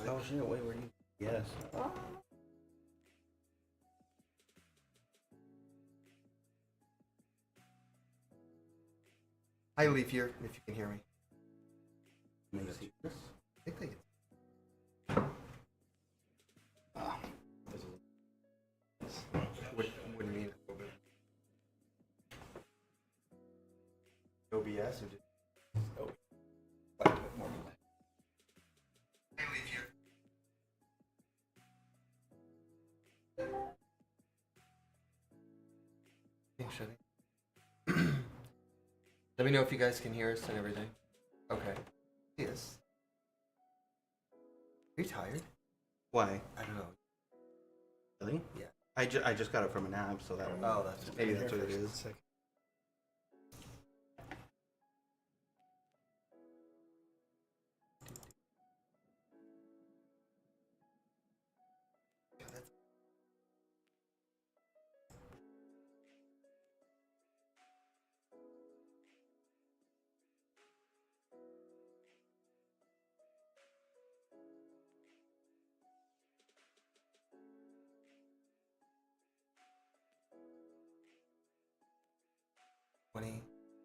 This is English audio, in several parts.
Oh shit, wait, where you? Yes. Hi, Leaf here, if you can hear me. Let me see this. I think they can. Ah, What do you mean? OBS or just quite a bit more delay. Hey, Leaf here. Yeah, shutting. Let me know if you guys can hear us and everything. Okay. Yes. Are you tired? Why? I don't know. Really? Yeah. I just got it from a nap, so that. Oh, that's maybe that's what it is.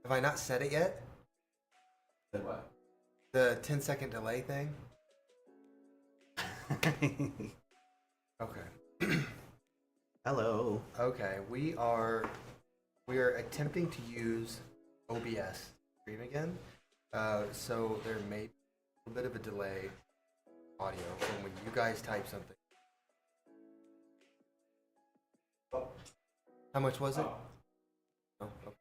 Have I not said it yet? What? The 10-second delay thing? Okay. Hello. Okay, we are attempting to use OBS stream again. So there may be a little bit of a delay audio from when you guys type something. How much was it? Oh, okay.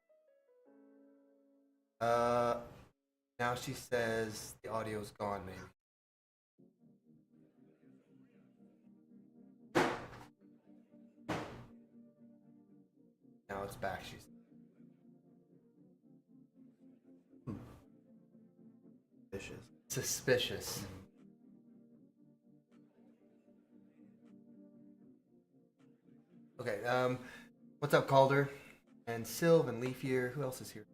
Now she says the audio's gone, maybe. Now it's back. She's Vicious. suspicious. Okay. What's up, Calder? And Sylv and Leaf here. Who else is here?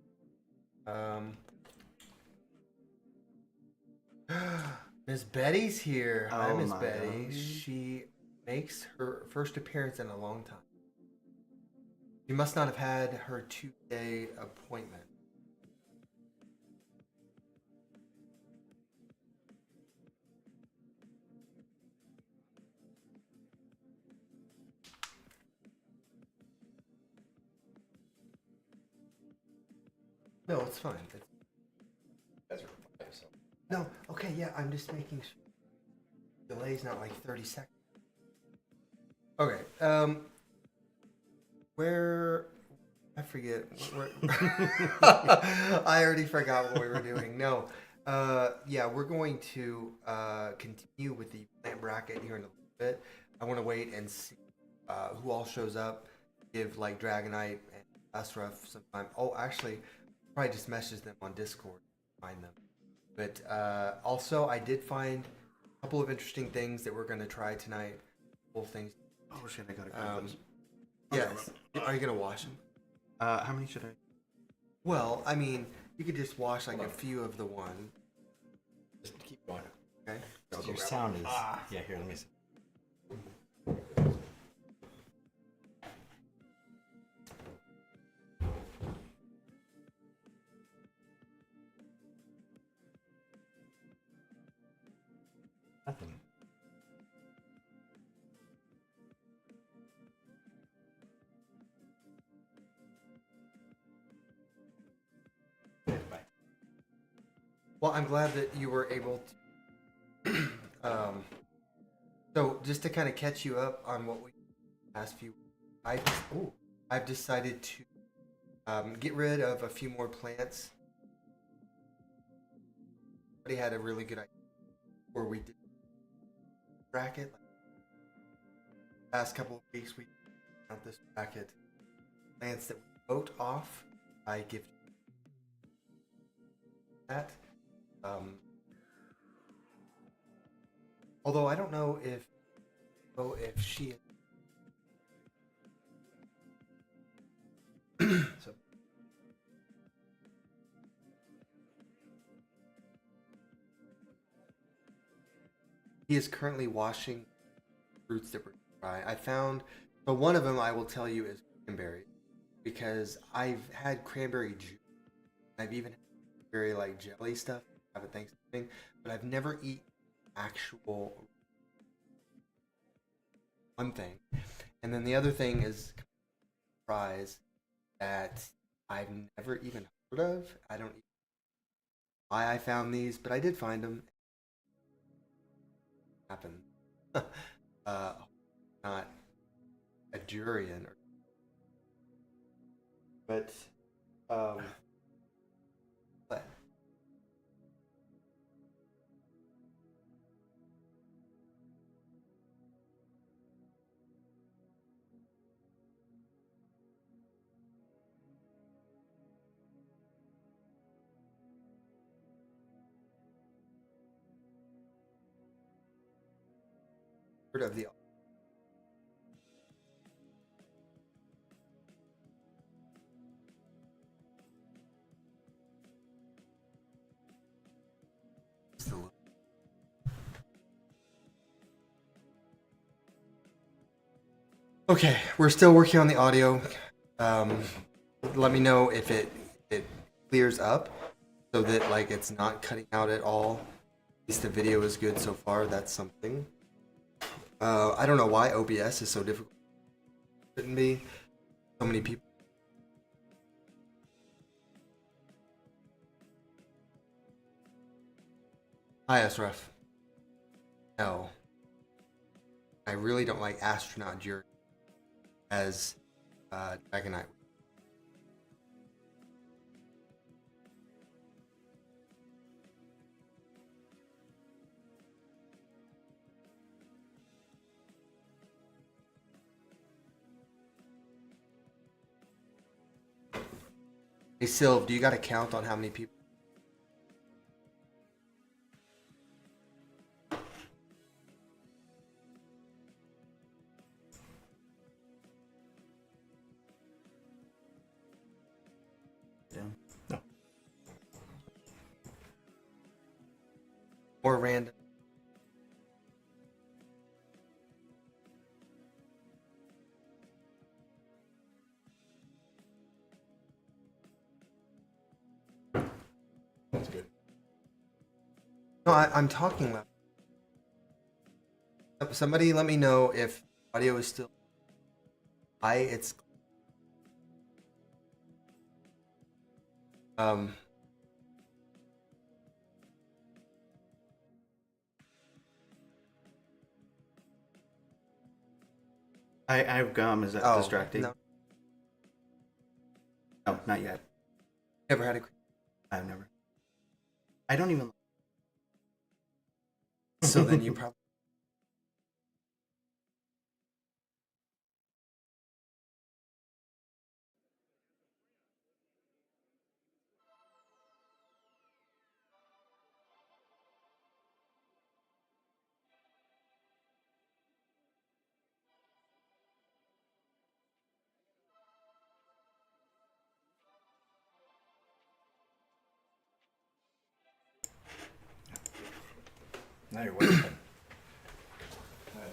Miss Betty's here. Hi, Oh Miss my Betty. God. She makes her first appearance in a long time. She must not have had her 2-day appointment. No, it's fine. No, okay, yeah, I'm just making sure. Delay's not like 30 seconds. Okay, where I forget where I already forgot what we were doing. No. Yeah, we're going to continue with the plant bracket here in a little bit. I want to wait and see who all shows up. Give like Dragonite and Asraf some time. Oh, actually, probably just message them on Discord. Find them. But also, I did find a couple of interesting things that we're going to try tonight. Both things. Oh shit, I gotta grab this. Yes. Are you going to wash them? How many should I? Well, I mean, you could just wash like a few of the one. Just keep going. Okay. Your sound is. Yeah, here, let me see. Nothing. Bye. Well, I'm glad that you were able to. So, just to kind of catch you up on what we asked you, I've decided to get rid of a few more plants. Somebody had a really good idea where we did bracket. Past couple of weeks, we found this bracket plants that we vote off. I give that. Although I don't know if she. So. he is currently washing fruits that were dry. I found, but one of them I will tell you is cranberry, because I've had cranberry juice. I've even had cranberry like jelly stuff. I have at Thanksgiving, but I've never eaten actual one thing. And then the other thing is fries that I've never even heard of. I don't know why I found these, but I did find them. Happened. Not a durian, but but heard of the Okay, we're still working on the audio. Let me know if it clears up so that like it's not cutting out at all. At least the video is good so far. That's something. I don't know why OBS is so difficult. Shouldn't be. So many people. Hi, Asraf. No. I really don't like Astronaut Jury as Dragonite. Hey, Sylv, do you got a count on how many people? Yeah. No. Or random? That's good. No, I'm talking loud. Somebody let me know if audio is still. It's I have gum. Is that distracting? No, No, not yet. never had a. I've never. I don't even. So then you probably. Now you're waiting.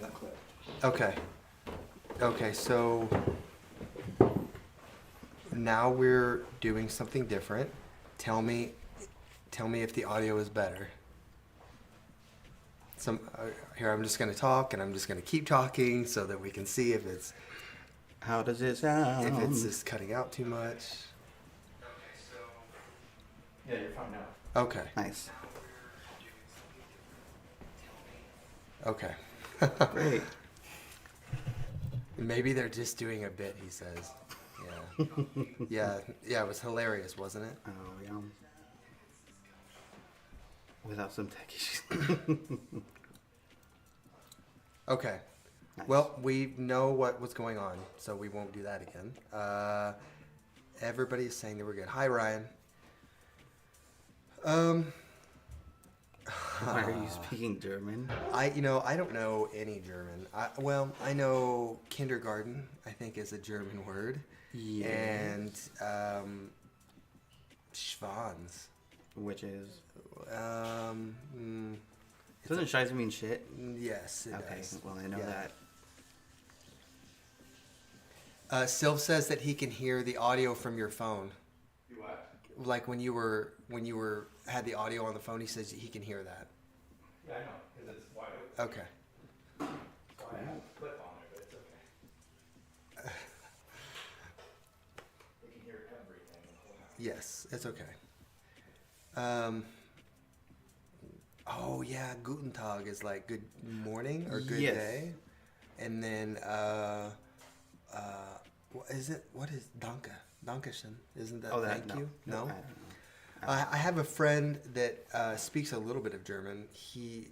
That clip. Okay. Okay, so now we're doing something different. Tell me if the audio is better. Here I'm just going to talk and I'm just going to keep talking so that we can see if it's How does it sound? just cutting out too much. Yeah, you're fine now. Okay. Nice. Okay. Great. Maybe they're just doing a bit, he says. Yeah. Yeah, it was hilarious, wasn't it? Oh yeah. Without some tech issues. Okay. Nice. Well, we know what was going on, so we won't do that again. Everybody is saying that we're good. Hi, Ryan. Why are you speaking German? I don't know any German. I know kindergarten, I think is a German word. Yeah. And Schwanz. Which is? Doesn't Scheiße mean shit? Yes, it Okay, does. well, I know Yeah. that. Sylv says that he can hear the audio from your phone. You what? Like when you had the audio on the phone, he says he can hear that. Yeah, I know, because it's wide open. Okay. So I have a clip on there, but it's okay. You can hear everything in the whole house. Yes, it's okay. Oh yeah, Guten Tag is like good morning or good Yes. day, and then what is it? What is Danke? Dankeschön. Isn't that thank you? No, No. I don't know. I have a friend that speaks a little bit of German. He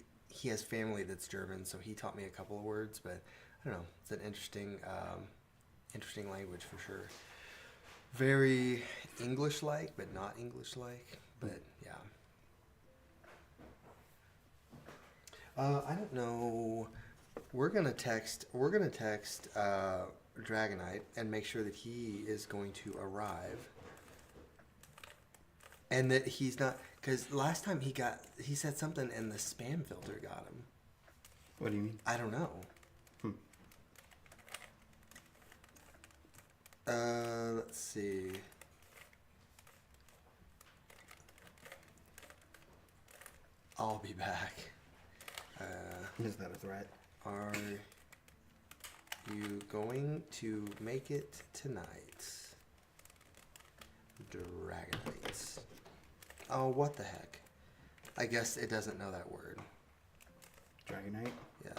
has family that's German, so he taught me a couple of words. But I don't know. It's an interesting language for sure. Very English-like, but not English-like. But yeah. I don't know. We're gonna text Dragonite and make sure that he is going to arrive. And that he's not, because last time he said something and the spam filter got him. What do you mean? I don't know. Let's see. I'll be back. Is that a threat? Are you going to make it tonight? Dragonites. Oh, what the heck? I guess it doesn't know that word. Dragonite? Yeah.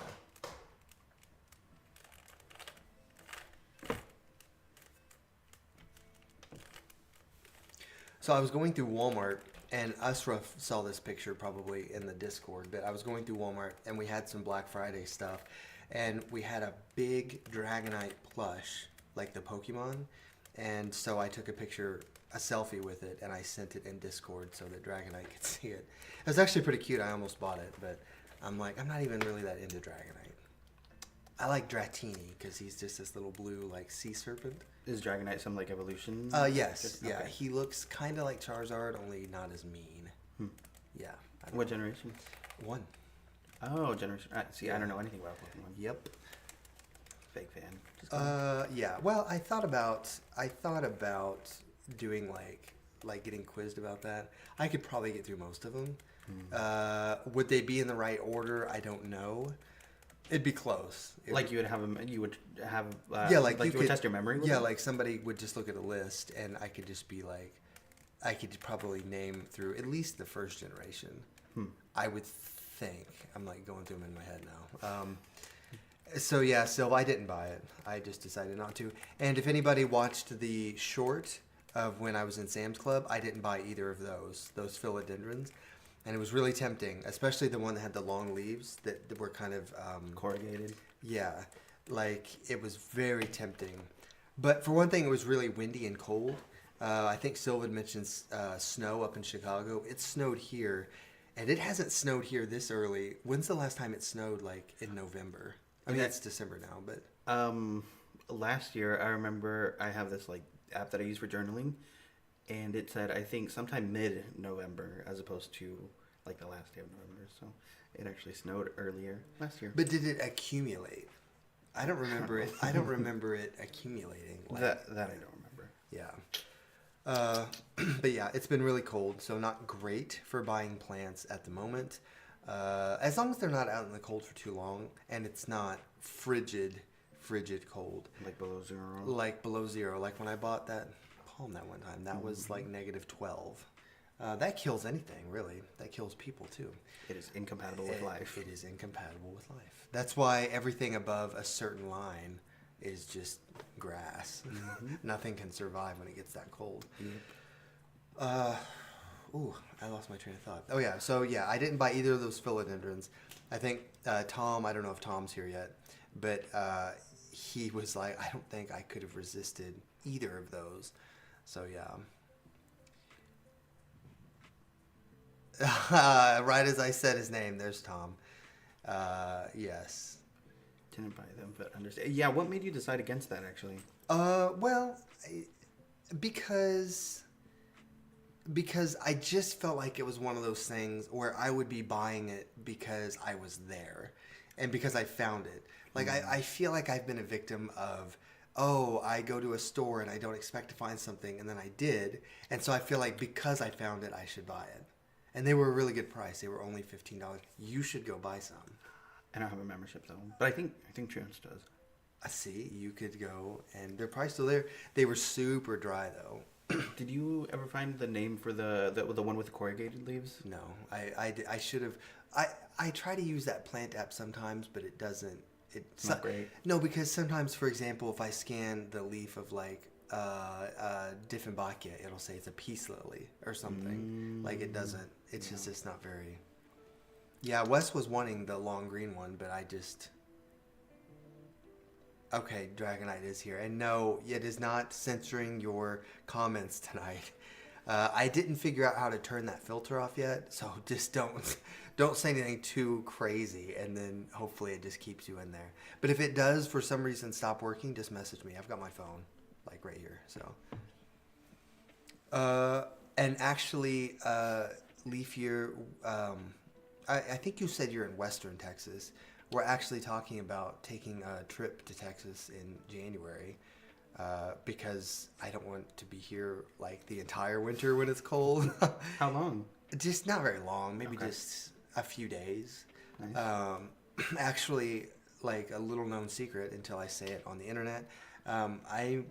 So I was going through Walmart, and Asraf saw this picture probably in the Discord, but I was going through Walmart, and we had some Black Friday stuff, and we had a big Dragonite plush, like the Pokemon, and so I took a selfie with it, and I sent it in Discord so that Dragonite could see it. It was actually pretty cute. I almost bought it, but I'm like, I'm not even really that into Dragonite. I like Dratini because he's just this little blue like sea serpent. Is Dragonite some like evolution? Yes. Yeah, Okay. he looks kind of like Charizard, only not as mean. Yeah. I don't What know. generation? 1. Oh, generation. See, Yeah. I don't know anything about Pokemon. Yep. Fake fan. Just kidding. Yeah. Well, I thought about doing like getting quizzed about that. I could probably get through most of them. Would they be in the right order? I don't know. It'd be close. Like you would have them. You would have. Yeah, like you could would test your memory. With Yeah, them? like somebody would just look at a list, and I could just be like, I could probably name through at least the first generation. I would think. I'm like going through them in my head now. So yeah, Sylv, I didn't buy it. I just decided not to. And if anybody watched the short of when I was in Sam's Club, I didn't buy either of those philodendrons. And it was really tempting, especially the one that had the long leaves that were kind of corrugated. yeah, like it was very tempting. But for one thing, it was really windy and cold. I think Sylvan mentioned snow up in Chicago. It snowed here, and it hasn't snowed here this early. When's the last time it snowed? Like in November. I mean, it's December now, but Last year, I remember I have this like app that I use for journaling, and it said I think sometime mid-November as opposed to like the last day of November. So it actually snowed earlier last year. But did it accumulate? I don't remember it. I don't remember it accumulating. Like, that I don't remember. yeah. But yeah, it's been really cold, so not great for buying plants at the moment. As long as they're not out in the cold for too long, and it's not frigid cold. Like below 0. Like below 0. Like when I bought that palm that one time, that was like -12. That kills anything, really. That kills people too. It is incompatible with life. It is incompatible with life. That's why everything above a certain line is just grass. Nothing can survive when it gets that cold. Ooh, I lost my train of thought. Oh yeah, so yeah, I didn't buy either of those philodendrons. I think Tom, I don't know if Tom's here yet, but he was like, I don't think I could have resisted either of those. So yeah. Right as I said his name, there's Tom. Yes. Didn't buy them, but understand. Yeah, what made you decide against that actually? Well, because because I just felt like it was one of those things where I would be buying it because I was there and because I found it. Like, I feel like I've been a victim of, oh, I go to a store and I don't expect to find something, and then I did. And so I feel like because I found it, I should buy it. And they were a really good price. They were only $15. You should go buy some. I don't have a membership though, but I think Triumphs does. I see. You could go, and they're probably still there. They were super dry, though. Did you ever find the name for the one with the corrugated leaves? No, I should have. I try to use that plant app sometimes, but it doesn't. It's not great. No, because sometimes, for example, if I scan the leaf of like Dieffenbachia, it'll say it's a peace lily or something. Like it doesn't. It's just it's not very. Yeah, Wes was wanting the long green one, but I just. Okay, Dragonite is here. And no, it is not censoring your comments tonight. I didn't figure out how to turn that filter off yet, so just don't say anything too crazy, and then hopefully it just keeps you in there. But if it does for some reason stop working, just message me. I've got my phone like right here. So, and actually, Leaf Year, I think you said you're in Western Texas. We're actually talking about taking a trip to Texas in January because I don't want to be here like the entire winter when it's cold. How long? Just not very long, maybe Okay. just a few days. Nice. Actually, like a little known secret until I say it on the internet, I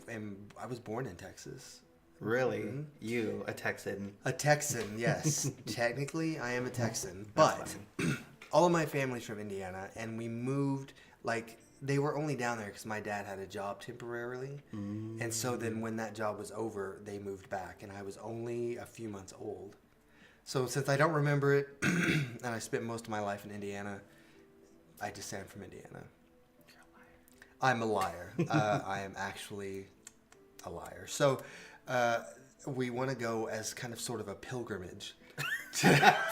was born in Texas. Really? Mhm. You, a Texan? A Texan, yes. Technically, I am a Texan, That's but all of my family's from Indiana, and we moved, like, they were only down there because my dad had a job temporarily. And so then when that job was over, they moved back, and I was only a few months old. So since I don't remember it, and I spent most of my life in Indiana, I just say I'm from Indiana. I'm a liar. I am actually a liar. So we want to go as kind of sort of a pilgrimage.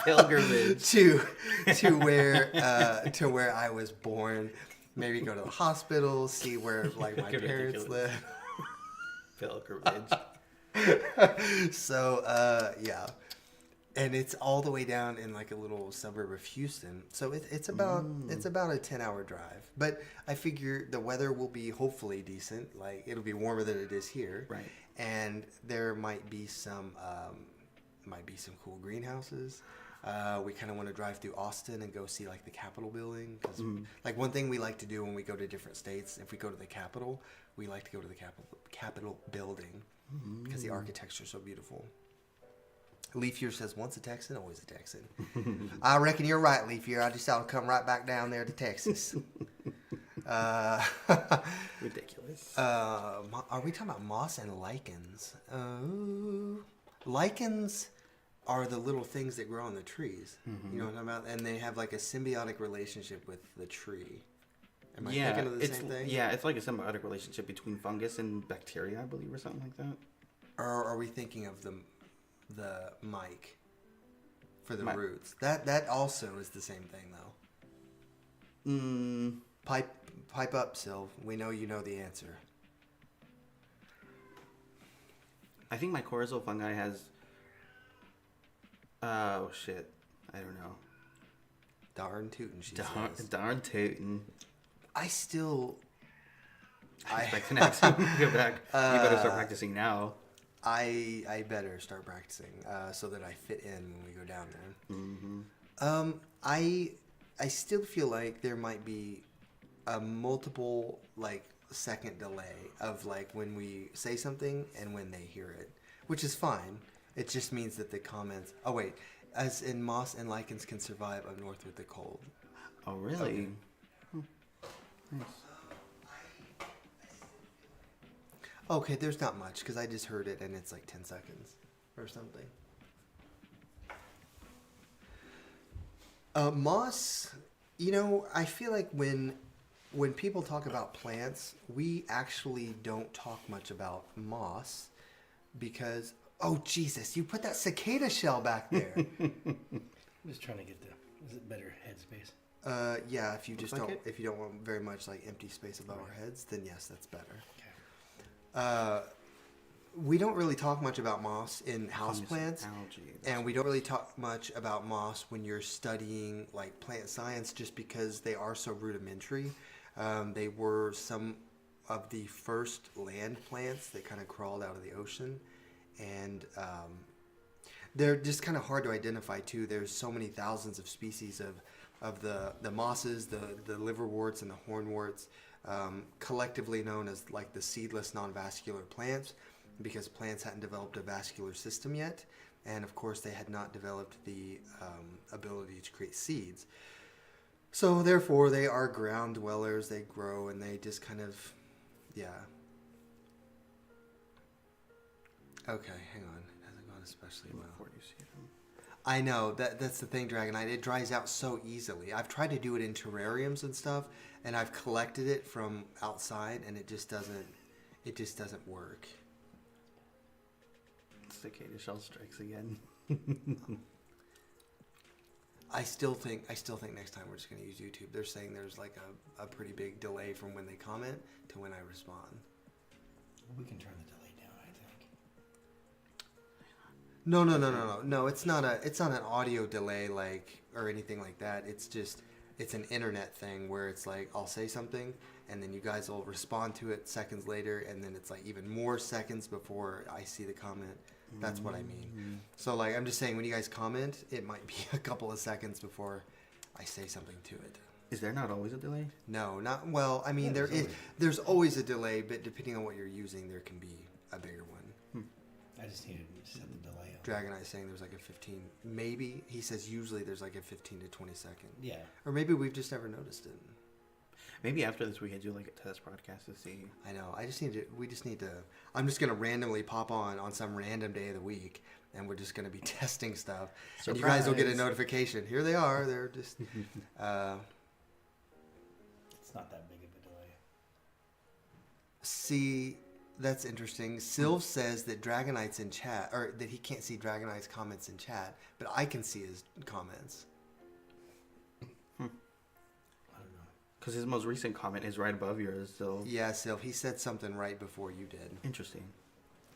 Pilgrimage. to where I was born. Maybe go to the hospital, see where like my parents live. Pilgrimage. So yeah, and it's all the way down in like a little suburb of Houston. So it's about a 10-hour drive. But I figure the weather will be hopefully decent. Like it'll be warmer than it is here. Right. And there might be some cool greenhouses. We kind of want to drive through Austin and go see like the Capitol building. Cause like one thing we like to do when we go to different states, if we go to the Capitol, we like to go to the Capitol building because the architecture is so beautiful. Leaf Year says, once a Texan, always a Texan. I reckon you're right, Leaf Year. I just ought to come right back down there to Texas. Ridiculous. Are we talking about moss and lichens? Lichens are the little things that grow on the trees. You know what I'm talking about? And they have like a symbiotic relationship with the tree. Am I thinking of the same thing? Yeah, it's like a symbiotic relationship between fungus and bacteria, I believe, or something like that. Or are we thinking of the mic for the Mi- roots? That also is the same thing though. Pipe up, Sylv. We know you know the answer. I think my coryzal fungi has. Oh shit! I don't know. Darn tootin', she says. Darn tootin'. I still. I expect an accent. Go back. You better start practicing now. I better start practicing so that I fit in when we go down there. Mm-hmm. I still feel like there might be a multiple like second delay of like when we say something and when they hear it, which is fine. It just means that the comments. Oh wait, as in moss and lichens can survive up north with the cold. Oh really? Okay. Nice. Okay, there's not much because I just heard it and it's like 10 seconds or something. Moss, you know, I feel like when people talk about plants, we actually don't talk much about moss because, oh Jesus, you put that cicada shell back there. I'm just trying to get is it better headspace? Yeah, if you just Looks like don't, if you don't want very much like empty space above our heads, then yes, that's better. Okay. we don't really talk much about moss in houseplants, Algae. and we don't really talk much about moss when you're studying like plant science, just because they are so rudimentary. They were some of the first land plants that kind of crawled out of the ocean, and they're just kind of hard to identify too. There's so many thousands of species of the mosses, the liverworts, and the hornworts, collectively known as like the seedless non-vascular plants, because plants hadn't developed a vascular system yet, and of course they had not developed the ability to create seeds. So therefore, they are ground dwellers. They grow and they just kind of, yeah. Okay, hang on. It hasn't gone especially well. Before you see them. I know that's the thing, Dragonite. It dries out so easily. I've tried to do it in terrariums and stuff, and I've collected it from outside, and it just doesn't. It just doesn't work. Cicada shell strikes again. I still think next time we're just gonna use YouTube. They're saying there's like a pretty big delay from when they comment to when I respond. We can turn the delay down, I think. No. It's not an audio delay like or anything like that. It's an internet thing where it's like I'll say something and then you guys will respond to it seconds later, and then it's like even more seconds before I see the comment. That's what I mean. So like I'm just saying, when you guys comment, it might be a couple of seconds before I say something to it. Is there not always a delay? No, not well. I mean, Yeah, there's always a delay, but depending on what you're using, there can be a bigger one. I just needed to set the delay on. Dragonite saying there's like a 15, maybe he says usually there's like a 15 to 20 second. Yeah. Or maybe we've just never noticed it. Maybe after this we can do like a test broadcast to see. I know. We just need to. I'm just gonna randomly pop on some random day of the week, and we're just gonna be testing stuff. And you guys will get a notification. Here they are. They're just. It's not that big of a delay. See, that's interesting. Sylv says that Dragonite's in chat, or that he can't see Dragonite's comments in chat, but I can see his comments. Because his most recent comment is right above yours, so... Yeah, Sylv, he said something right before you did. Interesting.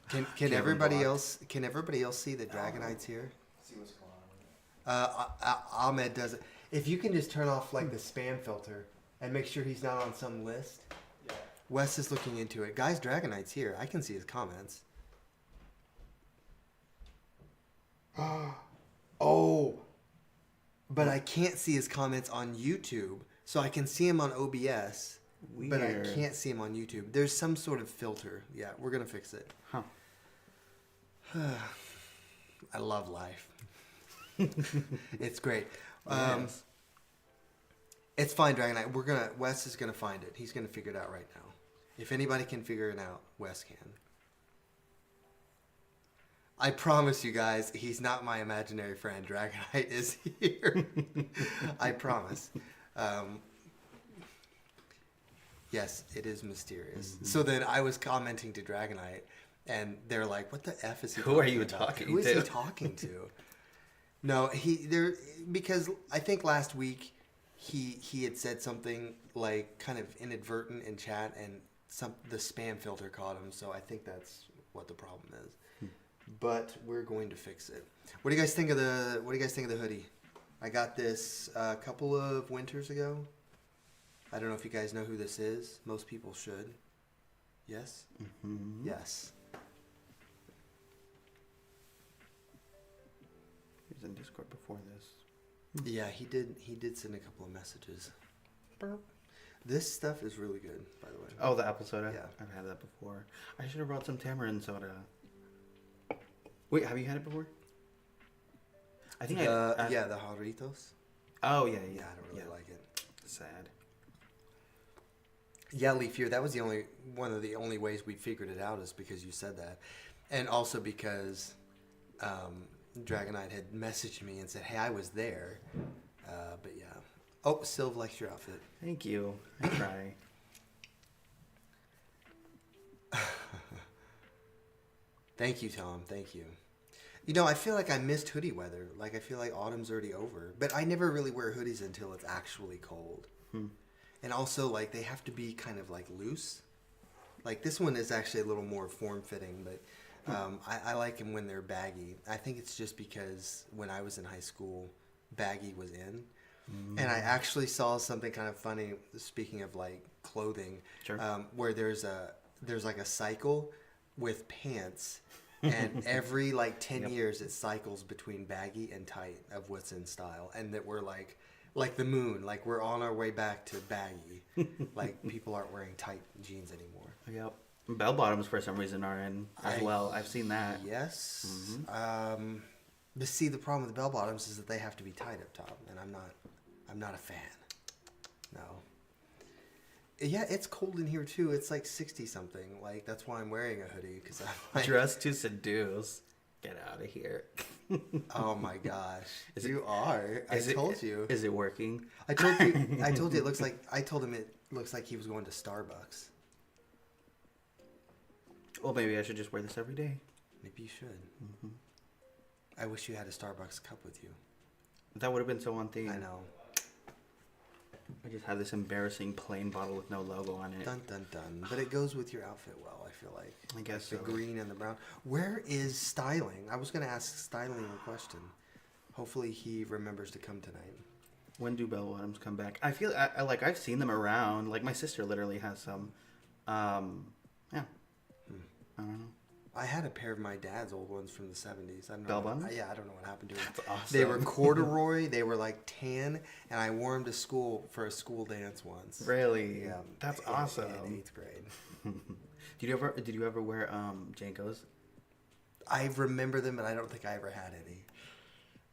Can everybody else see that Dragonite's here? See what's going on. Ahmed does it. If you can just turn off like the spam filter and make sure he's not on some list. Yeah. Wes is looking into it. Guys, Dragonite's here. I can see his comments. Oh, but I can't see his comments on YouTube. So I can see him on OBS, but I can't see him on YouTube. There's some sort of filter. Yeah, we're going to fix it. Huh. I love life. It's great. Yes. It's fine, Dragonite. Wes is going to find it. He's going to figure it out right now. If anybody can figure it out, Wes can. I promise you guys, he's not my imaginary friend. Dragonite is here. I promise. Yes, it is mysterious. Mm-hmm. So then I was commenting to Dragonite, and they're like, "What the f is he? Who are you talking to? Who is he talking to?" No, because I think last week he had said something like kind of inadvertent in chat, and the spam filter caught him. So I think that's what the problem is. But we're going to fix it. What do you guys think of the hoodie? I got this a couple of winters ago. I don't know if you guys know who this is. Most people should. Yes? Mm-hmm. Yes. He was in Discord before this. Yeah, he did send a couple of messages. This stuff is really good, by the way. Oh, the apple soda? Yeah. I've had that before. I should have brought some tamarind soda. Wait, have you had it before? I think the Jarritos. Oh, yeah. Yeah, I don't really like it. Sad. Yeah, Leaf here. That was one of the only ways we figured it out is because you said that, and also because Dragonite had messaged me and said, "Hey, I was there." But yeah. Oh, Sylv likes your outfit. Thank you. I try. Thank you, Tom. Thank you. You know, I feel like I missed hoodie weather. Like, I feel like autumn's already over. But I never really wear hoodies until it's actually cold. And also, like, they have to be kind of, like, loose. Like, this one is actually a little more form-fitting. But I like them when they're baggy. I think it's just because when I was in high school, baggy was in. And I actually saw something kind of funny, speaking of like clothing, Sure. where there's like a cycle with pants, and every like 10 years it cycles between baggy and tight of what's in style, and that we're like the moon, like we're on our way back to baggy. Like people aren't wearing tight jeans anymore. Yep. Bell bottoms for some reason are in as well. I've seen that. Yes. But see, the problem with the bell bottoms is that they have to be tight up top, and I'm not a fan. No. Yeah, it's cold in here too. It's like 60 something. Like that's why I'm wearing a hoodie, because I'm like, Dress to seduce. Get out of here. oh my gosh, Is you are. I told you. Is it working? I told you. I told you. It looks like. I told him it looks like he was going to Starbucks. Well, maybe I should just wear this every day. Maybe you should. I wish you had a Starbucks cup with you. That would have been so on theme. I know. I just have this embarrassing plain bottle with no logo on it. Dun dun dun. But it goes with your outfit well, I feel like. I guess The so. green and the brown. Where is Styling? I was going to ask Styling a question. Hopefully he remembers to come tonight. When do bell bottoms come back? I feel I like I've seen them around. Like my sister literally has some. Yeah. I don't know. I had a pair of my dad's old ones from the 70s. I don't know. Bell bottoms? Yeah, I don't know what happened to them. That's awesome. They were corduroy. They were like tan, and I wore them to school for a school dance once. Really? Yeah. That's in awesome. 8th grade. Did you ever wear Jankos? I remember them, but I don't think I ever had any.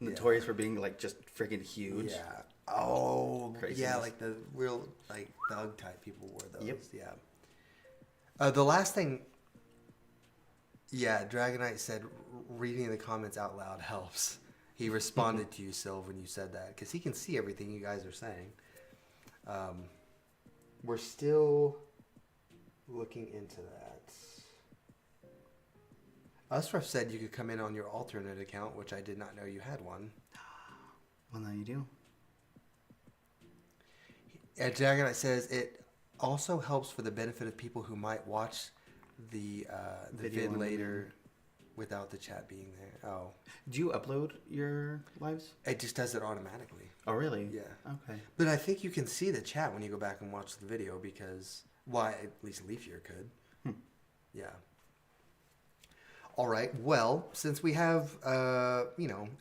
Notorious for being like just freaking huge. Yeah. Oh, Craziness. yeah, like the real like thug type people wore those. Yep. Yeah. The last thing. Yeah, Dragonite said reading the comments out loud helps. He responded to you, Sylv, when you said that, because he can see everything you guys are saying. We're still looking into that. Usruff said you could come in on your alternate account, which I did not know you had one. Well, now you do. Dragonite says it also helps for the benefit of people who might watch the Video vid on later without the chat being there. Oh, Do you upload your lives? it just does it automatically. Oh, really? Yeah. Okay. But I think you can see the chat when you go back and watch the video because, why, at least Leafier could. Yeah. All right. Well, since we have,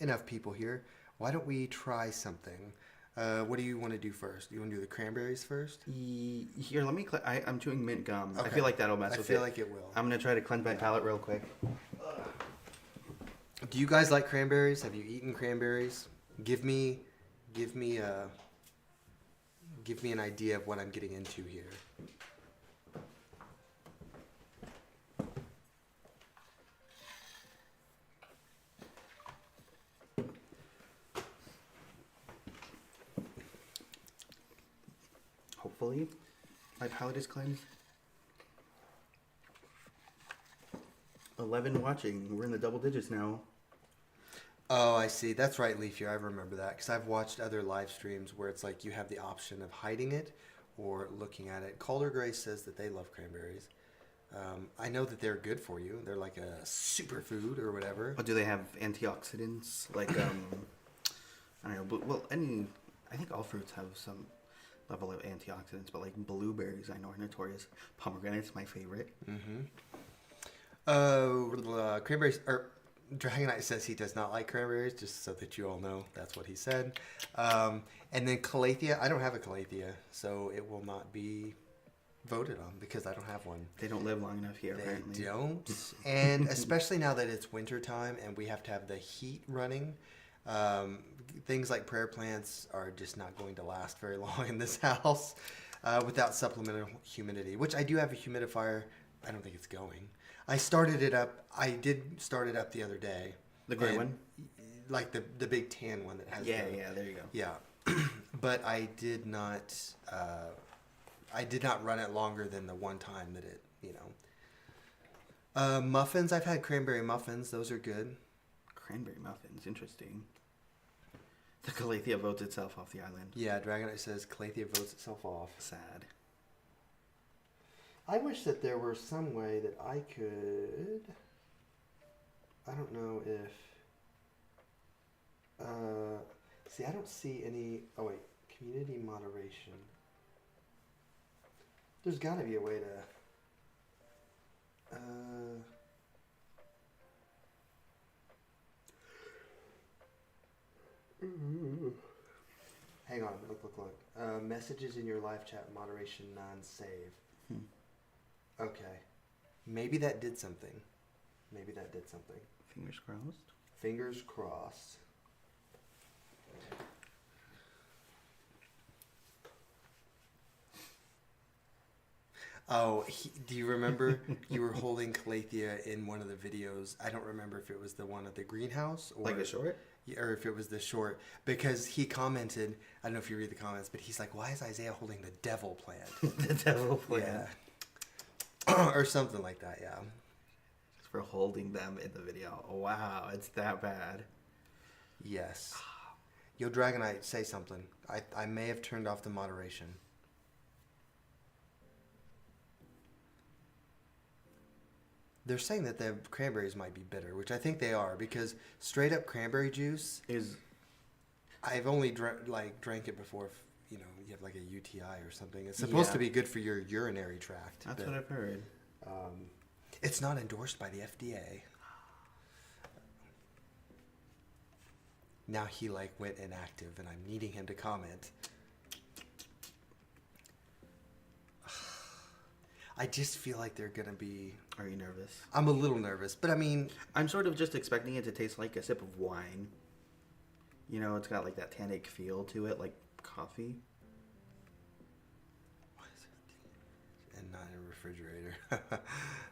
enough people here, why don't we try something? What do you want to do first? Do you want to do the cranberries first? Here, let me. I'm chewing mint gum. I Okay. feel like that'll mess I with feel it. like it will. I'm gonna try to cleanse my palate real quick. Do you guys like cranberries? Have you eaten cranberries? Give me an idea of what I'm getting into here. Hopefully, my palate is cleansed. 11 watching. We're in the double digits now. Oh, I see. That's right, Leafier. I remember that because I've watched other live streams where it's like you have the option of hiding it or looking at it. Calder Grace says that they love cranberries. I know that they're good for you. They're like a superfood or whatever. Or do they have antioxidants? Like, I don't know. Well, I think all fruits have some level of antioxidants, but like blueberries, I know are notorious. Pomegranate's my favorite. Cranberries, or Dragonite says he does not like cranberries, just so that you all know. That's what he said. And then Calathea, I don't have a Calathea, so it will not be voted on because I don't have one. They don't live long enough here, They apparently. don't. And especially now that it's winter time and we have to have the heat running, things like prayer plants are just not going to last very long in this house without supplemental humidity, which I do have a humidifier. I don't think it's going. I started it up. I did start it up the other day. The gray And, one? Like the big tan one that has Yeah, the, yeah, there you go. yeah. But I did not run it longer than the one time that it, muffins, I've had cranberry muffins. Those are good. Cranberry muffins, interesting. The Calathea votes itself off the island. Yeah, Dragonite says Calathea votes itself off. Sad. I wish that there were some way that I could I don't know if. See, I don't see any. Oh wait, community moderation. There's got to be a way to. Hang on, look. Messages in your live chat moderation non-save. Okay, maybe that did something. Fingers crossed. Fingers crossed. Oh, do you remember you were holding Calathea in one of the videos? I don't remember if it was the one at the greenhouse or Like the short? or if it was the short, because he commented. I don't know if you read the comments, but he's like, "Why is Isaiah holding the devil plant?" The devil plant. Yeah, or something like that. Yeah. Just for holding them in the video. Oh, wow, it's that bad. Yes. Yo, Dragonite, say something. I may have turned off the moderation. They're saying that the cranberries might be bitter, which I think they are, because straight up cranberry juice Is I've only drank it before. If, you know, you have like a UTI or something. It's supposed to be good for your urinary tract. that's what I've heard. It's not endorsed by the FDA. Now he went inactive, and I'm needing him to comment. I just feel like they're gonna be. Are you nervous? I'm a little nervous, but I mean, I'm sort of just expecting it to taste like a sip of wine. You know, it's got like that tannic feel to it, like coffee. and not in a refrigerator.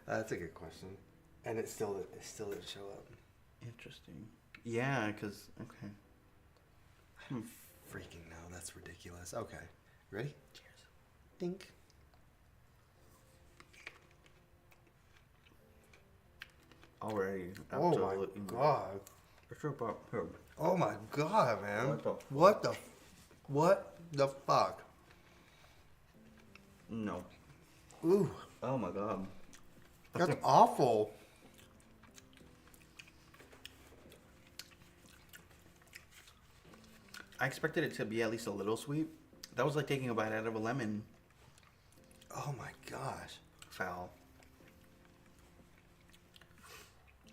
That's a good question. And it still didn't show up. Interesting. Yeah, because okay. Freaking no, that's ridiculous. Okay, ready? Cheers. Dink. Already. Oh my god. Oh my god, man. What the fuck? No. Ooh, Oh my god. that's awful. I expected it to be at least a little sweet. That was like taking a bite out of a lemon. Oh my gosh. Foul.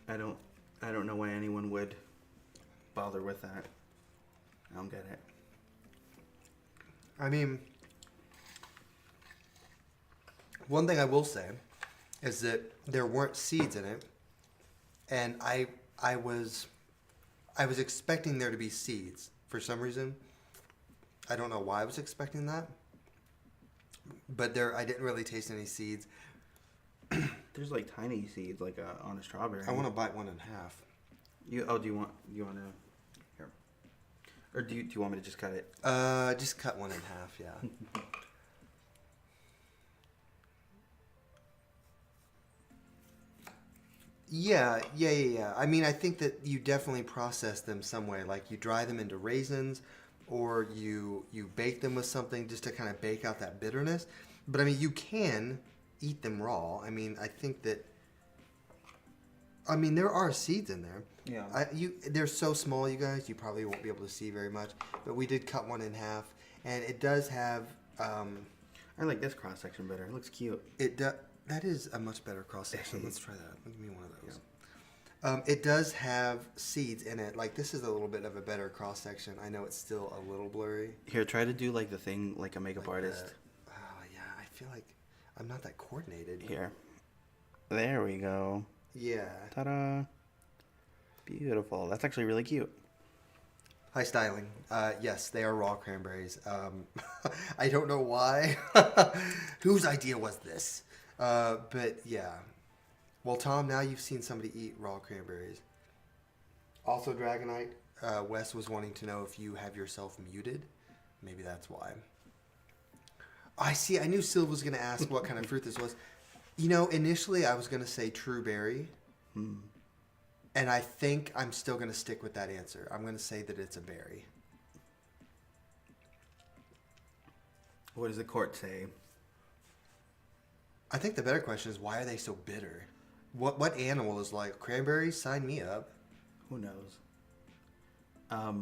I don't know why anyone would bother with that. I don't get it. I mean, one thing I will say is that there weren't seeds in it, and I was expecting there to be seeds for some reason. I don't know why I was expecting that, but I didn't really taste any seeds. There's like tiny seeds, like on a strawberry. I want to bite one in half. Do you want to? Here. Or do you want me to just cut it? Just cut one in half, yeah. Yeah. I mean, I think that you definitely process them some way. Like you dry them into raisins, or you bake them with something just to kind of bake out that bitterness. But I mean, you can eat them raw. I mean, I think that. I mean, there are seeds in there. Yeah. They're so small, you guys. You probably won't be able to see very much. But we did cut one in half, and it does have. I like this cross section better. It looks cute. That is a much better cross section. Let's try that. Give me one of those. Yeah. It does have seeds in it. Like this is a little bit of a better cross section. I know it's still a little blurry. Here, try to do like the thing like a makeup artist. Oh yeah, I feel like I'm not that coordinated. Here. There we go. Yeah. Ta-da. Beautiful. That's actually really cute. Hi, styling. Yes, they are raw cranberries. I don't know why. Whose idea was this? But yeah. Well, Tom, now you've seen somebody eat raw cranberries. Also, Dragonite, Wes was wanting to know if you have yourself muted. Maybe that's why. I see. I knew Sylv was going to ask what kind of fruit this was. You know, initially I was going to say true berry. And I think I'm still going to stick with that answer. I'm going to say that it's a berry. What does the court say? I think the better question is, why are they so bitter? What animal is like cranberries? Sign me up. Who knows? What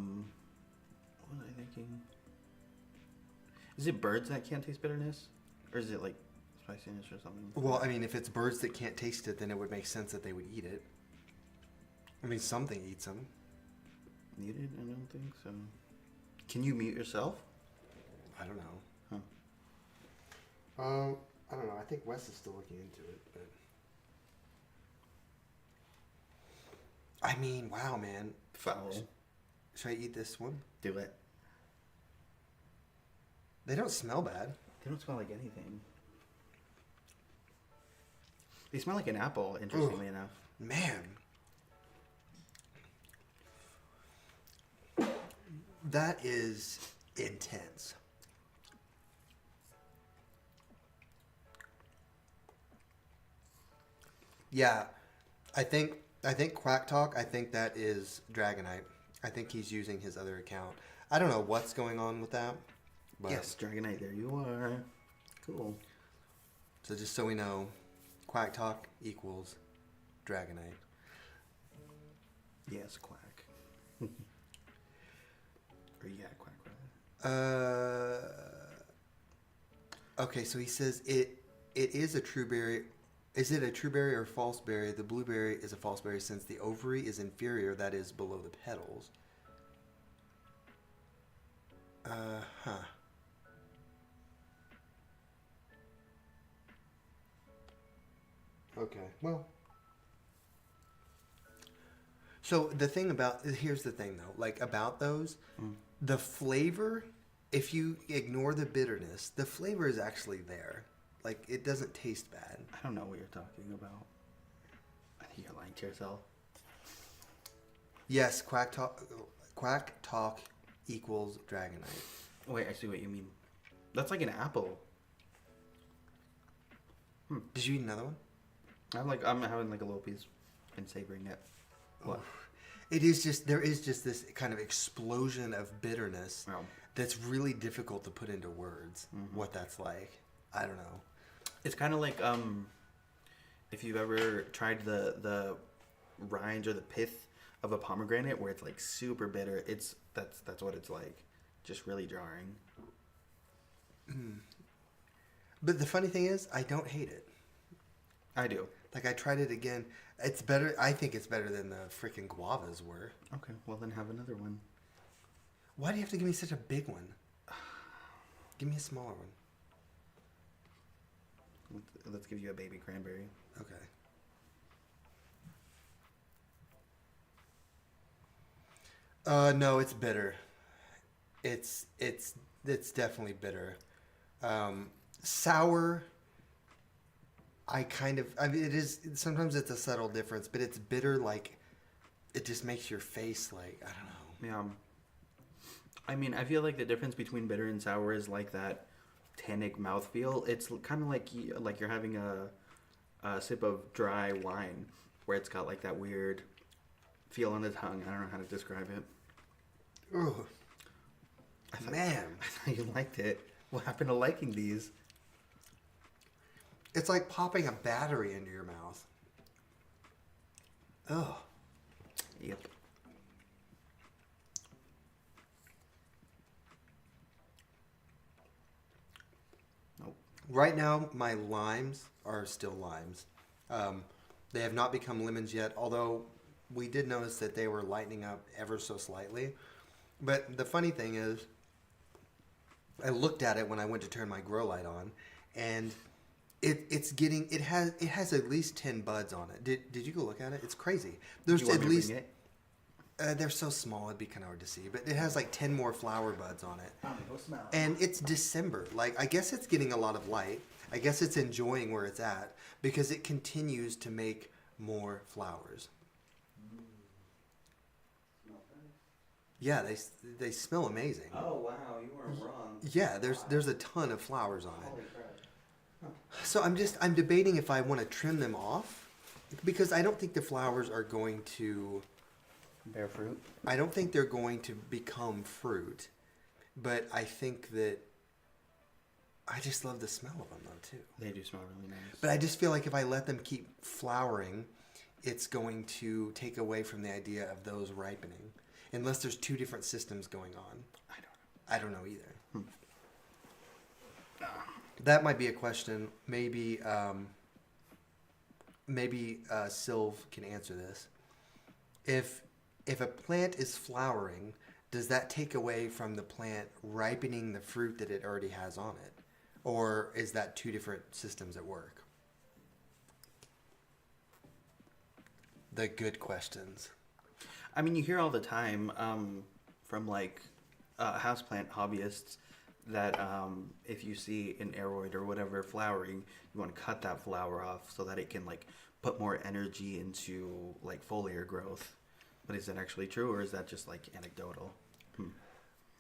was I thinking? Is it birds that can't taste bitterness, or is it like spiciness or something? Well, I mean, if it's birds that can't taste it, then it would make sense that they would eat it. I mean, something eats them. Needed? I don't think so. Can you mute yourself? I don't know. Huh. I don't know. I think Wes is still looking into it, but I mean, wow, man. Foul. Should I eat this one? Do it. They don't smell bad. They don't smell like anything. They smell like an apple, interestingly enough. Man. That is intense. Yeah, I think Quack Talk. I think that is Dragonite. I think he's using his other account. I don't know what's going on with that. But Yes, Dragonite, there you are. Cool. So just so we know, Quack Talk equals Dragonite. Yes, quack. Or yeah, quack, rather. Okay, so he says it is a true berry. Is it a true berry or false berry? The blueberry is a false berry since the ovary is inferior, that is below the petals. Huh. Okay, well. So here's the thing though, like about those, the flavor, if you ignore the bitterness, the flavor is actually there. Like, it doesn't taste bad. I don't know what you're talking about. I think you're lying to yourself. Yes, Quack Talk equals Dragonite. Wait, I see what you mean. That's like an apple. Did you eat another one? I'm having like a little piece and savoring it. What? There is just this kind of explosion of bitterness Oh. that's really difficult to put into words. What that's like, I don't know. It's kind of like if you've ever tried the rinds or the pith of a pomegranate, where it's like super bitter. That's what it's like, just really jarring. But the funny thing is, I don't hate it. I do. Like, I tried it again. It's better. I think it's better than the freaking guavas were. Okay, well then have another one. Why do you have to give me such a big one? Give me a smaller one. Let's give you a baby cranberry. Okay. No, it's bitter. It's definitely bitter. Sour. I mean, it is. Sometimes it's a subtle difference, but it's bitter. Like, it just makes your face like, I don't know. Yeah. I mean, I feel like the difference between bitter and sour is like that tannic mouthfeel. It's kind of like you're having a sip of dry wine, where it's got like that weird feel on the tongue. I don't know how to describe it. Ugh. Man, I thought you liked it. What happened to liking these? it's like popping a battery into your mouth. Ugh. Yep. Nope. Right now, my limes are still limes. They have not become lemons yet, although we did notice that they were lightening up ever so slightly. But the funny thing is, I looked at it when I went to turn my grow light on, and it has at least 10 buds on it. Did you go look at it? It's crazy. There's You want at me to least bring it? they're so small it'd be kind of hard to see, but it has like 10 more flower buds on it. I'm gonna go smell. And it's December. Like, I guess it's getting a lot of light. I guess it's enjoying where it's at because it continues to make more flowers. Yeah, they smell amazing. Oh wow, you weren't wrong. Yeah, there's a ton of flowers on it. Holy crap. So I'm debating if I want to trim them off because I don't think the flowers are going to Bear fruit. I don't think they're going to become fruit, but I think that I just love the smell of them though too. They do smell really nice. But I just feel like if I let them keep flowering, it's going to take away from the idea of those ripening, unless there's two different systems going on. I don't know either. That might be a question. Maybe Sylv can answer this. If a plant is flowering, does that take away from the plant ripening the fruit that it already has on it? Or is that two different systems at work? The good questions. I mean, you hear all the time from like houseplant hobbyists that if you see an aroid or whatever flowering, you want to cut that flower off so that it can like put more energy into like foliar growth. But is that actually true, or is that just like anecdotal?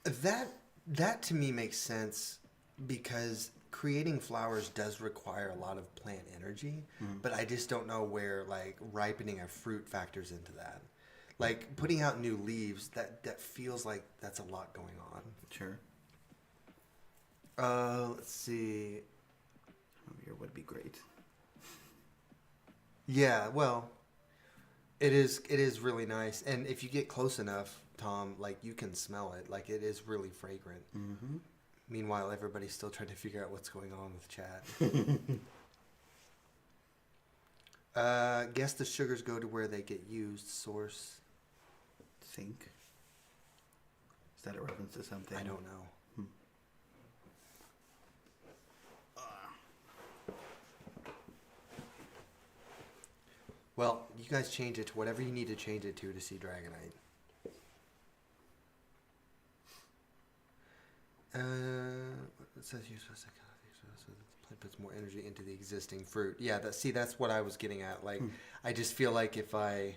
That to me makes sense because creating flowers does require a lot of plant energy, but I just don't know where like ripening a fruit factors into that. Like putting out new leaves, that feels like that's a lot going on. Sure. Let's see. Here would be great. Yeah, well, it is really nice, and if you get close enough, Tom, like you can smell it. Like it is really fragrant. Mm-hmm. Meanwhile, everybody's still trying to figure out what's going on with chat. Guess the sugars go to where they get used. Source. Think. Is that a reference to something? I don't know. Well, you guys change it to whatever you need to change it to see Dragonite. It says use so the plant puts more energy into the existing fruit. Yeah, that's what I was getting at. Like, I just feel like if I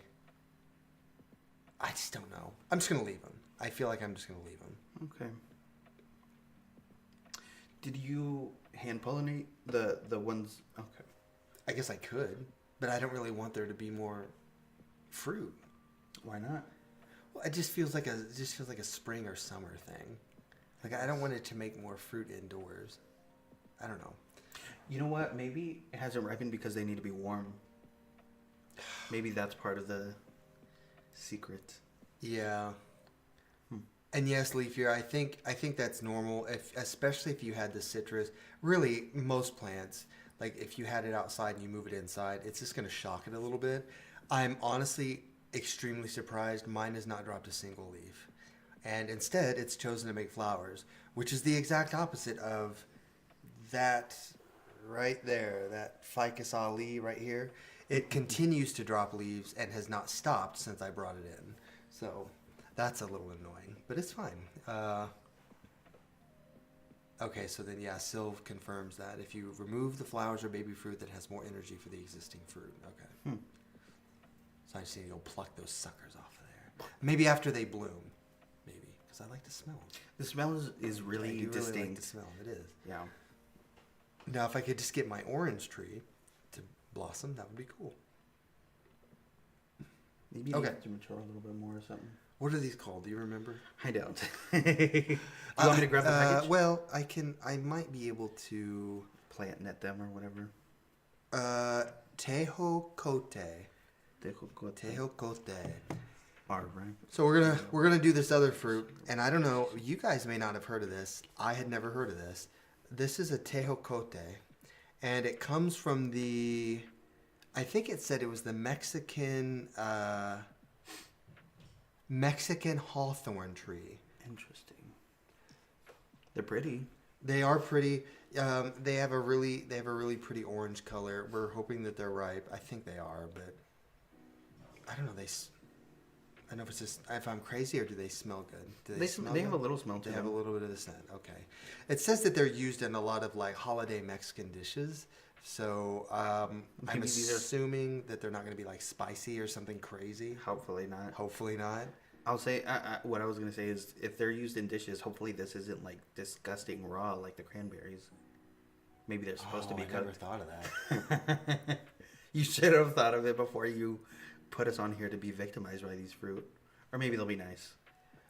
just don't know. I'm just gonna leave them. I feel like I'm just gonna leave them. Okay. Did you hand pollinate the ones? Okay. I guess I could, but I don't really want there to be more fruit. Why not? Well, it just feels like a spring or summer thing. Like I don't want it to make more fruit indoors. I don't know. You know what? Maybe it hasn't ripened because they need to be warm. Maybe that's part of the secret. Yeah. And yes, leaf year. I think that's normal. Especially if you had the citrus. Really, most plants, like if you had it outside and you move it inside, it's just going to shock it a little bit. I'm honestly extremely surprised. Mine has not dropped a single leaf, and instead, it's chosen to make flowers, which is the exact opposite of that right there. That Ficus Ali right here. It continues to drop leaves and has not stopped since I brought it in. So that's a little annoying, but it's fine. Okay, so then yeah, Sylv confirms that if you remove the flowers or baby fruit, that has more energy for the existing fruit. Okay. So I just need to go pluck those suckers off of there. Maybe after they bloom, maybe, because I like to smell them. The smell is really I do distinct. really like the smell. It is. Yeah. Now, if I could just get my orange tree to blossom, that would be cool. Maybe Okay. to mature a little bit more or something. What are these called? Do you remember? I don't. You want me to grab the package? Well, I can. I might be able to. Plant net them or whatever. Tejocote. Tejocote. All right. So we're gonna do this other fruit, and I don't know. You guys may not have heard of this. I had never heard of this. This is a tejocote, and it comes from the. I think it said it was the Mexican hawthorn tree. Interesting. They're pretty. They are pretty. They have a really pretty orange color. We're hoping that they're ripe. I think they are, but I don't know. I don't know if it's just if I'm crazy or do they smell good? Do They smell have a good? little smell to They them. have a little bit of the scent. Okay. It says that they're used in a lot of like holiday Mexican dishes. So I'm Maybe these are- assuming that they're not going to be like spicy or something crazy. Hopefully not. Hopefully not. I'll say what I was gonna say is if they're used in dishes, hopefully this isn't like disgusting raw like the cranberries. Maybe they're supposed to be I never cooked. thought of that. You should have thought of it before you put us on here to be victimized by these fruit, or maybe they'll be nice.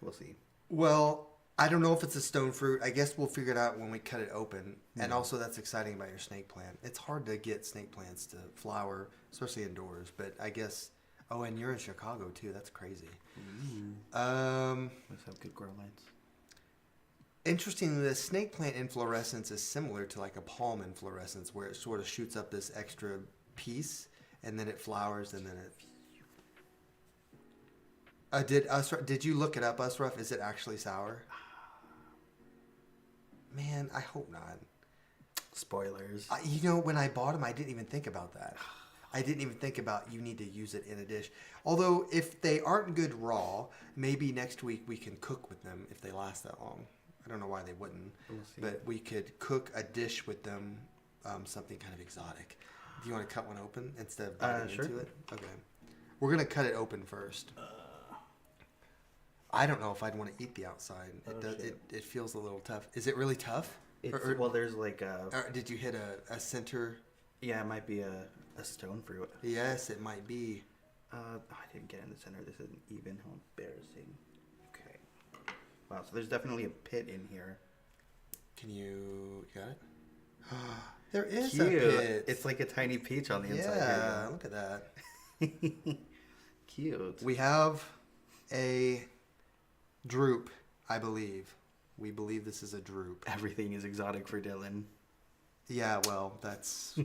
We'll see. Well, I don't know if it's a stone fruit. I guess we'll figure it out when we cut it open. And also, that's exciting about your snake plant. It's hard to get snake plants to flower, especially indoors. But I guess. Oh, and you're in Chicago too. That's crazy. Let's have good grow lights. Interestingly, the snake plant inflorescence is similar to like a palm inflorescence, where it sort of shoots up this extra piece, and then it flowers, and then it. Did you look it up, Usruff? Is it actually sour? Man, I hope not. Spoilers. When I bought them, I didn't even think about that. I didn't even think about you need to use it in a dish. Although, if they aren't good raw, maybe next week we can cook with them if they last that long. I don't know why they wouldn't. We'll see. But we could cook a dish with them, something kind of exotic. Do you want to cut one open instead of biting sure. into it? Okay. We're going to cut it open first. I don't know if I'd want to eat the outside. It feels a little tough. Is it really tough? Well, there's like a... Or did you hit a center? Yeah, it might be a stone fruit. Yes, it might be. I didn't get in the center. This isn't even. How embarrassing. Okay. Wow, so there's definitely a pit in here. You got it? There is Cute. a pit. It's like a tiny peach on the inside. Yeah, look at that. Cute. We have a droop, I believe. We believe this is a droop. Everything is exotic for Dylan. Yeah, well, that's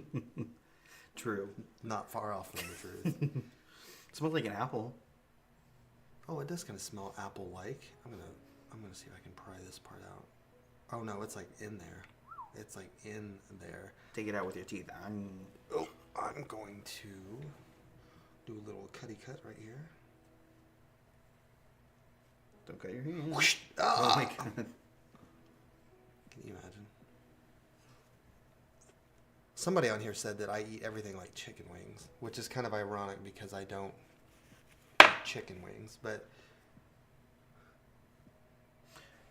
True. not far off from the truth. It smells like an apple. Oh, it does kind of smell apple-like. I'm gonna see if I can pry this part out. Oh no, it's like in there. It's like in there. Take it out with your teeth. Oh, I'm going to do a little cutty cut right here. Don't cut your hand. Whoosh! Oh my Ah! god. Can you imagine? Somebody on here said that I eat everything like chicken wings, which is kind of ironic because I don't eat chicken wings, but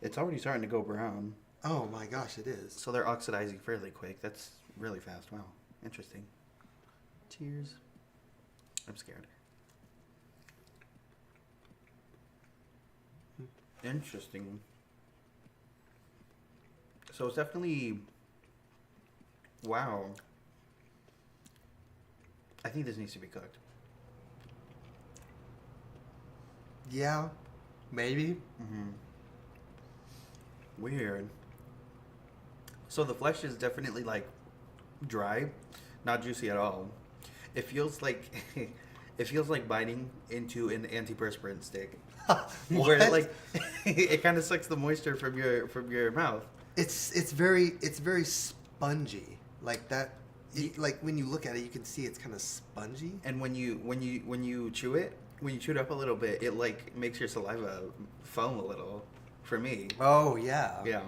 It's already starting to go brown. oh my gosh, it is. So they're oxidizing fairly quick. That's really fast. Wow. Interesting. Cheers. I'm scared. Interesting. So it's definitely... Wow. I think this needs to be cooked. Yeah, maybe. Mm-hmm. Weird. So the flesh is definitely like dry, not juicy at all. It feels like biting into an antiperspirant stick, where What? like it kind of sucks the moisture from your mouth. It's very spongy, like that. Like when you look at it, you can see it's kind of spongy. And when you chew it, when you chew it up a little bit, it like makes your saliva foam a little. For me, Oh yeah. yeah,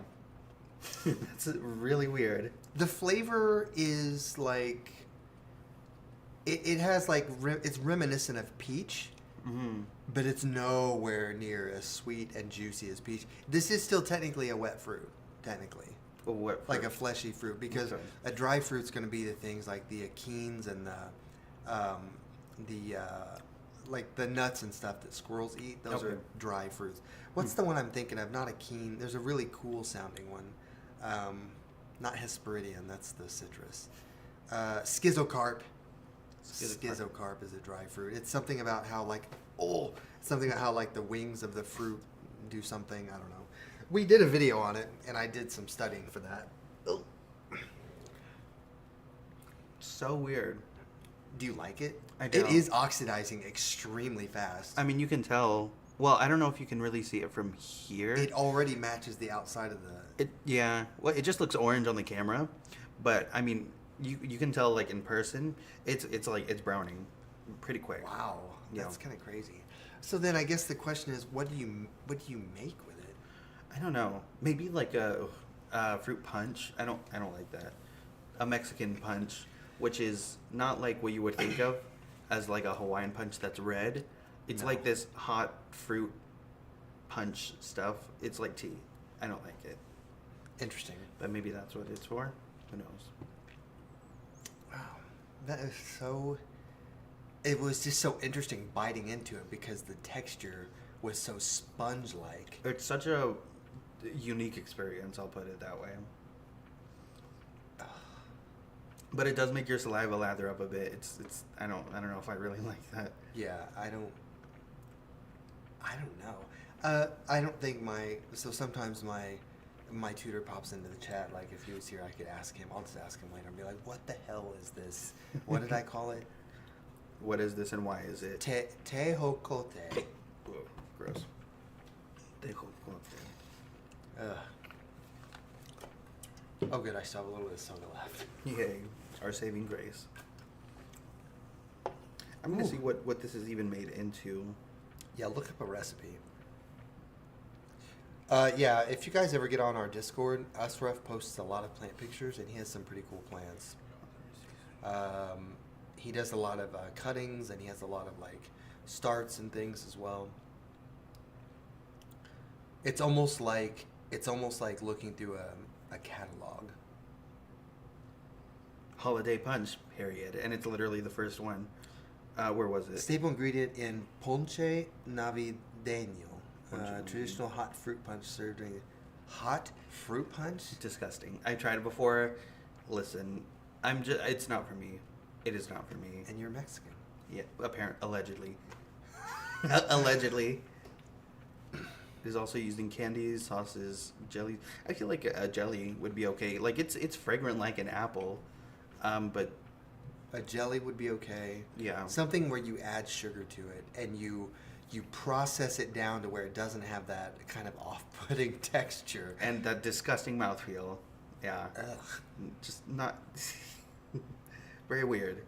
that's really weird. The flavor is like it has like it's reminiscent of peach, Mm-hmm. but it's nowhere near as sweet and juicy as peach. This is still technically a wet fruit, technically. What? Like a fleshy fruit, because Okay. a dry fruit's going to be the things like the achenes and like the nuts and stuff that squirrels eat. Those Okay. are dry fruits. What's the one I'm thinking of? Not akene. There's a really cool sounding one. Not Hesperidium. That's the citrus. Schizocarp. Schizocarp is a dry fruit. It's something about how like the wings of the fruit do something. I don't know. We did a video on it, and I did some studying for that. Oh. So weird. Do you like it? I do. It is oxidizing extremely fast. I mean, you can tell. Well, I don't know if you can really see it from here. It already matches the outside of the... Yeah. Well, it just looks orange on the camera, but I mean, you can tell like in person, it's like it's browning pretty quick. Wow, Yeah. that's kind of crazy. So then I guess the question is, what do you make with it? I don't know. Maybe like a fruit punch. I don't like that. A Mexican punch, which is not like what you would think of as like a Hawaiian punch that's red. It's No. like this hot fruit punch stuff. It's like tea. I don't like it. Interesting. But maybe that's what it's for. Who knows? Wow, that is so... It was just so interesting biting into it because the texture was so sponge-like. It's such a unique experience. I'll put it that way. But it does make your saliva lather up a bit. It's I don't know if I really like that. Yeah, I don't know. I don't think sometimes my tutor pops into the chat. Like if he was here, I could ask him. I'll just ask him later and be like, "What the hell is this? What did I call it? What is this and why is it? Tejocote." Whoa, gross. Ugh. Oh, good. I still have a little bit of soda left. Yay, our saving grace. I'm gonna Ooh. see what this is even made into. Yeah, look up a recipe. Yeah, if you guys ever get on our Discord, Usruff posts a lot of plant pictures, and he has some pretty cool plants. He does a lot of cuttings, and he has a lot of like starts and things as well. It's almost like looking through a catalog. Holiday punch, period. And it's literally the first one. Where was it? Staple ingredient in ponche navideño, Ponche traditional hot fruit punch served during hot fruit punch. Disgusting. I tried it before. Listen, it's not for me. It is not for me. And you're Mexican. Yeah, allegedly. Allegedly. It is also used in candies, sauces, jellies. I feel like a jelly would be okay. Like it's fragrant like an apple, but A jelly would be okay. yeah. Something where you add sugar to it and you process it down to where it doesn't have that kind of off-putting texture. And that disgusting mouthfeel. Yeah. Ugh. Just not very weird.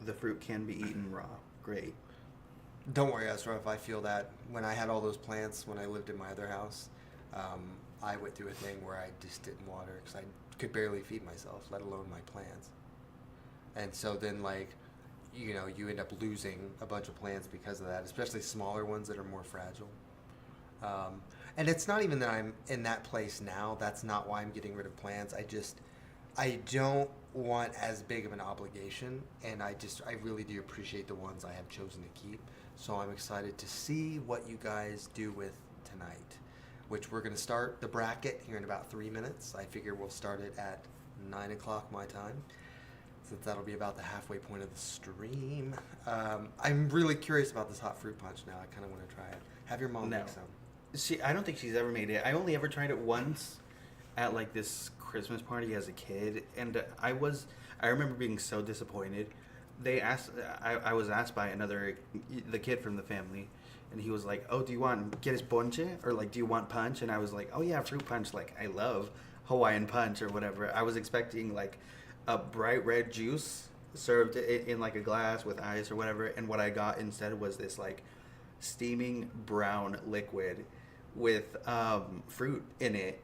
The fruit can be eaten raw. Great. Don't worry, Ezra, if I feel that. When I had all those plants when I lived in my other house, I went through a thing where I just didn't water because I could barely feed myself, let alone my plants. And so then, like, you know, you end up losing a bunch of plants because of that, especially smaller ones that are more fragile. And it's not even that I'm in that place now. That's not why I'm getting rid of plants. I don't want as big of an obligation, and I really do appreciate the ones I have chosen to keep. So I'm excited to see what you guys do with tonight, which we're going to start the bracket here in about 3 minutes. I figure we'll start it at 9 o'clock my time, since that'll be about the halfway point of the stream. I'm really curious about this hot fruit punch now. I kind of want to try it. Have your mom No. make some. I don't think she's ever made it. I only ever tried it once at like this Christmas party as a kid, and I remember being so disappointed. I was asked by the kid from the family, and he was like, "Oh, do you want quieres ponche?" or like, "Do you want punch?" And I was like, "Oh yeah, fruit punch. Like, I love Hawaiian punch or whatever." I was expecting like a bright red juice served in like a glass with ice or whatever, and what I got instead was this like steaming brown liquid with fruit in it,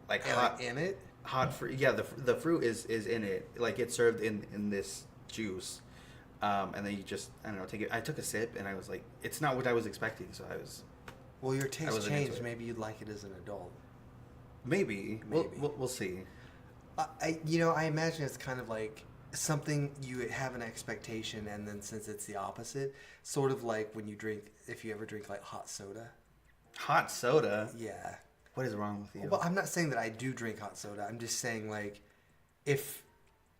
like hot in it? hot fruit. Yeah, the fruit is in it, like it's served in this juice, and then you just, I don't know, take it. I took a sip and I was like, it's not what I was expecting, so I was Well, your taste wasn't into changed. it. Maybe you'd like it as an adult. maybe. Maybe. We'll see. I imagine it's kind of like something you have an expectation, and then since it's the opposite, sort of like when if you ever drink like hot soda. Hot soda. Yeah. What is wrong with you? Well, I'm not saying that I do drink hot soda. I'm just saying, like, if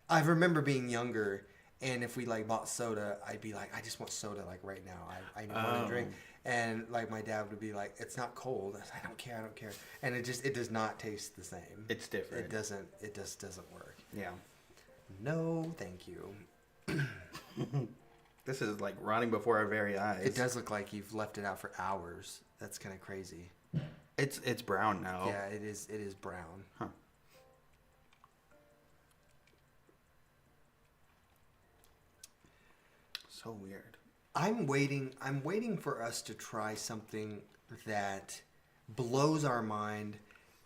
I remember being younger, and if we like bought soda, I'd be like, I just want soda like right now. I want to drink. And like my dad would be like, it's not cold. I was like, I don't care. And it does not taste the same. It's different. It just doesn't work. Yeah. No, thank you. This is like rotting before our very eyes. It does look like you've left it out for hours. That's kind of crazy. It's brown now. Yeah, it is brown. Huh. So weird. I'm waiting for us to try something that blows our mind,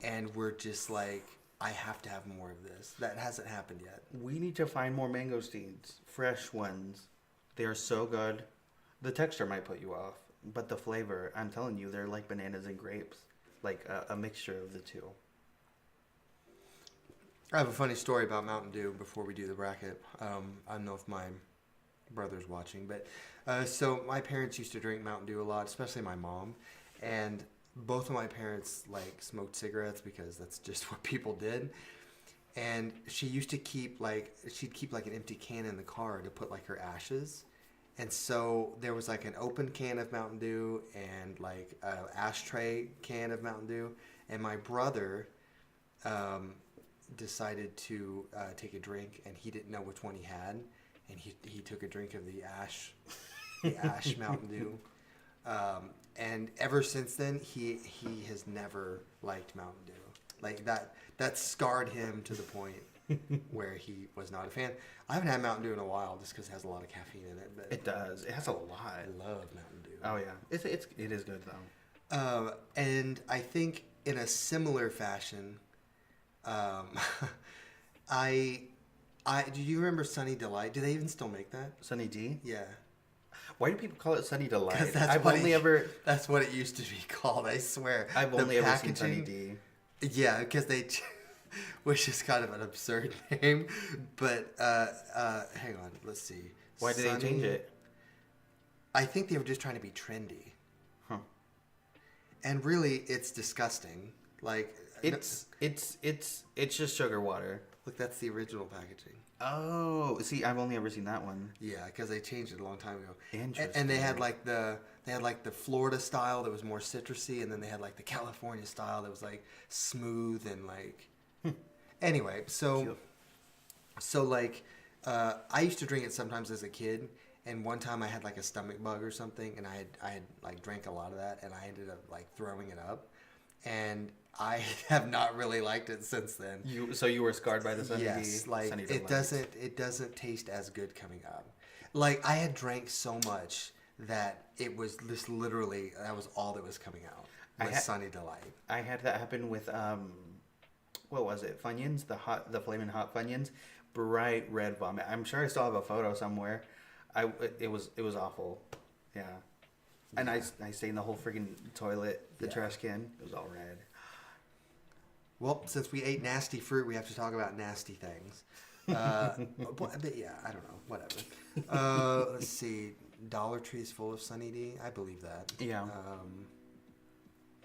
and we're just like, I have to have more of this. That hasn't happened yet. We need to find more mangosteens. Fresh ones. They are so good. The texture might put you off, but the flavor, I'm telling you, they're like bananas and grapes. Like a mixture of the two. I have a funny story about Mountain Dew before we do the bracket. I don't know if my brother's watching, but so my parents used to drink Mountain Dew a lot, especially my mom. And both of my parents like smoked cigarettes because that's just what people did. And she used to keep she'd keep like an empty can in the car to put like her ashes. And so there was like an open can of Mountain Dew and like a ashtray can of Mountain Dew. And my brother decided to take a drink, and he didn't know which one he had, and he took a drink of the ash Mountain Dew. And ever since then, he has never liked Mountain Dew. Like that scarred him to the point where he was not a fan. I haven't had Mountain Dew in a while just because it has a lot of caffeine in it. But It does. It has a lot. I love Mountain Dew. Oh yeah, it is good though. And I think in a similar fashion, do you remember Sunny Delight? Do they even still make that? Sunny D. Yeah. Why do people call it Sunny Delight? 'Cause that's what it used to be called. I swear. I've The only ever seen packaging- Sunny D. Yeah, because which is kind of an absurd name. But hang on, let's see. Why did they change it? I think they were just trying to be trendy. Huh. And really, it's disgusting. Like It's just sugar water. look, that's the original packaging. Oh, see, I've only ever seen that one. Yeah, because they changed it a long time ago. Interesting. And they had like the Florida style that was more citrusy, and then they had like the California style that was like smooth and like. Anyway, so like I used to drink it sometimes as a kid, and one time I had like a stomach bug or something, and I had like drank a lot of that, and I ended up like throwing it up, and I have not really liked it since then. You were scarred by the Sunny D. Yes, like Sunny it Delight. doesn't taste as good coming up. Like I had drank so much that it was just literally that was all that was coming out. Was Sunny Delight. I had that happen with what was it? Funyuns, the flaming hot Funyuns, bright red vomit. I'm sure I still have a photo somewhere. It was awful. Yeah. And I stained the whole freaking toilet, the trash can. It was all red. Well, since we ate nasty fruit, we have to talk about nasty things. But yeah, I don't know. Whatever. Let's see. Dollar Tree's full of Sunny D. I believe that. Yeah.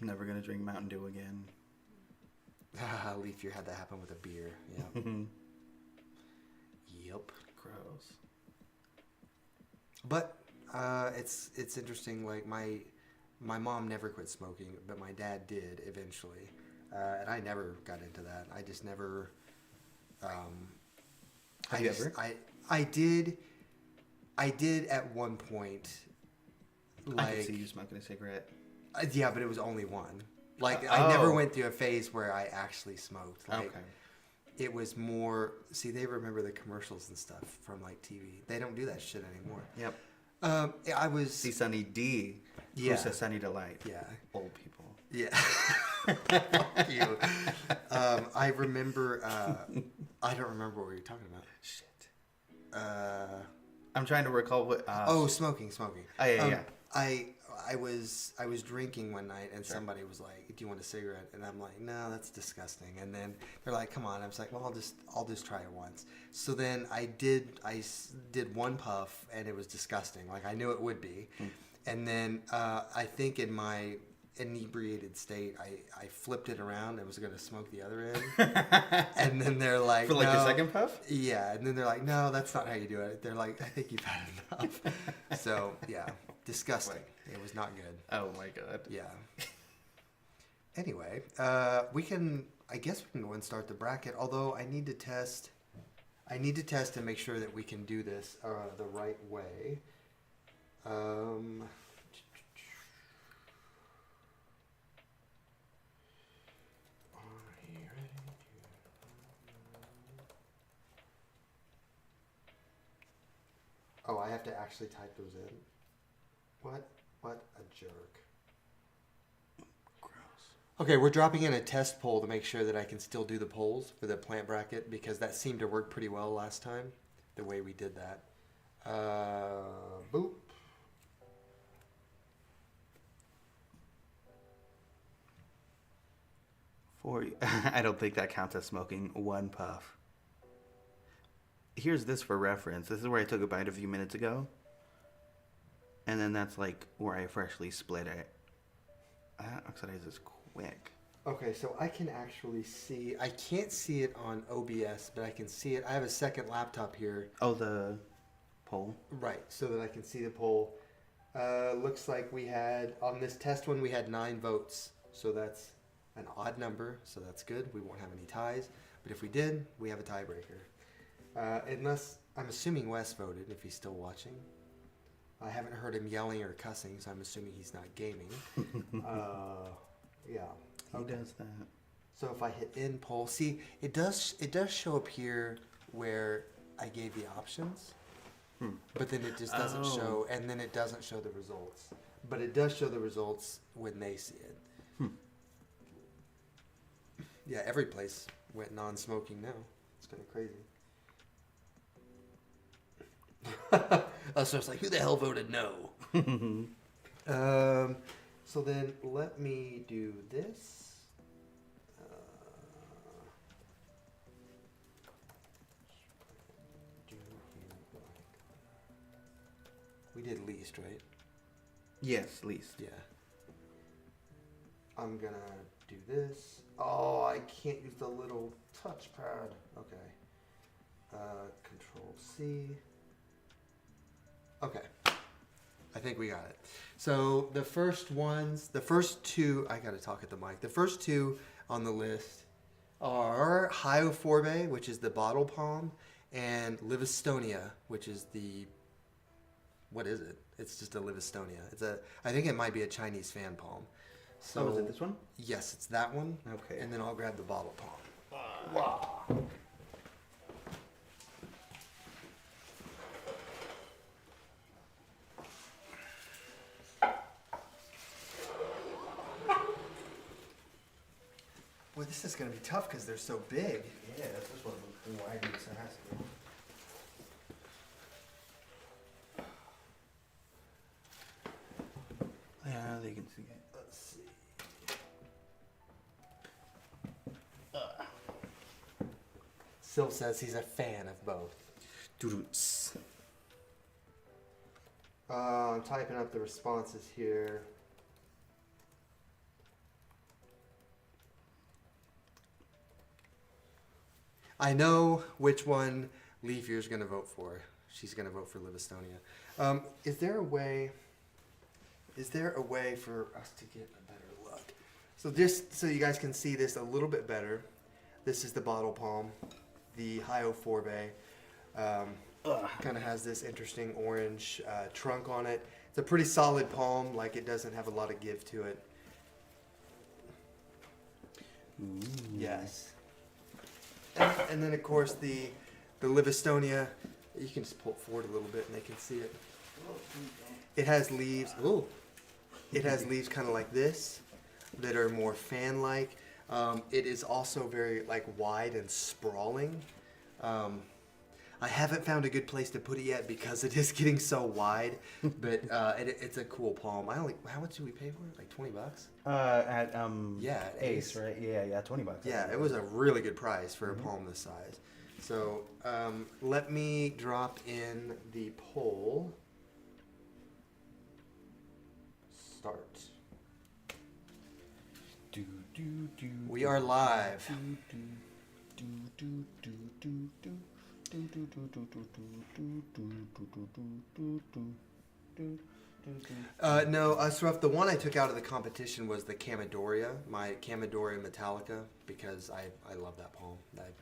Never gonna drink Mountain Dew again. Leaf, you had that happen with a beer. Yeah. Yep. Gross. But it's interesting. Like my mom never quit smoking, but my dad did eventually, and I never got into that. I just never. Have you ever? I did at one point. Like I could see you smoking a cigarette. yeah, but it was only one. Like I never went through a phase where I actually smoked. Like, Okay. It was more. See, they remember the commercials and stuff from like TV. They don't do that shit anymore. Yep. I was. See Sunny D. Yeah. Who says Sunny Delight? Yeah. Old people. Yeah. Fuck you. I remember. I don't remember what we were talking about. Shit. I'm trying to recall what. Smoking. Oh yeah. I was drinking one night, and somebody was like, "Do you want a cigarette?" And I'm like, "No, that's disgusting." And then they're like, "Come on." I was like, "Well, I'll just try it once." So then I did one puff, and it was disgusting. Like I knew it would be. And then I think in my inebriated state, I flipped it around and was going to smoke the other end. And then they're like, For like no. the second puff? Yeah. And then they're like, no, that's not how you do it. They're like, I think you've had enough. So yeah, disgusting. It was not good. Oh my god. Yeah. Anyway, I guess we can go and start the bracket. Although I need to test and make sure that we can do this the right way. Oh, I have to actually type those in. What a jerk. Gross. Okay, we're dropping in a test poll to make sure that I can still do the polls for the plant bracket because that seemed to work pretty well last time, the way we did that. Boop. I don't think that counts as smoking one puff. Here's this for reference. This is where I took a bite a few minutes ago. And then that's like where I freshly split it. oxidizes quick. Okay, so I can actually see. I can't see it on OBS, but I can see it. I have a second laptop here. Oh, the pole. Right, so that I can see the poll. Looks like we had, on this test one, we had 9 votes. So that's an odd number, so that's good. We won't have any ties. But if we did, we have a tiebreaker. Unless, I'm assuming Wes voted, if he's still watching. I haven't heard him yelling or cussing, so I'm assuming he's not gaming. Yeah. He does that. So if I hit in poll, see, it does show up here where I gave the options. But then it just doesn't show, and then it doesn't show the results. But it does show the results when they see it. Yeah, every place went non-smoking now. It's kind of crazy. So it's like, who the hell voted no? So then let me do this. We did least, right? Yes, least. Yeah. I'm gonna do this. Oh, I can't use the little touchpad. Okay. Control C. Okay. I think we got it. So the first two, I gotta talk at the mic. The first two on the list are Hyophorbe, which is the bottle palm, and Livistonia, which is the, what is it? It's just a Livistonia. I think it might be a Chinese fan palm. So, is it this one? Yes, it's that one. Okay. And then I'll grab the bottle palm. Wow. Boy, this is going to be tough because they're so big. Yeah, this one looks wide and sassy. Yeah, they can see it. Let's see. Sil says he's a fan of both. Doo-doots. I'm typing up the responses here. I know which one Leaf Year's going to vote for. She's going to vote for Livistonia. Is there a way for us to get a better look? So just so you guys can see this a little bit better, this is the bottle palm, the Hyophorbe. Kind of has this interesting orange trunk on it. It's a pretty solid palm, like it doesn't have a lot of give to it. Ooh. Yes. And then of course the Livistonia, you can just pull it forward a little bit and they can see it. It has leaves. Ooh. It has leaves kind of like this that are more fan-like. It is also very like wide and sprawling. I haven't found a good place to put it yet because it is getting so wide, but it's a cool palm. How much did we pay for it? Like $20? At Yeah, at Ace, Ace. right? Yeah, $20. Yeah, it was a really good price for a palm this size. So let me drop in the poll. Start. We are live. No, Asraf, the one I took out of the competition was the Camadoria, my Camadoria Metallica, because I love that palm.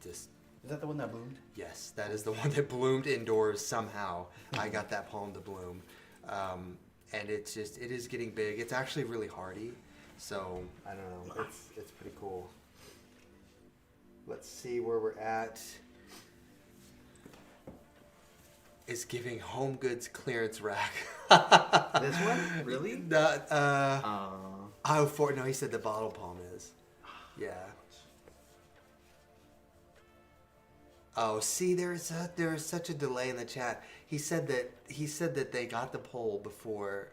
Is that the one that bloomed? Yes, that is the one that bloomed indoors somehow. I got that palm to bloom. And it is getting big. It's actually really hardy. So, I don't know. It's pretty cool. Let's see where we're at. It's giving Home Goods clearance rack. This one? Really? No, he said the bottle palm is. Yeah. Oh, see, there is such a delay in the chat. He said that they got the poll before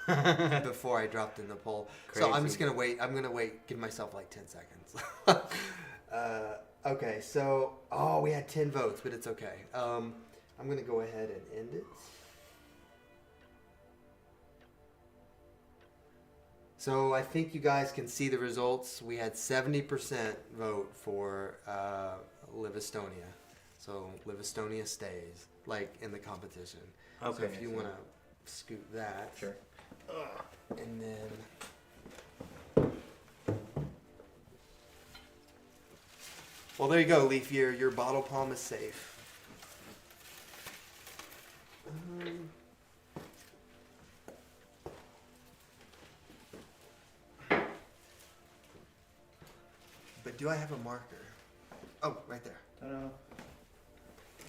I dropped in the poll. Crazy. So I'm just gonna wait. I'm gonna wait. Give myself like 10 seconds. Okay. So we had 10 votes, but it's okay. I'm gonna go ahead and end it. So I think you guys can see the results. We had 70% vote for Live Estonia. So Live Estonia stays, like, in the competition. Okay, So if I you see. want to scoot that. Sure. And then... Well, there you go, Leaf Year. Your bottle palm is safe. But do I have a marker? Oh, right there. Ta-da.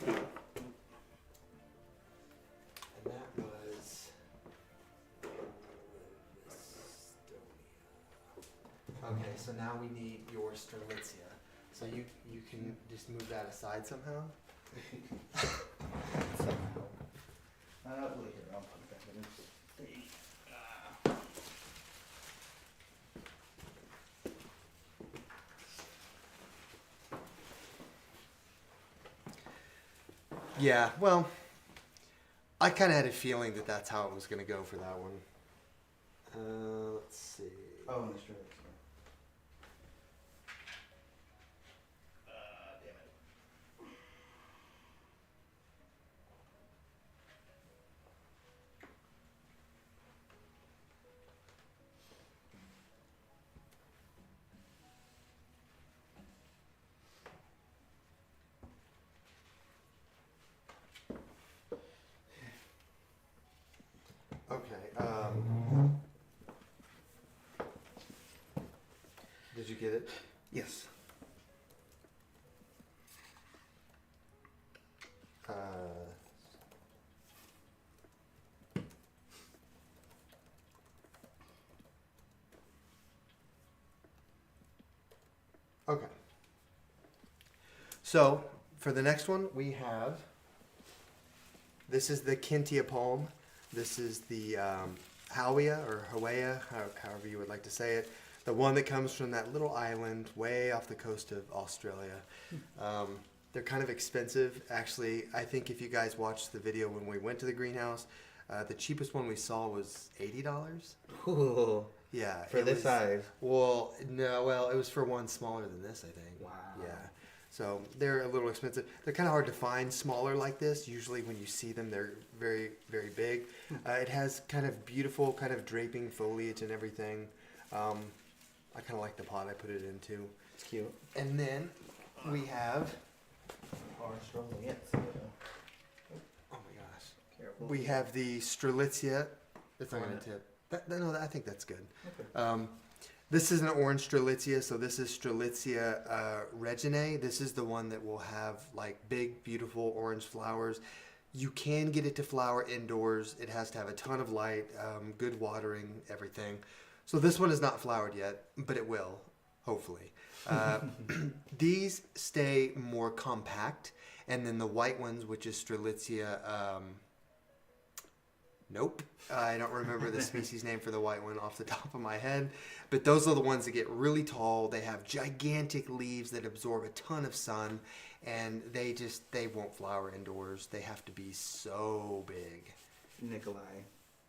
And that was Estonia. Okay, so now we need your Strelitzia. So you can just move that aside somehow. Somehow. Wait here, I'll put that in. Yeah, well, I kind of had a feeling that that's how it was going to go for that one. Let's see. Oh, in the street. Damn it. Okay. Did you get it? Yes. Uh, okay. So for the next one, we have. This is the Kintia palm. This is the Hawea or Hawea, however you would like to say it. The one that comes from that little island way off the coast of Australia. They're kind of expensive. Actually, I think if you guys watched the video when we went to the greenhouse, the cheapest one we saw was $80. Ooh, Yeah. for it this was- size. Well, no, well, it was for one smaller than this, I think. Wow. Yeah. So they're a little expensive. They're kind of hard to find smaller like this. Usually when you see them, they're very, very big. It has kind of beautiful, kind of draping foliage and everything. I kind of like the pot I put it into. It's cute. And then we have, Or strolling, yes. oh my gosh, Careful. we have the Strelitzia. It's not Try going it. to tip. No, I think that's good. Okay. This is an orange Strelitzia, so this is Strelitzia reginae. This is the one that will have like big, beautiful orange flowers. You can get it to flower indoors. It has to have a ton of light, good watering, everything. So this one is not flowered yet, but it will, hopefully. These stay more compact, and then the white ones, which is Strelitzia, nope. I don't remember the species name for the white one off the top of my head, but those are the ones that get really tall. They have gigantic leaves that absorb a ton of sun, and they won't flower indoors. They have to be so big.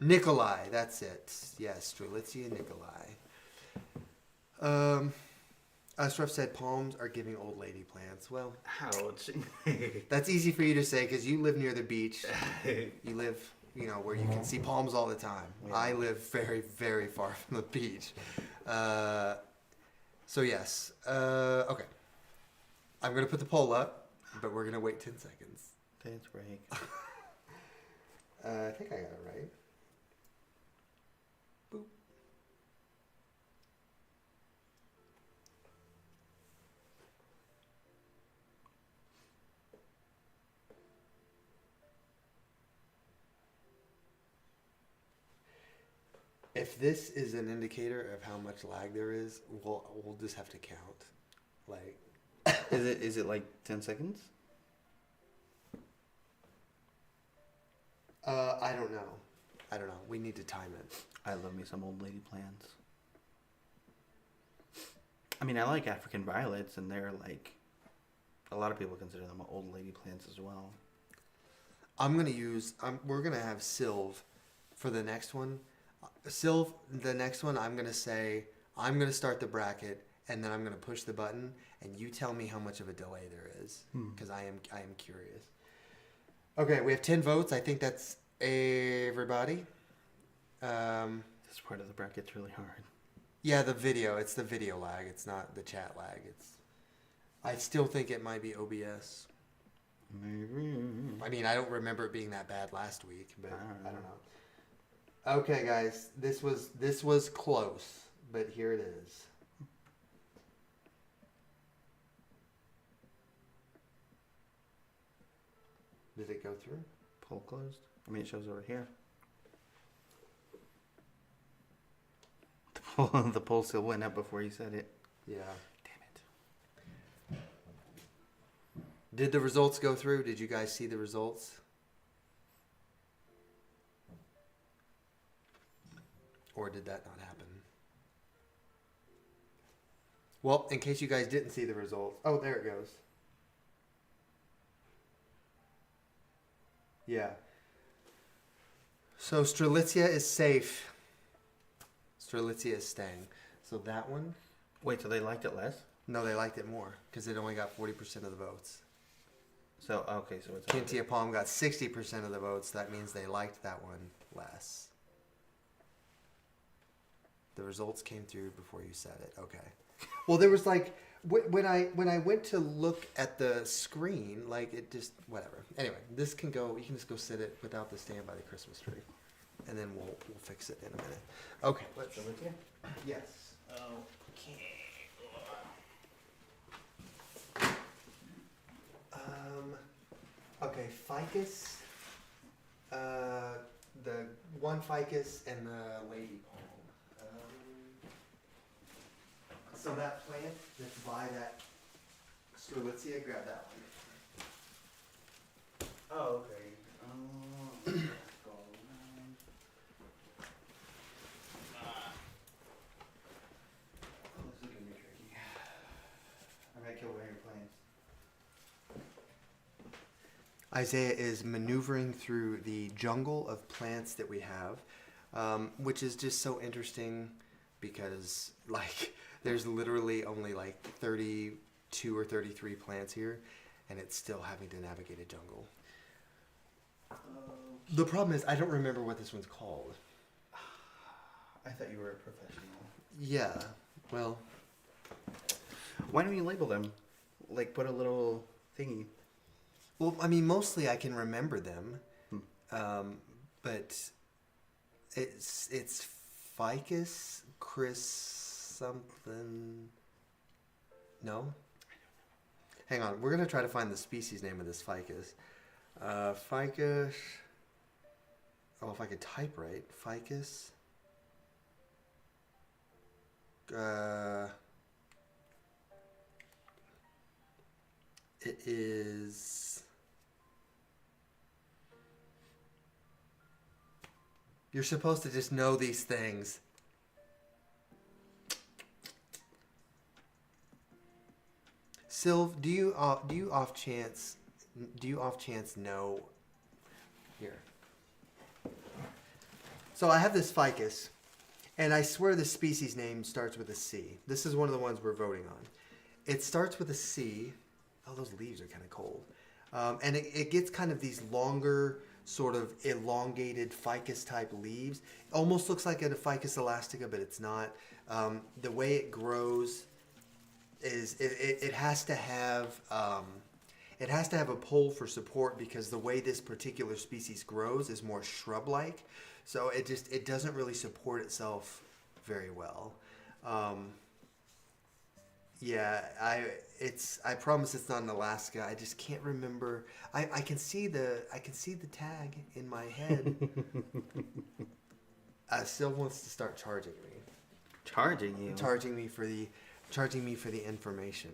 Nikolai, that's it. Yes, Strelitzia Nikolai. Ashraf said palms are giving old lady plants. Well, Ouch. that's easy for you to say because you live near the beach. You live, where you can see palms all the time. Yeah. I live very, very far from the beach. So yes. Okay. I'm going to put the poll up, but we're going to wait 10 seconds. Dance break. I think I got it right. Boop. If this is an indicator of how much lag there is, we'll just have to count. Like, Is it like 10 seconds? I don't know. We need to time it. I love me some old lady plants. I mean, I like African violets, and they're like, a lot of people consider them old lady plants as well. We're gonna have Sylve for the next one. Sylv, the next one, I'm gonna say I'm gonna start the bracket, and then I'm gonna push the button, and you tell me how much of a delay there is, because I am curious. Okay, we have 10 votes. I think that's everybody. This part of the bracket's really hard. Yeah, the video. It's the video lag. It's not the chat lag. I still think it might be OBS. Maybe. I mean, I don't remember it being that bad last week, but I don't know. Okay, guys, this was close, but here it is. Did it go through? Poll closed. I mean, it shows over here. The poll still went up before you said it. Yeah. Damn it. Did the results go through? Did you guys see the results? Or did that not happen? Well, in case you guys didn't see the results. Oh, there it goes. Yeah. So Strelitzia is safe. Strelitzia is staying. So that one? Wait, so they liked it less? No, they liked it more because it only got 40% of the votes. So, okay, so it's... Kintia Palm got 60% of the votes. That means they liked that one less. The results came through before you said it. Okay. Well, there was like when I went to look at the screen, like it just whatever. Anyway, this can go. You can just go sit it without the stand by the Christmas tree, and then we'll fix it in a minute. Okay. Let's. Yes. Okay. Ficus. The one ficus and the lady palm. So that plant that's by that Strelitzia, grab that one. Oh, okay. Go around. This is gonna be tricky. I might kill one of your plants. Isaiah is maneuvering through the jungle of plants that we have, which is just so interesting because, like, there's literally only like 32 or 33 plants here, and it's still having to navigate a jungle. The problem is I don't remember what this one's called. I thought you were a professional. Yeah, well... Why don't you label them? Like, put a little thingy. Well, I mean, mostly I can remember them, but it's Ficus, Chris... something. No? Hang on. We're going to try to find the species name of this ficus. Ficus. Oh, if I could type right. Ficus. It is... You're supposed to just know these things. Sylv, do you off chance know? Here. So I have this ficus, and I swear the species name starts with a C. This is one of the ones we're voting on. It starts with a C. Oh, those leaves are kind of cold. And it gets kind of these longer, sort of elongated ficus type leaves. It almost looks like a Ficus elastica, but it's not. The way it grows is it has to have a pole for support because the way this particular species grows is more shrub-like, so it doesn't really support itself very well. Yeah, I promise it's not in Alaska. I just can't remember. I can see the tag in my head. Still wants to start charging me. Charging you? Charging me for the information.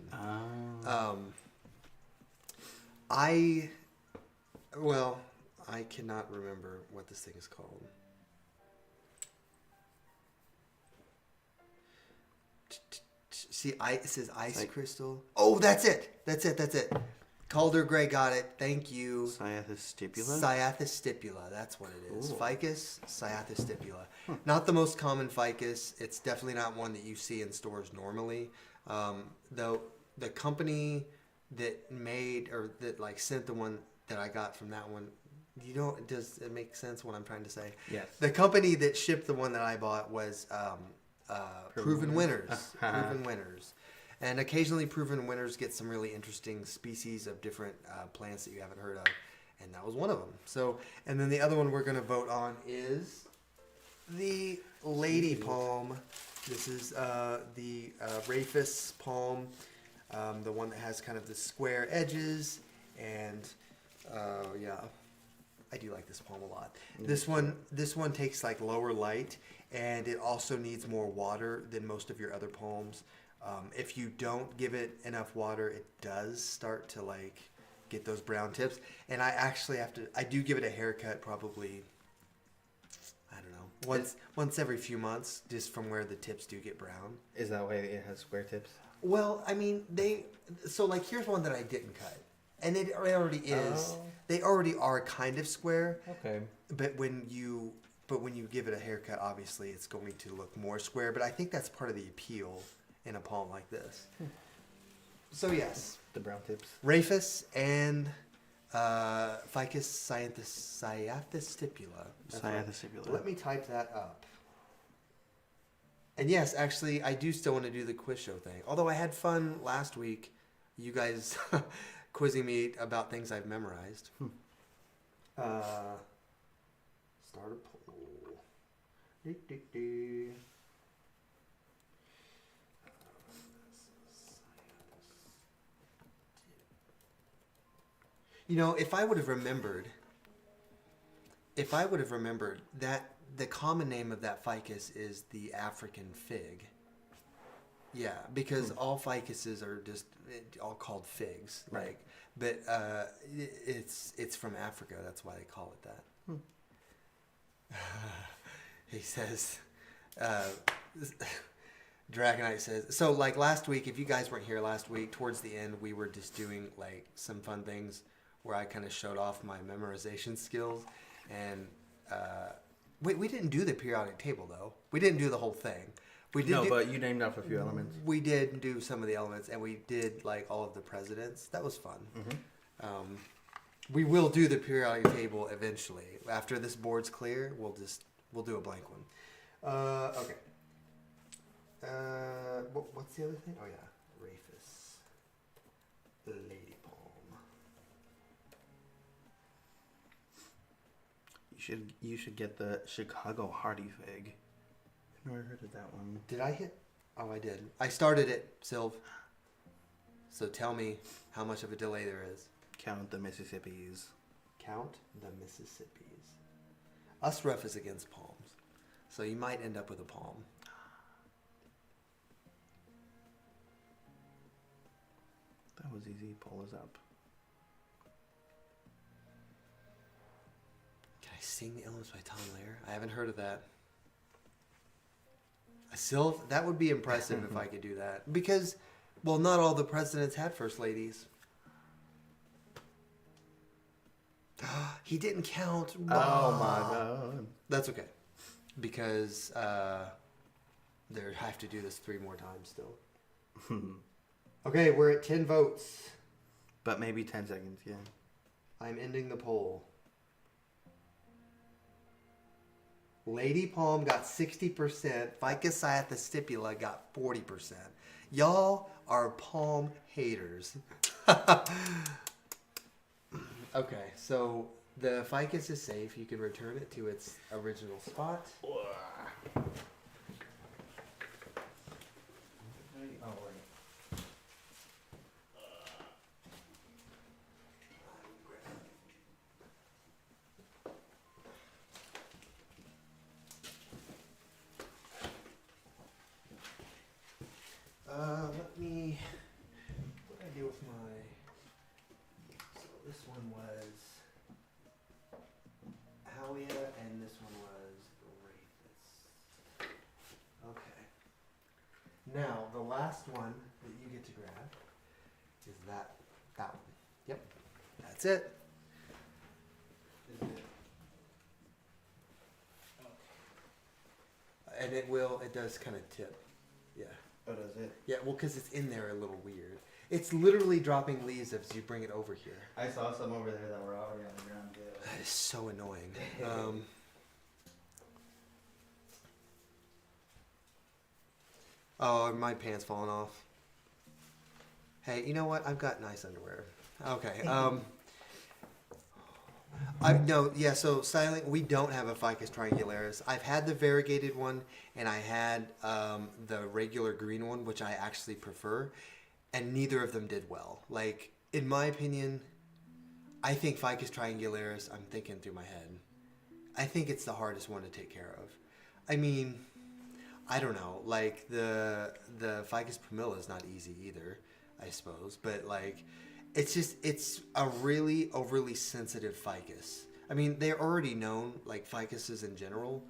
I cannot remember what this thing is called. See, it says ice crystal. Oh, that's it. Calder Gray got it. Thank you. Cyathus stipula? Cyathus stipula. That's what it is. Ooh. Ficus Cyathus stipula. Not the most common ficus. It's definitely not one that you see in stores normally. Though the company that made or that like sent the one that I got from that one, does it make sense what I'm trying to say? Yes. The company that shipped the one that I bought was Proven Winners. Proven Winners. And occasionally Proven Winners get some really interesting species of different plants that you haven't heard of. And that was one of them. So, and then the other one we're going to vote on is the Lady Palm. This is the Rafus palm, the one that has kind of the square edges. And yeah, I do like this palm a lot. This one takes like lower light, and it also needs more water than most of your other palms. If you don't give it enough water, it does start to like get those brown tips. And I actually I do give it a haircut probably, I don't know, once every few months, just from where the tips do get brown. Is that why it has square tips? Well, I mean, so like here's one that I didn't cut. And it already is. Oh. They already are kind of square. Okay. But when you give it a haircut, obviously it's going to look more square. But I think that's part of the appeal in a palm like this. So yes, The brown tips. Rafus and Ficus Cyathus stipula. That's right. Cyathus stipula. Let me type that up. And yes, actually, I do still want to do the quiz show thing. Although I had fun last week, you guys quizzing me about things I've memorized. Start a poll. You know, if I would have remembered that the common name of that ficus is the African fig. Yeah, because all ficuses are just all called figs. Right. Like, but it's from Africa. That's why they call it that. He says, Dragonite says, so like last week, if you guys weren't here last week, towards the end, we were just doing like some fun things where I kind of showed off my memorization skills. And we didn't do the periodic table though. We didn't do the whole thing. But you named off a few elements. We did do some of the elements, and we did like all of the presidents. That was fun. Mm-hmm. We will do the periodic table eventually. After this board's clear, we'll do a blank one. Okay. What's the other thing? Oh yeah, Rafus, the lady palm. You should get the Chicago Hardy fig. I've never heard of that one. Did I hit? Oh, I did. I started it, Sylv. So tell me how much of a delay there is. Count the Mississippis. Count the Mississippis. Us rough is against palms. So you might end up with a palm. That was easy. Pull us up. Can I sing the Elements by Tom Lehrer? I haven't heard of that. Sylv, that would be impressive if I could do that. Because, well, not all the presidents had first ladies. He didn't count. Oh my god. That's okay. Because they have to do this 3 more times still. Okay, we're at 10 votes. But maybe 10 seconds, yeah. I'm ending the poll. Lady Palm got 60%. Ficus Cyathus stipula got 40%. Y'all are palm haters. Okay, so the ficus is safe. You can return it to its original spot. Oh, right. Let me. What did I do with my? So this one was Halia, and this one was Rafus. Okay. Now the last one that you get to grab is that one. Yep. That's it. And it does kind of tip. Yeah. Oh, does it? Yeah, well, because it's in there a little weird. It's literally dropping leaves as you bring it over here. I saw some over there that were already on the ground. Yeah. That is so annoying. Oh, my pants falling off. Hey, you know what? I've got nice underwear. Okay. So styling, we don't have a Ficus triangularis. I've had the variegated one, and I had the regular green one, which I actually prefer, and neither of them did well. Like, in my opinion, I think Ficus triangularis, I'm thinking through my head, I think it's the hardest one to take care of. I mean, I don't know, like, the Ficus pumila is not easy either, I suppose, but, like, it's a really overly sensitive ficus. I mean, they're already known, like, ficuses in general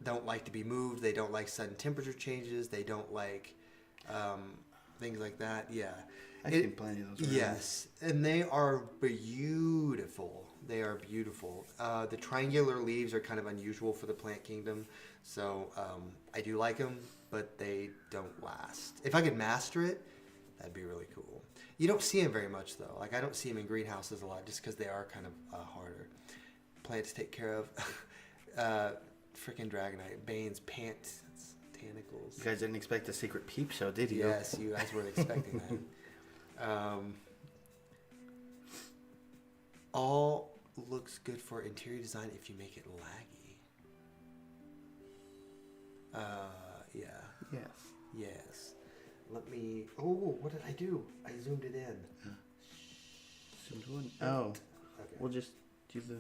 don't like to be moved. They don't like sudden temperature changes. They don't like things like that. Yeah. I've seen plenty of those. Yes. And they are beautiful. They are beautiful. The triangular leaves are kind of unusual for the plant kingdom. So I do like them, but they don't last. If I could master it, that'd be really cool. You don't see them very much, though. Like, I don't see them in greenhouses a lot just because they are kind of harder. Plants to take care of. Freaking Dragonite. Bane's pants. Botanicals. You guys didn't expect a secret peep show, did you? Yes, you guys weren't expecting that. All looks good for interior design if you make it laggy. Yeah. Yes. Yes. Let me... Oh, what did I do? I zoomed it in. Zoomed one. Oh. Okay. We'll just do the...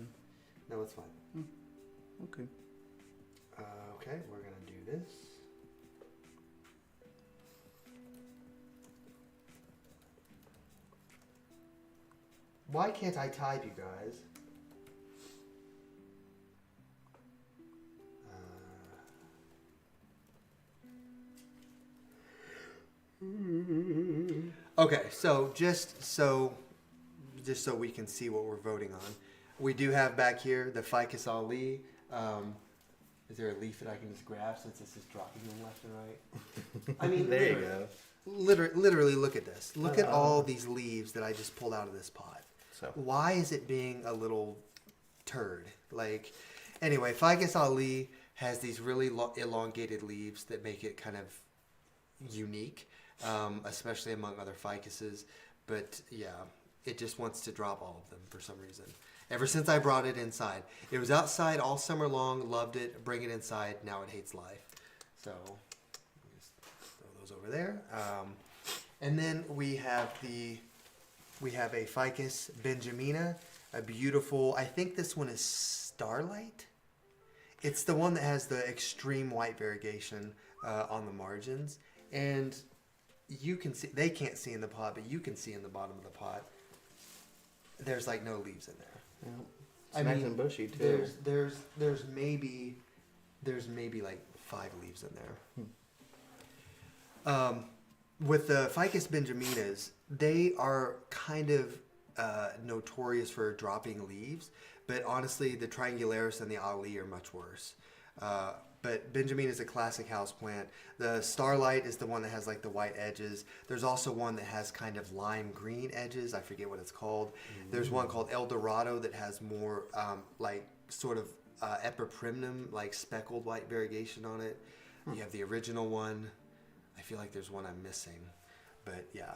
No, it's fine. Okay. Okay, we're going to do this. Why can't I type, you guys? Okay, so just so we can see what we're voting on, we do have back here the Ficus Ali. Is there a leaf that I can just grab since this is dropping them left and right? I mean, there you go. Literally, look at this. Look at all these leaves that I just pulled out of this pot. So why is it being a little turd? Like, anyway, Ficus Ali has these really elongated leaves that make it kind of unique, especially among other ficuses. But yeah, it just wants to drop all of them for some reason. Ever since I brought it inside. It was outside all summer long, loved it, bring it inside, now it hates life. So, just throw those over there. And then we have a Ficus benjamina, a beautiful, I think this one is Starlight. It's the one that has the extreme white variegation on the margins. And you can see, they can't see in the pot, but you can see in the bottom of the pot, there's like no leaves in there. It's nice and bushy too. There's maybe like 5 leaves in there. With the Ficus benjaminas, they are kind of notorious for dropping leaves, but honestly, the Triangularis and the Ali are much worse. But Benjamin is a classic houseplant. The Starlight is the one that has like the white edges. There's also one that has kind of lime green edges. I forget what it's called. There's one called El Dorado that has more like sort of epiprimnum, like speckled white variegation on it. You have the original one. I feel like there's one I'm missing, but yeah.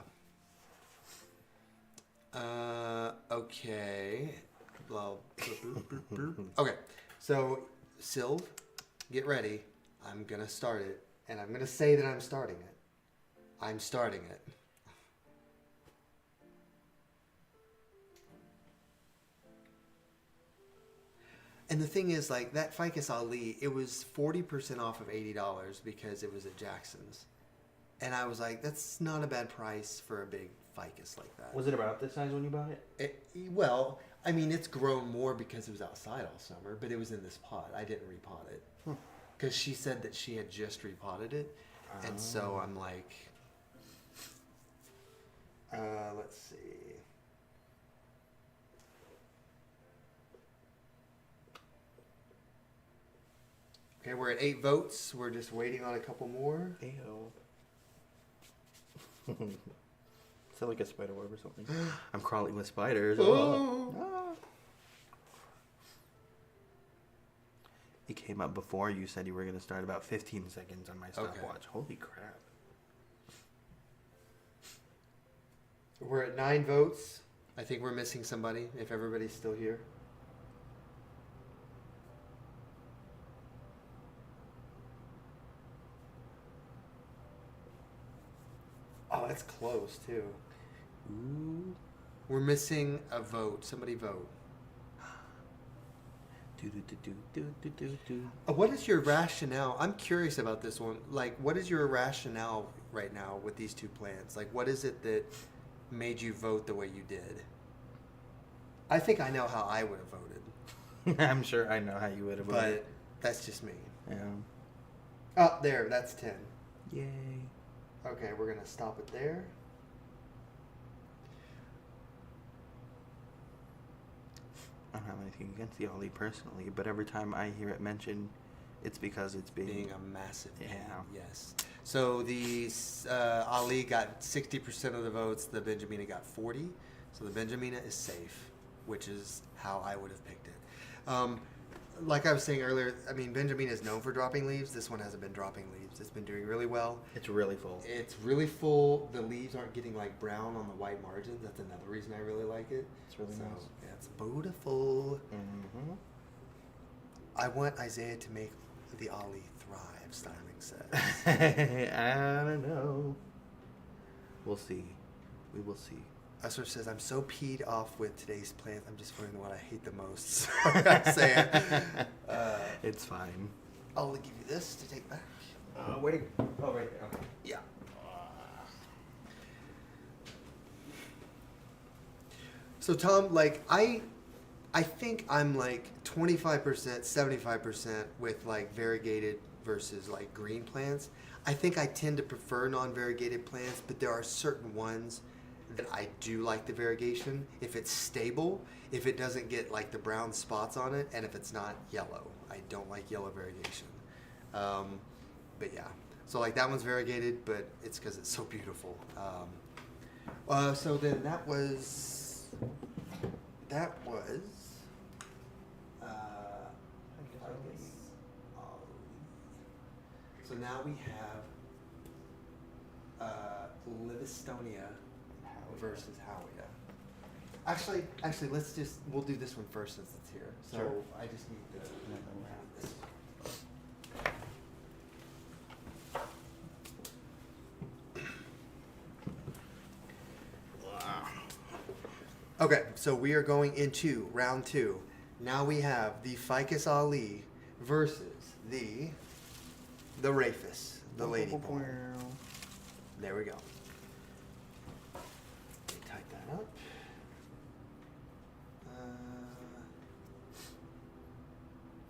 Okay. Well, okay. So, Sylv, get ready. I'm going to start it, and I'm going to say that I'm starting it. I'm starting it. And the thing is, like, that Ficus Ali, it was 40% off of $80 because it was at Jackson's. And I was like, that's not a bad price for a big ficus like that. Was it about this size when you bought it? Well, I mean, it's grown more because it was outside all summer, but it was in this pot. I didn't repot it. Because she said that she had just repotted it. And so I'm like, let's see. Okay, we're at 8 votes. We're just waiting on a couple more. Ew. Sound like a spider web or something. I'm crawling with spiders. Oh. Ah. It came up before you said you were going to start about 15 seconds on my stopwatch. Holy crap. We're at 9 votes. I think we're missing somebody, if everybody's still here. Oh, that's close, too. Ooh. We're missing a vote. Somebody vote. What is your rationale? I'm curious about this one. Like, what is your rationale right now with these 2 plans? Like, what is it that made you vote the way you did? I think I know how I would have voted. I'm sure I know how you would have voted. But that's just me. Yeah. Oh, there. That's 10. Yay. Okay, we're going to stop it there. I don't have anything against the Ollie personally, but every time I hear it mentioned, it's because it's Being a massive Yeah. pain, yes. So the Ali got 60% of the votes. The Benjamina got 40. So the Benjamina is safe, which is how I would have picked it. Like I was saying earlier, I mean, Benjamina is known for dropping leaves. This one hasn't been dropping leaves. It's been doing really well. It's really full. It's really full. The leaves aren't getting like brown on the white margins. That's another reason I really like it. It's really nice. Yeah, it's beautiful. Mm-hmm. I want Isaiah to make the Ollie thrive, Styling says. I don't know. We'll see. We will see. Usher says, I'm so peed off with today's plans. I'm just wondering what I hate the most. Sorry, Isaiah. It's fine. I'll give you this to take back. Waiting. Oh, right there. Okay. Yeah. So Tom, like I think I'm like 25%, 75% with like variegated versus like green plants. I think I tend to prefer non-variegated plants, but there are certain ones that I do like the variegation. If it's stable, if it doesn't get like the brown spots on it, and if it's not yellow. I don't like yellow variegation. But yeah, so like that one's variegated, but it's because it's so beautiful. So then that was so now we have Livistonia versus Howia. Actually, we'll do this one first since it's here. So Sure. I just need to this. Okay, so we are going into round 2. Now we have the Ficus Ali versus the Rafis, the lady palm. There we go. Let me type that up.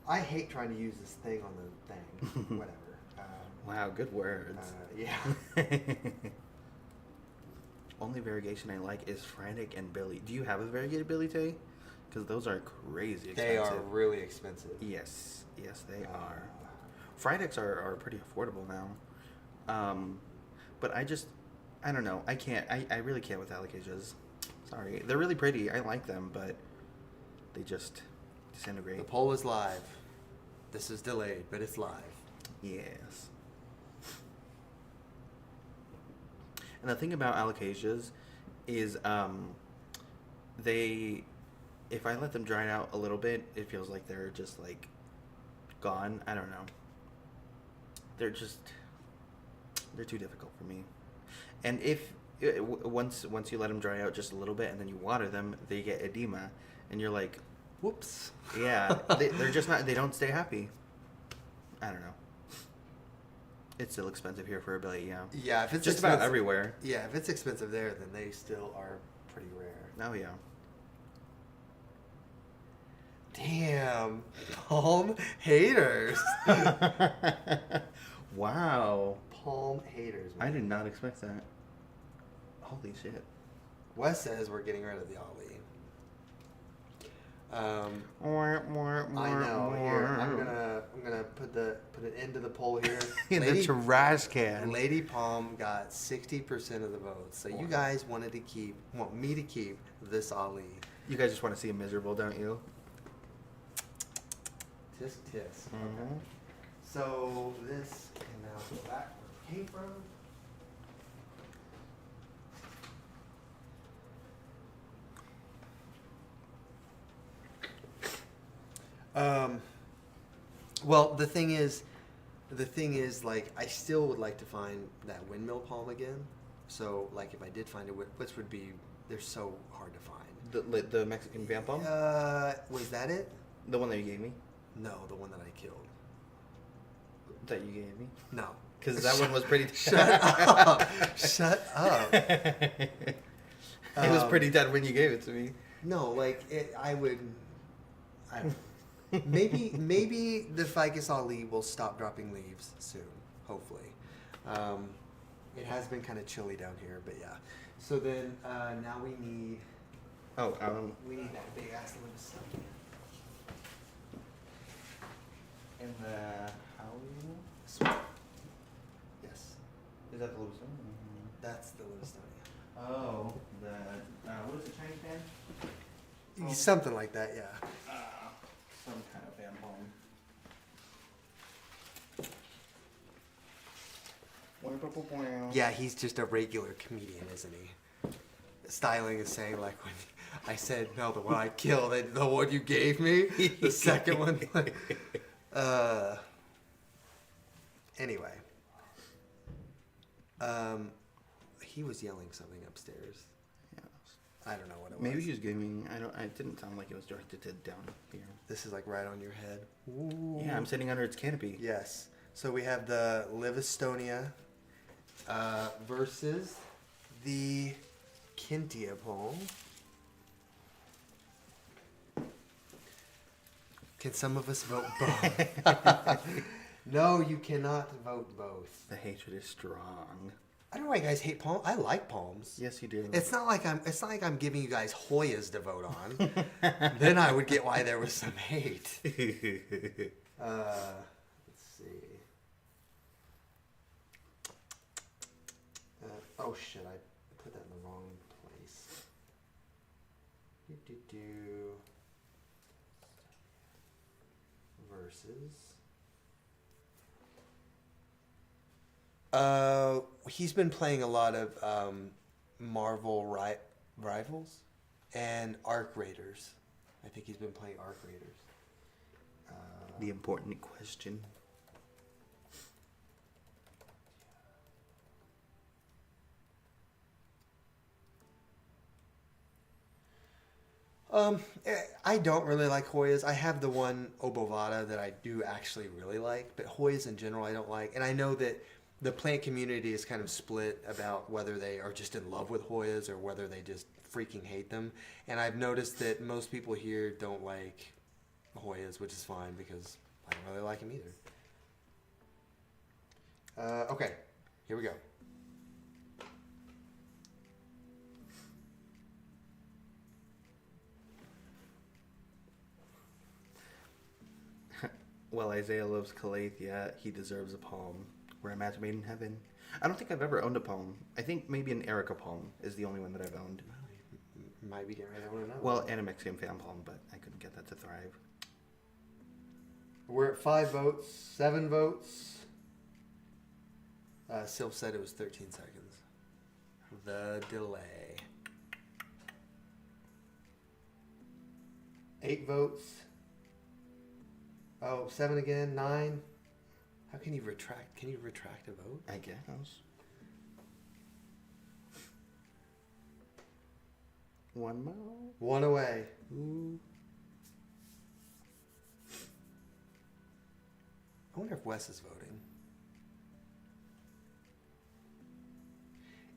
I hate trying to use this thing on the thing. Whatever. Wow, good words. Yeah. Only variegation I like is Frantic and Billy. Do you have a variegated Billy Tay? Because those are crazy expensive. They are really expensive. Yes, they are. Frantics are pretty affordable now. But I don't know. I really can't with alocasias. Sorry. They're really pretty. I like them, but they just disintegrate. The poll is live. This is delayed, but it's live. Yes. And the thing about alocasias is if I let them dry out a little bit, it feels like they're just like gone. I don't know. They're too difficult for me. And if once you let them dry out just a little bit and then you water them, they get edema, and you're like, whoops. Yeah, they're just not. They don't stay happy. I don't know. It's still expensive here for a Billy, yeah. Yeah, if it's just about everywhere. Yeah, if it's expensive there, then they still are pretty rare. Oh yeah. Damn, palm haters. Wow. Palm haters. Man. I did not expect that. Holy shit. Wes says we're getting rid of the Ollie. I know. Here, I'm I'm gonna put an end to the poll here. In the trash can. Lady Palm got 60% of the votes. So you guys want me to keep this Ali. You guys just want to see him miserable, don't you? Tisk tisk. Mhm. Okay. So this can now go back where it came from. Well, the thing is, like, I still would like to find that windmill palm again. So, like, if I did find it, which would be, they're so hard to find. The Mexican vamp palm? Was that it? The one that you gave me? No, the one that I killed. That you gave me? No. Because that one was pretty... Shut up. Shut up. It was pretty dead when you gave it to me. No, like, I don't know. Maybe the Ficus Ali will stop dropping leaves soon, hopefully. It has been kind of chilly down here, but yeah. So then now we need we need that big ass Livistone. And the Howling? Sweet. Yes, Is that the Livistone? that's the Livistone. Oh, what is the Chinese band? Something like that, yeah. Some kind of vamp palm. Yeah, he's just a regular comedian, isn't he? Styling is saying, like, when I said, no, the one I killed, and the one you gave me, the second one. Anyway. He was yelling something upstairs. Yeah. I don't know what it was. Maybe he was giving. It didn't sound like it was directed to down here. This is like right on your head. Ooh. Yeah, I'm sitting under its canopy. Yes. So we have the Livistonia versus the Kintia palm. Can some of us vote both? No, you cannot vote both. The hatred is strong. I don't know why you guys hate palms. I like palms. Yes, you do. It's not like I'm giving you guys Hoyas to vote on. Then I would get why there was some hate. Let's see. Oh shit! I put that in the wrong place. Versus. He's been playing a lot of Marvel Rivals and Arc Raiders. I think he's been playing Arc Raiders. The important question. I don't really like Hoyas. I have the one Obovata that I do actually really like, but Hoyas in general I don't like. And I know that the plant community is kind of split about whether they are just in love with Hoyas or whether they just freaking hate them. And I've noticed that most people here don't like Hoyas, which is fine because I don't really like them either. Okay, here we go. Well, Isaiah loves Calathea. He deserves a palm. We're a match made in heaven. I don't think I've ever owned a palm. I think maybe an Erica palm is the only one that I've owned. Might be getting ready to know. Well, and a Mexican fan palm, but I couldn't get that to thrive. We're at 5 votes, 7 votes. Sylph said it was 13 seconds. The delay. 8 votes. Oh, 7 again, 9. How can you retract? Can you retract a vote? I guess. 1 more. 1 away. Ooh. I wonder if Wes is voting.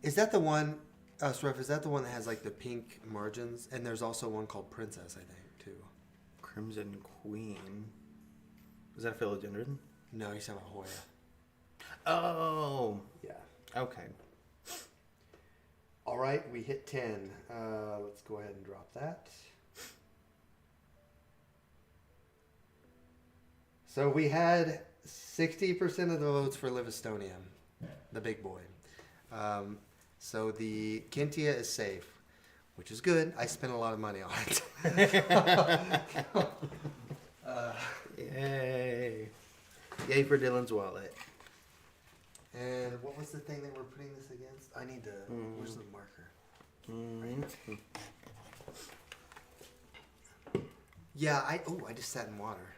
Is that the one, Sref, is that the one that has like the pink margins? And there's also one called Princess, I think, too. Crimson Queen. Is that a philodendron? No, he's talking about Hoya. Oh. Yeah. Okay. All right, we hit 10. Let's go ahead and drop that. So we had 60% of the votes for Livistonia, the big boy. So the Kintia is safe, which is good. I spent a lot of money on it. Yay! Yay for Dylan's wallet. And what was the thing that we're putting this against? I need to. Where's the marker? Mm-hmm. Yeah, I just sat in water.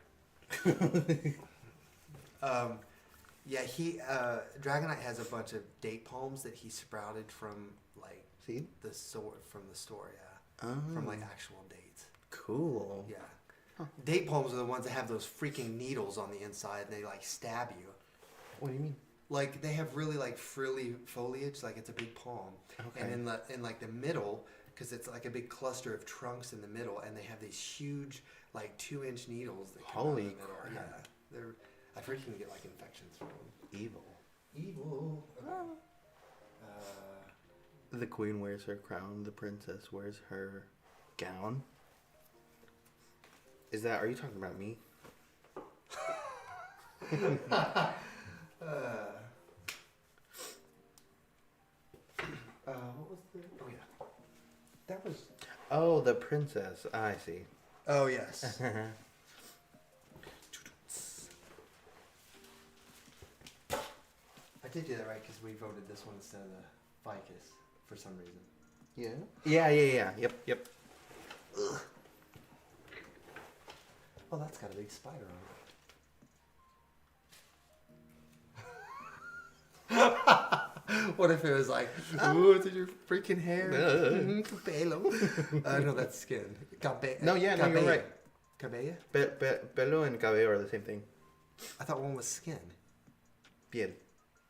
Yeah, Dragonite has a bunch of date palms that he sprouted from like See? from the store, yeah. Oh. From like actual dates. Cool. Yeah. Date palms are the ones that have those freaking needles on the inside and they like stab you. What do you mean? Like they have really like frilly foliage, like it's a big palm. Okay. And in like the middle, because it's like a big cluster of trunks in the middle, and they have these huge like 2-inch needles that come out of the Holy middle. crap. Yeah, I freaking get like infections from them. Evil. Okay. The queen wears her crown. The princess wears her gown. Are you talking about me? What was the? Oh yeah, that was. Oh, the princess. I see. Oh yes. I did do that right because we voted this one instead of the ficus for some reason. Yeah. Yep. Ugh. Oh, that's got a big spider on it. What if it was like, ooh, it's in your freaking hair? Pelo. No, that's skin. No, you're right. Cabella? Pelo and cabello are the same thing. I thought one was skin. Piel.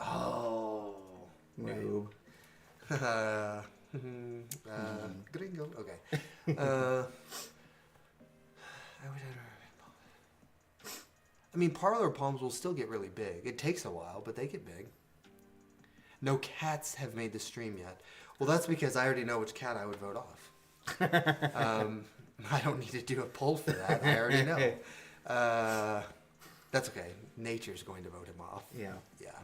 Oh. No. Gringo. Okay. I wish I'd I mean, parlor palms will still get really big. It takes a while, but they get big. No cats have made the stream yet. Well, that's because I already know which cat I would vote off. I don't need to do a poll for that. I already know. That's okay. Nature's going to vote him off. Yeah. Yeah.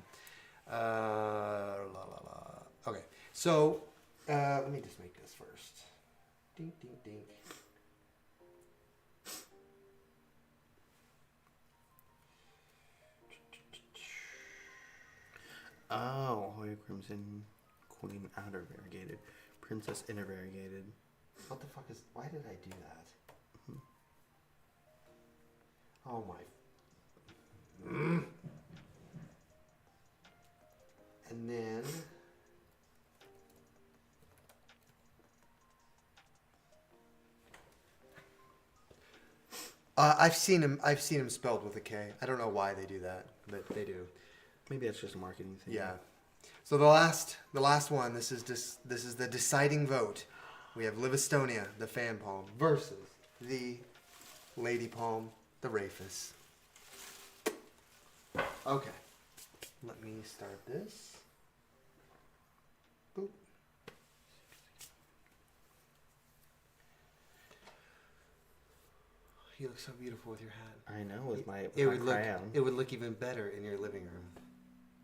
Okay. So, let me just make this first. Ding, ding, ding. Oh, Hoya Crimson, Queen Outer Variegated, Princess Inner Variegated. What the fuck is... Why did I do that? Oh my... And then... I've seen him spelled with a K. I don't know why they do that, but they do. Maybe that's just a marketing thing. Yeah. So the last one. This is the deciding vote. We have Livistonia, the fan palm, versus the lady palm, the Rafus. Okay. Let me start this. Boop. You look so beautiful with your hat. I know, with my It would look even better in your living room.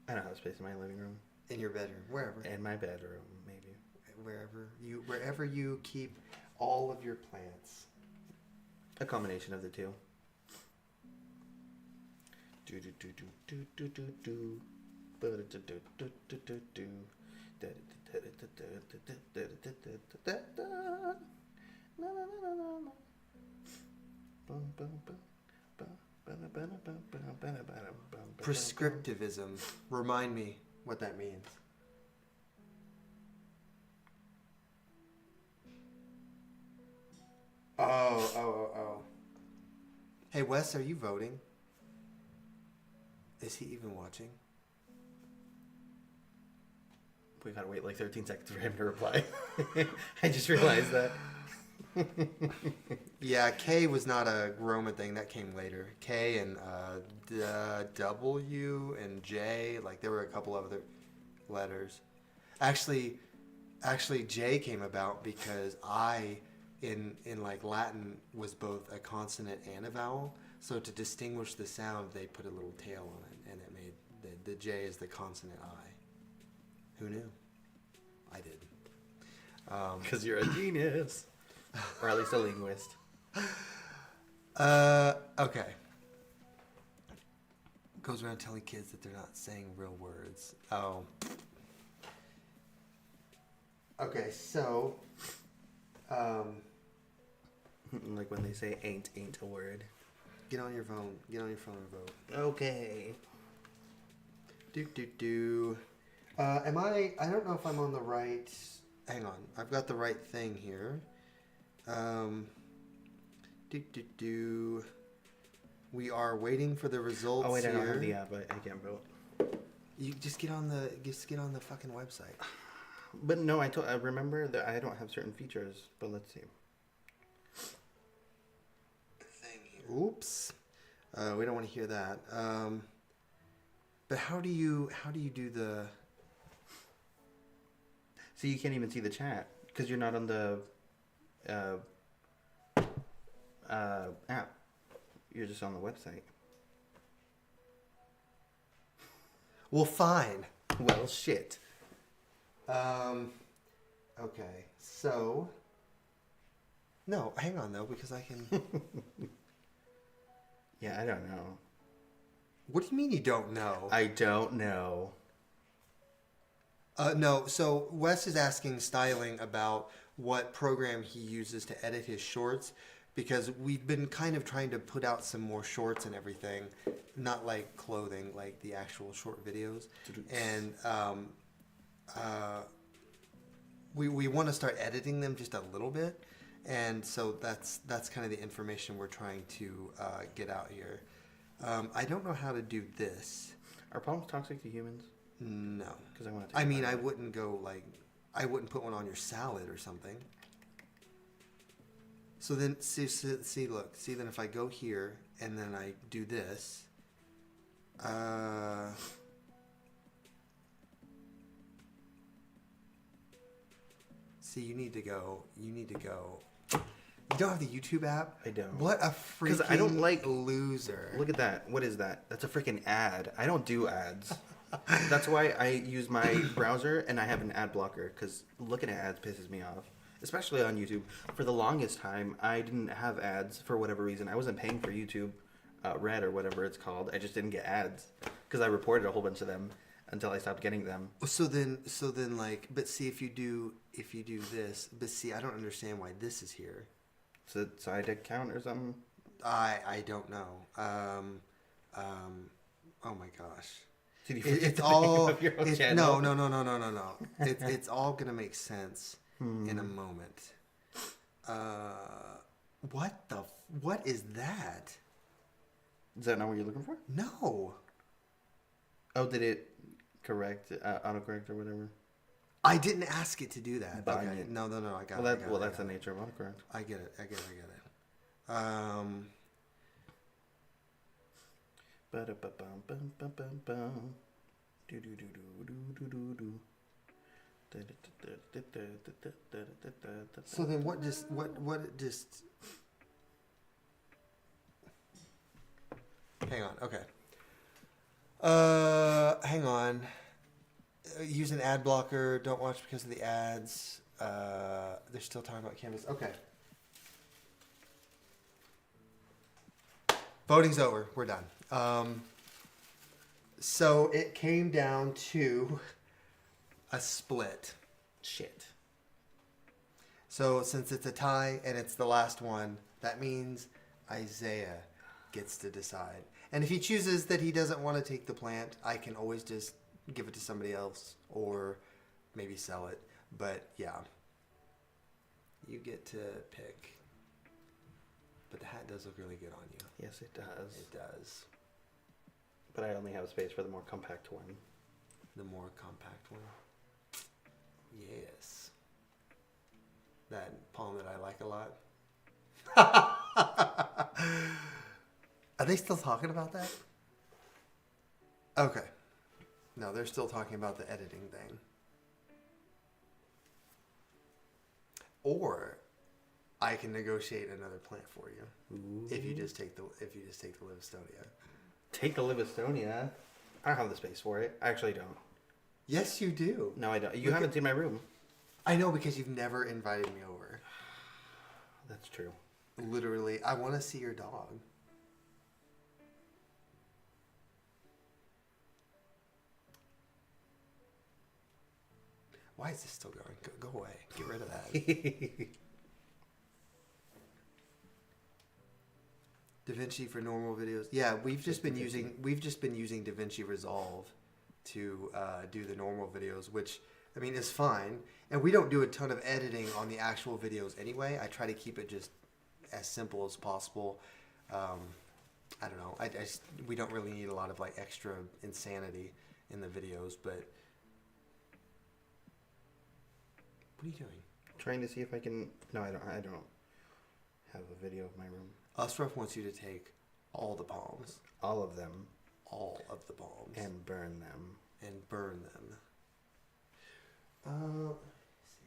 I don't have space in my living room. In your bedroom, wherever. In my bedroom, maybe. Wherever you keep all of your plants. A combination of the two. Prescriptivism. Remind me what that means. Oh. Hey, Wes, are you voting? Is he even watching? We gotta wait like 13 seconds for him to reply. I just realized that. Yeah, K was not a Roman thing. That came later. K and W and J, like there were a couple of other letters. Actually, J came about because I in like Latin was both a consonant and a vowel. So to distinguish the sound, they put a little tail on it, and it made the J is the consonant I. Who knew? I did. Because you're a genius. Or at least a linguist. Okay. Goes around telling kids that they're not saying real words. Oh. Okay, so, Like when they say ain't a word. get on your phone. Get on your phone and vote. Okay. Do. Am I don't know if I'm on the right, hang on. I've got the right thing here. We are waiting for the results Oh wait, here. I don't have the app. I can't vote. You just get on the fucking website. But no, I remember that I don't have certain features. But let's see. Oops. We don't want to hear that. But how do you do the? See, you can't even see the chat because you're not on the app. You're just on the website. Well, fine. Well, shit. Okay. So. No, hang on though, because I can. Yeah, I don't know. What do you mean you don't know? I don't know. No. So Wes is asking Styling about what program he uses to edit his shorts, because we've been kind of trying to put out some more shorts and everything, not like clothing, like the actual short videos, and we want to start editing them just a little bit, and so that's kind of the information we're trying to get out here. I don't know how to do this. Are palms toxic to humans? No, Because I want to. I mean, I wouldn't go like, I wouldn't put one on your salad or something. So then, see, look, see, then if I go here and then I do this, see, you need to go. You don't have the YouTube app? I don't. What a freaking I don't like loser. Look at that. What is that? That's a freaking ad. I don't do ads. That's why I use my browser and I have an ad blocker, because looking at ads pisses me off. Especially on YouTube. For the longest time, I didn't have ads for whatever reason. I wasn't paying for YouTube Red or whatever it's called. I just didn't get ads because I reported a whole bunch of them until I stopped getting them. So then, like, but see, if you do this, but see, I don't understand why this is here. So side account or something? I don't know. Oh my gosh. Did you forget It's the all name of your own no. channel? It's all gonna make sense in a moment. What is that? Is that not what you're looking for? No, Oh, did it correct, autocorrect or whatever? I didn't ask it to do that. Buying Okay, it. no, I got Well, it. that's the nature of autocorrect. I get it. Ba-da-ba-bum-bum-bum-bum-bum. Do-do-do-do-do-do-do-do. So then, what just? Hang on. Okay. Hang on. Use an ad blocker. Don't watch because of the ads. They're still talking about Canvas. Okay. Voting's over. We're done. So it came down to a split. Shit. So since it's a tie and it's the last one, that means Isaiah gets to decide. And if he chooses that he doesn't want to take the plant, I can always just give it to somebody else or maybe sell it. But yeah, you get to pick. But the hat does look really good on you. Yes, it does. It does. But I only have space for the more compact one. The more compact one. Yes. That palm that I like a lot. Are they still talking about that? Okay. No, they're still talking about the editing thing. Or I can negotiate another plant for you Ooh. if you just take the Livistonia. Take the Livistonia. I don't have the space for it. I actually don't. Yes, you do. No, I don't. You Look haven't seen my room. I know because you've never invited me over. That's true. Literally, I want to see your dog. Why is this still going? Go away. Get rid of that. DaVinci for normal videos. Yeah, we've just been using DaVinci Resolve to do the normal videos, which I mean is fine. And we don't do a ton of editing on the actual videos anyway. I try to keep it just as simple as possible. I don't know. We don't really need a lot of like extra insanity in the videos, but what are you doing? Trying to see if I can. No, I don't. I don't have a video of my room. Usruff wants you to take all the palms. All of them. All of the palms. And burn them. And burn them. Let me see.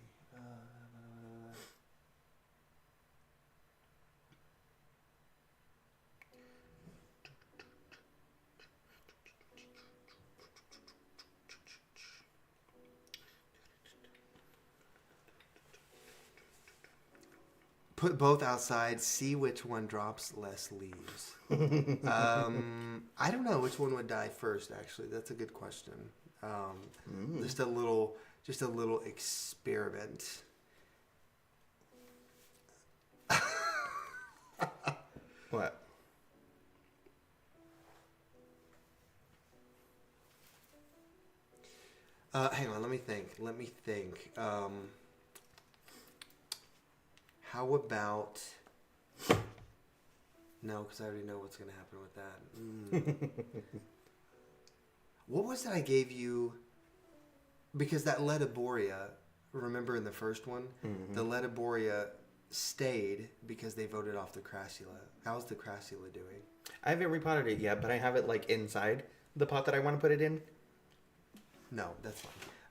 Put both outside, see which one drops less leaves. I don't know which one would die first, actually. That's a good question. Just a little experiment. What? Hang on, let me think. How about... No, because I already know what's going to happen with that. What was it I gave you? Because that Lediboria, remember in the first one? Mm-hmm. The Lediboria stayed because they voted off the Crassula. How's the Crassula doing? I haven't repotted it yet, but I have it like inside the pot that I want to put it in. No, that's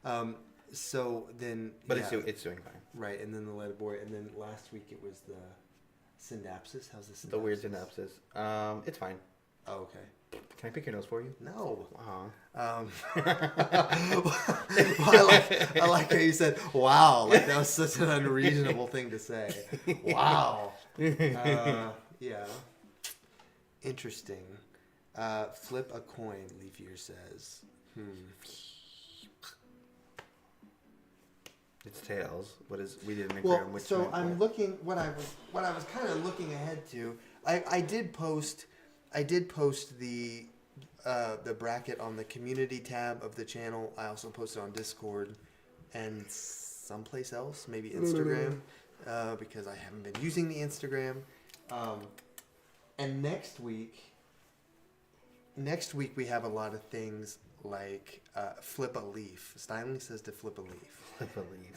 fine. So then... But yeah, it's doing fine. Right, and then the Lediboria, and then last week it was the Synapsis. How's the Synapsis? The weird Synapsis. It's fine. Oh, okay. Can I pick your nose for you? No. Wow. I like how you said, wow. Like that was such an unreasonable thing to say. Wow. Yeah. Interesting. Flip a coin, Leafier says. It's tails. We didn't agree well, on which. So I'm looking. What I was kind of looking ahead to. I did post the bracket on the community tab of the channel. I also posted on Discord and someplace else, maybe Instagram, because I haven't been using the Instagram. And next week we have a lot of things like flip a leaf. Steinley says to flip a leaf. Flip a leaf.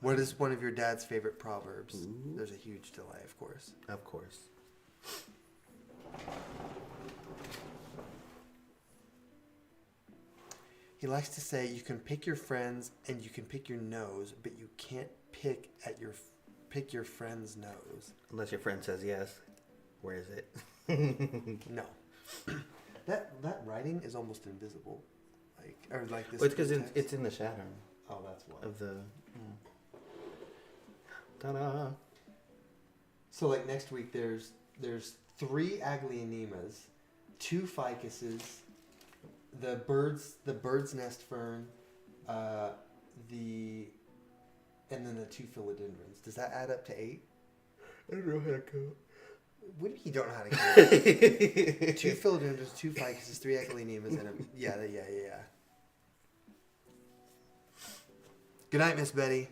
What is one of your dad's favorite proverbs? Ooh. There's a huge delay, of course. Of course. He likes to say you can pick your friends and you can pick your nose, but you can't pick your friend's nose. Unless your friend says yes. Where is it? No. That writing is almost invisible. Like this. Well, it's because it's in the shadow. Oh, that's why. Of the. Ta-da! So like next week, there's 3 Aglaonemas, 2 ficuses, the bird's nest fern, and then the 2 philodendrons. Does that add up to 8? I don't know how to count. What do you don't know how to count? 2 philodendrons, 2 ficuses, 3 Aglaonemas, and yeah. Good night, Miss Betty.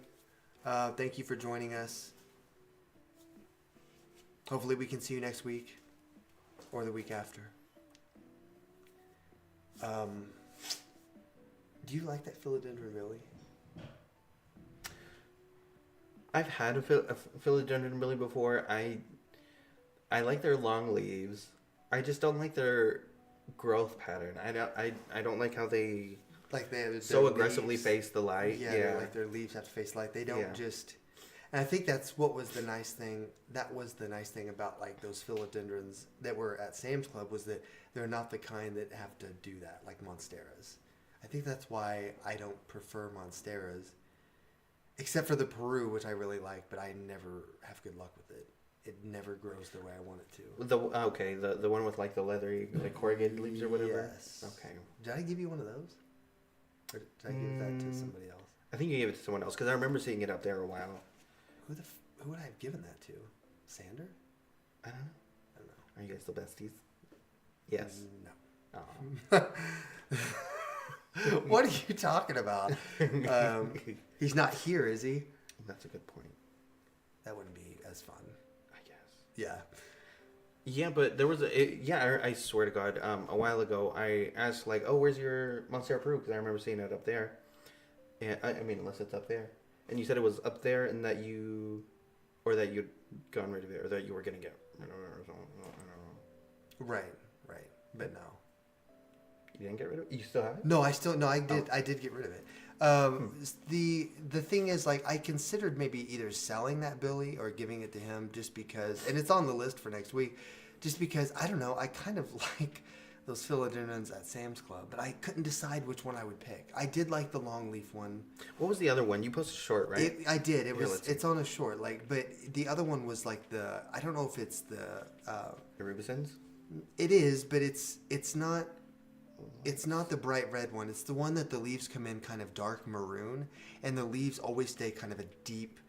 Thank you for joining us. Hopefully we can see you next week or the week after. Do you like that philodendron, Billy? I've had a philodendron lily before. I like their long leaves. I just don't like their growth pattern. I don't like how they like they so aggressively face the light. Yeah, like their leaves have to face light. They don't just. And I think that's what was the nice thing. That was the nice thing about like those philodendrons that were at Sam's Club, was that they're not the kind that have to do that like monsteras. I think that's why I don't prefer monsteras, except for the Peru, which I really like, but I never have good luck with it. It never grows the way I want it to. The one with like the leathery like corrugated leaves or whatever. Yes. Okay. Did I give you one of those, or did I give that to somebody else? I think you gave it to someone else because I remember seeing it up there a while. Who would I have given that to? Sander? I don't know. I don't know. Are you guys still besties? Yes. No. Oh. What are you talking about? He's not here, is he? That's a good point. That wouldn't be as fun. I guess. Yeah. Yeah, but there was I swear to God, a while ago I asked like, oh, where's your Monstera Peru? Because I remember seeing it up there. And I mean, unless it's up there. And you said it was up there, and that you'd gotten rid of it, or that you were gonna get rid of it, or something. I don't know. Right. But no. You didn't get rid of it? You still have it? No, I did. Oh. I did get rid of it. The thing is, like, I considered maybe either selling that Billy or giving it to him, just because, and it's on the list for next week, just because I don't know. I kind of like those philodendrons at Sam's Club, but I couldn't decide which one I would pick. I did like the long leaf one. What was the other one? You posted a short, right? I did. It's on a short, like, but the other one was like I don't know if it's the Rubicins? It is, but it's not. It's not the bright red one. It's the one that the leaves come in kind of dark maroon, and the leaves always stay kind of a deep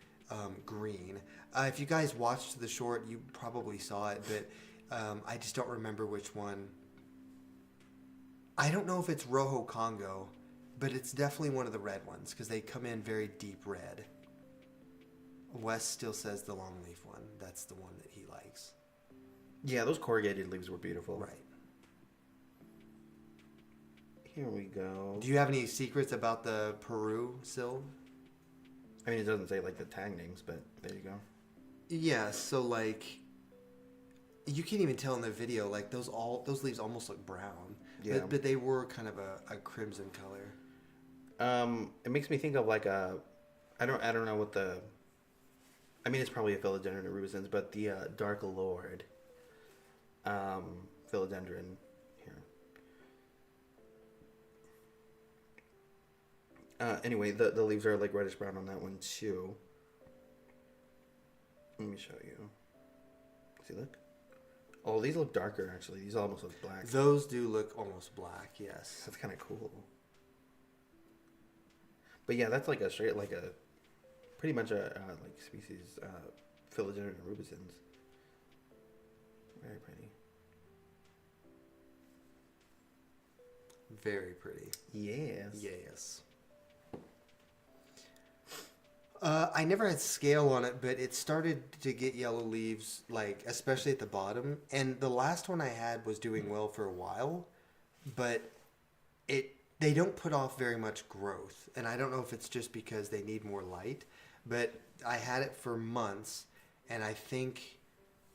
green. If you guys watched the short, you probably saw it, but I just don't remember which one. I don't know if it's Rojo Congo, but it's definitely one of the red ones because they come in very deep red. Wes still says the long leaf one. That's the one that he likes. Yeah, those corrugated leaves were beautiful. Right. Here we go. Do you have any secrets about the Peru Sil? I mean, it doesn't say like the tag names, but there you go. Yeah, so like you can't even tell in the video, like those leaves almost look brown. Yeah. But they were kind of a crimson color. It makes me think of like I don't know what I mean, it's probably a philodendron or rubicins, but the Dark Lord philodendron here. Anyway, the leaves are like reddish brown on that one too. Let me show you. See, look. Oh, these look darker actually. These almost look black. Those do look almost black, yes. That's kind of cool. But yeah, that's like a straight, like a pretty much a like species philodendron rubicins. Very pretty. Very pretty. Yes. Yes. I never had scale on it, but it started to get yellow leaves, like especially at the bottom. And the last one I had was doing well for a while, but they don't put off very much growth. And I don't know if it's just because they need more light, but I had it for months, and I think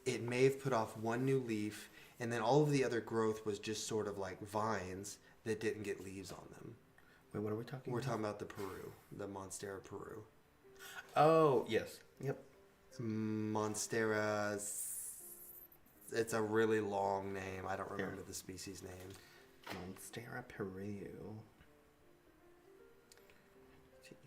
it may have put off one new leaf, and then all of the other growth was just sort of like vines that didn't get leaves on them. Wait, what are we talking We're about? talking about the Peru, the Monstera Peru. Oh, yes. Yep. Monstera, it's a really long name. I don't remember the species name. Monstera Peru.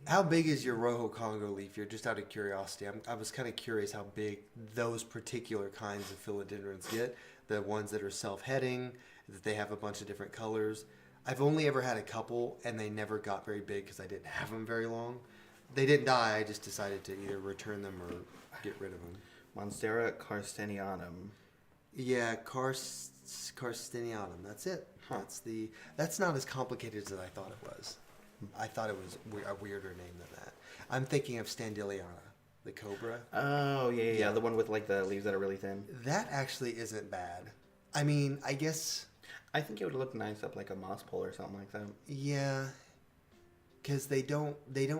How big is your Rojo Congo leaf? You're just out of curiosity. I was kind of curious how big those particular kinds of philodendrons get. The ones that are self-heading, that they have a bunch of different colors. I've only ever had a couple, and they never got very big because I didn't have them very long. They didn't die. I just decided to either return them or get rid of them. Monstera carstenianum. Yeah, Carstenianum. That's it. Huh. That's not as complicated as I thought it was. I thought it was a weirder name than that. I'm thinking of Standiliana, the cobra. Oh, yeah. The one with like the leaves that are really thin. That actually isn't bad. I mean, I guess. I think it would look nice up like a moss pole or something like that. Yeah, because they don't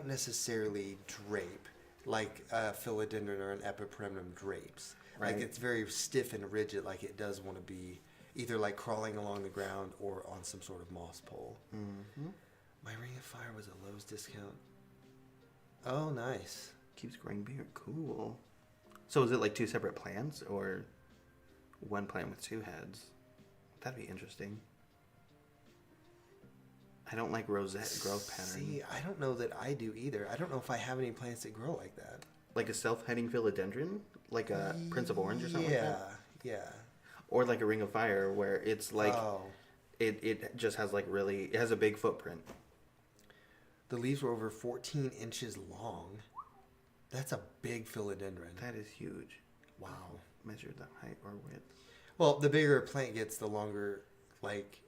necessarily drape like a philodendron or an epipremnum drapes. Right. Like it's very stiff and rigid, like it does want to be either like crawling along the ground or on some sort of moss pole. Mm-hmm. My Ring of Fire was a Lowe's discount. Oh, nice. Keeps growing bigger. Cool. So is it like two separate plants or one plant with two heads? That'd be interesting. I don't like rosette growth pattern. See, I don't know that I do either. I don't know if I have any plants that grow like that. Like a self-heading philodendron? Like a Prince of Orange or something like that? Yeah. Or like a Ring of Fire where it's like it just has like really it has a big footprint. The leaves were over 14 inches long. That's a big philodendron. That is huge. Wow. Measure the height or width. Well, the bigger a plant gets, the longer, like,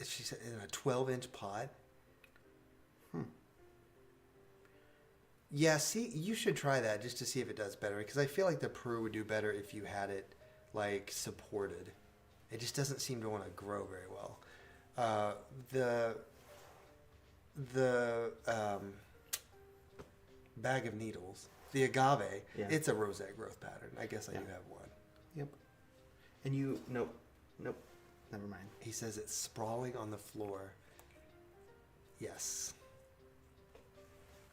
she said, in a 12-inch pot. Yeah, see, you should try that just to see if it does better. Because I feel like the Peru would do better if you had it, like, supported. It just doesn't seem to want to grow very well. The bag of needles, the agave, it's a rosette growth pattern. I guess I do have one. Yep. And nope, never mind. He says it's sprawling on the floor. Yes.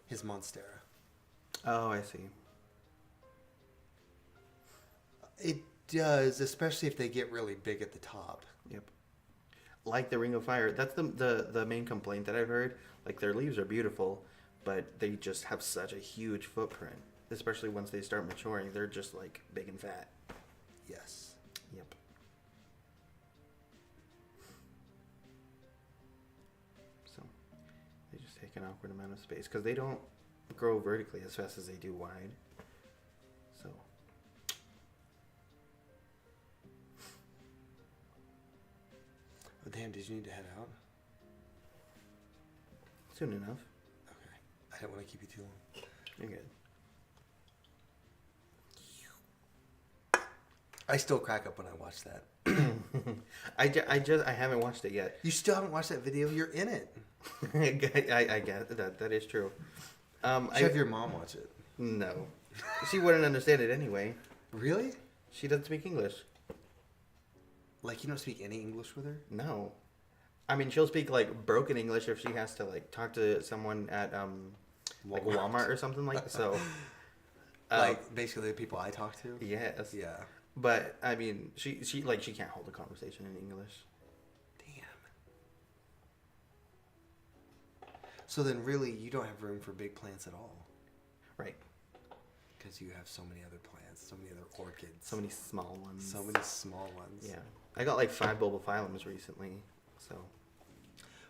His Monstera. Oh, I see. It does, especially if they get really big at the top. Yep. Like the Ring of Fire. That's the main complaint that I've heard. Like their leaves are beautiful, but they just have such a huge footprint. Especially once they start maturing, they're just like big and fat. Yes. Yep. So they just take an awkward amount of space because they don't grow vertically as fast as they do wide. So. Oh, damn, did you need to head out? Soon enough. Okay. I don't want to keep you too long. You're good. I still crack up when I watch that. I haven't watched it yet. You still haven't watched that video? You're in it. I get that. That is true. Should have your mom watch it. No. She wouldn't understand it anyway. Really? She doesn't speak English. Like, you don't speak any English with her? No. I mean, she'll speak, like, broken English if she has to, like, talk to someone at, like, Walmart or something like that. So. Like, basically the people I talk to? Yes. Yeah. But, I mean, she can't hold a conversation in English. Damn. So then really you don't have room for big plants at all. Right. Because you have so many other plants, so many other orchids. So many small ones. So many small ones. Yeah. I got, like, 5 bulbophyllums recently, so.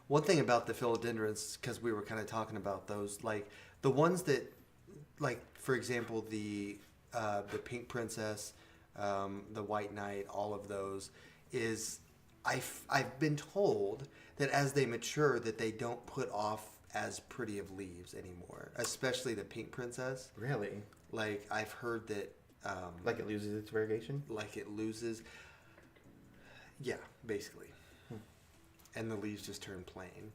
One thing about the philodendrons, because we were kind of talking about those, like, the ones that, like, for example, the pink princess, the white knight, all of those, is I've been told that as they mature that they don't put off as pretty of leaves anymore, especially the pink princess. Really? Like, I've heard that Like it loses its variegation? like it loses, yeah, basically, and the leaves just turn plain.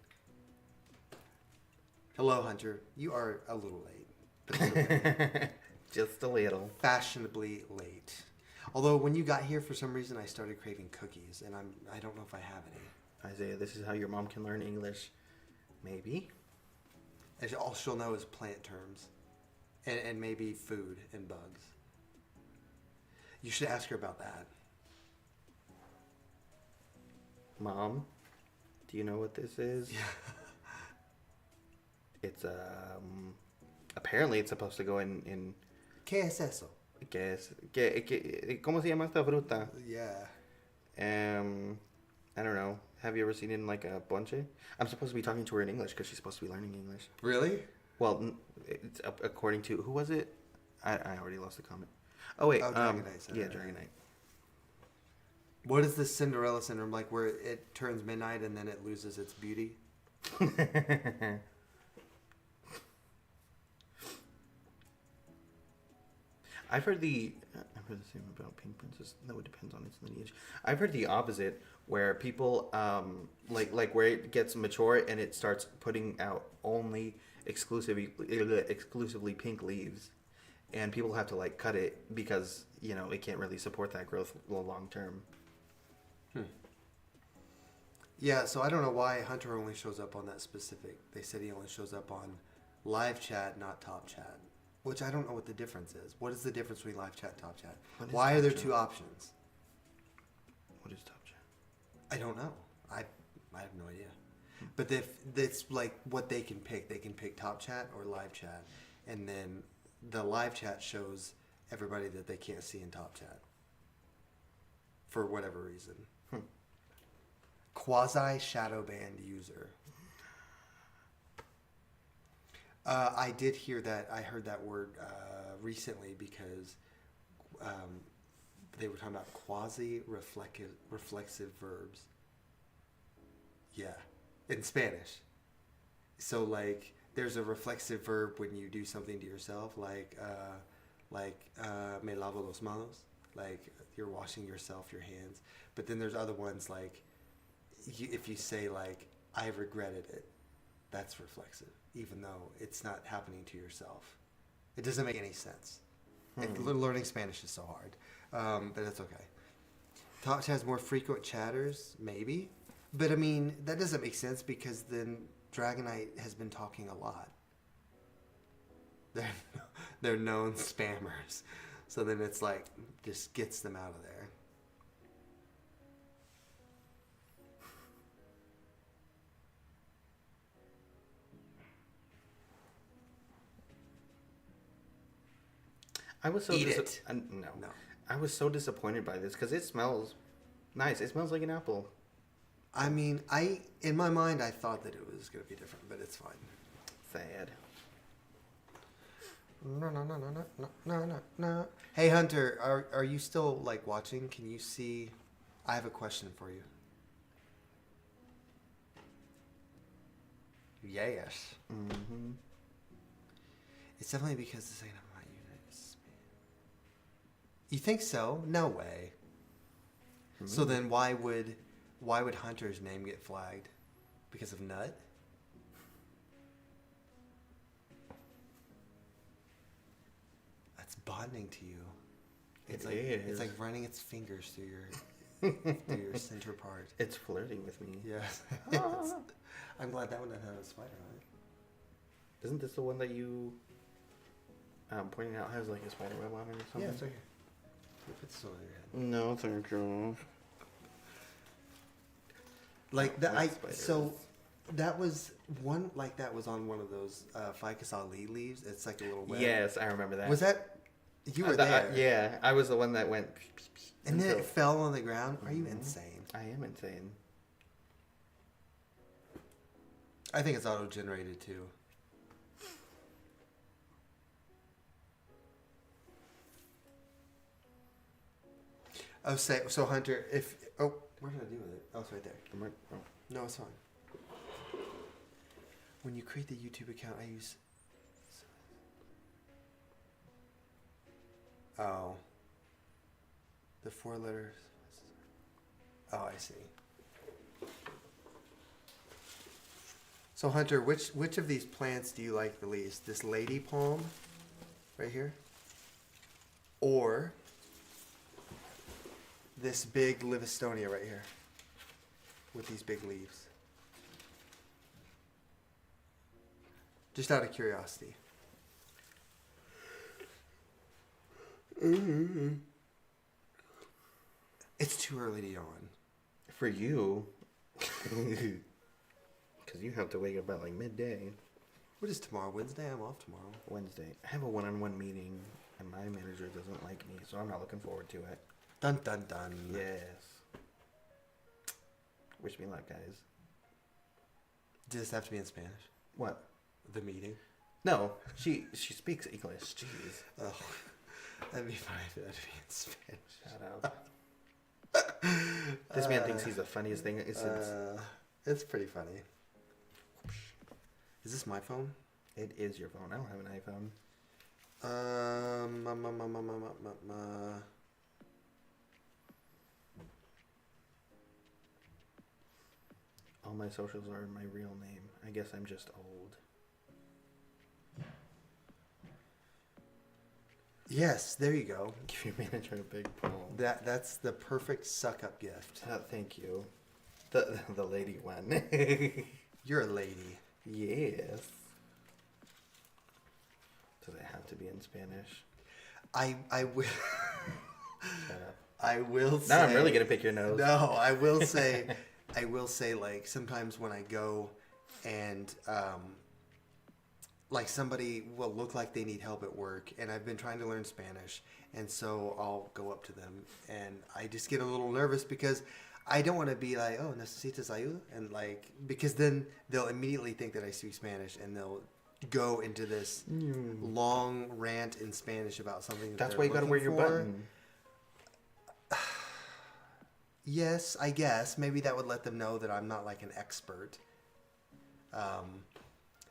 Hello, Hunter. You are a little late, but it's okay. Just a little. Fashionably late. Although when you got here, for some reason, I started craving cookies, and I don't know if I have any. Isaiah, this is how your mom can learn English. Maybe. And all she'll know is plant terms, and maybe food and bugs. You should ask her about that. Mom, do you know what this is? Yeah. It's apparently it's supposed to go in ¿Qué es eso? ¿Cómo se llama esta fruta? Yeah. I don't know. Have you ever seen it in like a ponche? I'm supposed to be talking to her in English because she's supposed to be learning English. Really? Well, it's according to who was it? I already lost the comment. Oh wait, Dragonite. yeah, Dragonite. What is this Cinderella syndrome, like where it turns midnight and then it loses its beauty? I've heard the same about Pink Princess. No, it depends on its lineage. I've heard the opposite, where people like where it gets mature and it starts putting out only exclusively pink leaves, and people have to like cut it because it can't really support that growth long term. Yeah, so I don't know why Hunter only shows up on that specific. They said he only shows up on live chat, not top chat. Which I don't know what the difference is. What is the difference between live chat and top chat? Why are there two options? What is top chat? I don't know. I have no idea. But if that's like what they can pick. They can pick top chat or live chat. And then the live chat shows everybody that they can't see in top chat. For whatever reason. Quasi shadow banned user. I did hear that. I heard that word recently because they were talking about quasi reflexive verbs. Yeah, in Spanish. So like, there's a reflexive verb when you do something to yourself, like me lavo los manos, like you're washing yourself, your hands. But then there's other ones like, if you say like I regretted it, that's reflexive, even though it's not happening to yourself. It doesn't make any sense. Learning Spanish is so hard, but that's okay. Top Chat has more frequent chatters, maybe, but I mean that doesn't make sense because then Dragonite has been talking a lot. They're known spammers, so then it's like just gets them out of there. I was so Eat it. No. No. I was so disappointed by this because it smells nice. It smells like an apple. I mean, in my mind, I thought that it was going to be different, but it's fine. Sad. No. Hey, Hunter, are you still, like, watching? Can you see? I have a question for you. Yes. Mm-hmm. It's definitely because this ain't my unit. You think so? No way. For So me. then why would Hunter's name get flagged? Because of nut? That's bonding to you. It's It's like running its fingers through your center part. It's flirting with me. Yes. I'm glad that one doesn't have a spider on it. Isn't this the one that you pointed out has like a spider web on it or something? Yeah, it's right here. Put this over your head. No, thank you. Like that, What spiders? so that was one. Like that was on one of those ficus Ali leaves. It's like a little web. Yes, I remember that. Was that you were That- there? yeah, I was the one that went. And then until- it fell on the ground. Are you Mhm. insane? I am insane. I think it's auto-generated too. Oh, so Hunter, where did I do with it? Oh, it's right there. Oh. No, it's fine. When you create the YouTube account, I use. Oh. The 4 letters. Oh, I see. So Hunter, which of these plants do you like the least? This lady palm, right here, or this big Livistonia right here, with these big leaves? Just out of curiosity. It's too early to yawn. For you, because you have to wake up at like midday. What is tomorrow? Wednesday? I'm off tomorrow. Wednesday. I have a one-on-one meeting, and my manager doesn't like me, so I'm not looking forward to it. Dun dun dun. Yes. Wish me luck, guys. Does this have to be in Spanish? What? The meeting? No, she speaks English. Jeez. Oh, that'd be fine if it had to be in Spanish. Shout out. This man thinks he's the funniest thing since. It's pretty funny. Is this my phone? It is your phone. I don't have an iPhone. All my socials are my real name. I guess I'm just old. Yes, there you go. Give your manager a big pull. That's the perfect suck up gift. Thank you. The lady one. You're a lady. Yes. Does it have to be in Spanish? I will. Shut up. I will say. Now I'm really gonna pick your nose. No, I will say. I will say, like, sometimes when I go and like somebody will look like they need help at work, and I've been trying to learn Spanish, and so I'll go up to them, and I just get a little nervous because I don't want to be like, oh, necesitas ayuda, and like, because then they'll immediately think that I speak Spanish, and they'll go into this long rant in Spanish about something. That's why you gotta wear your button. Yes, I guess maybe that would let them know that I'm not like an expert.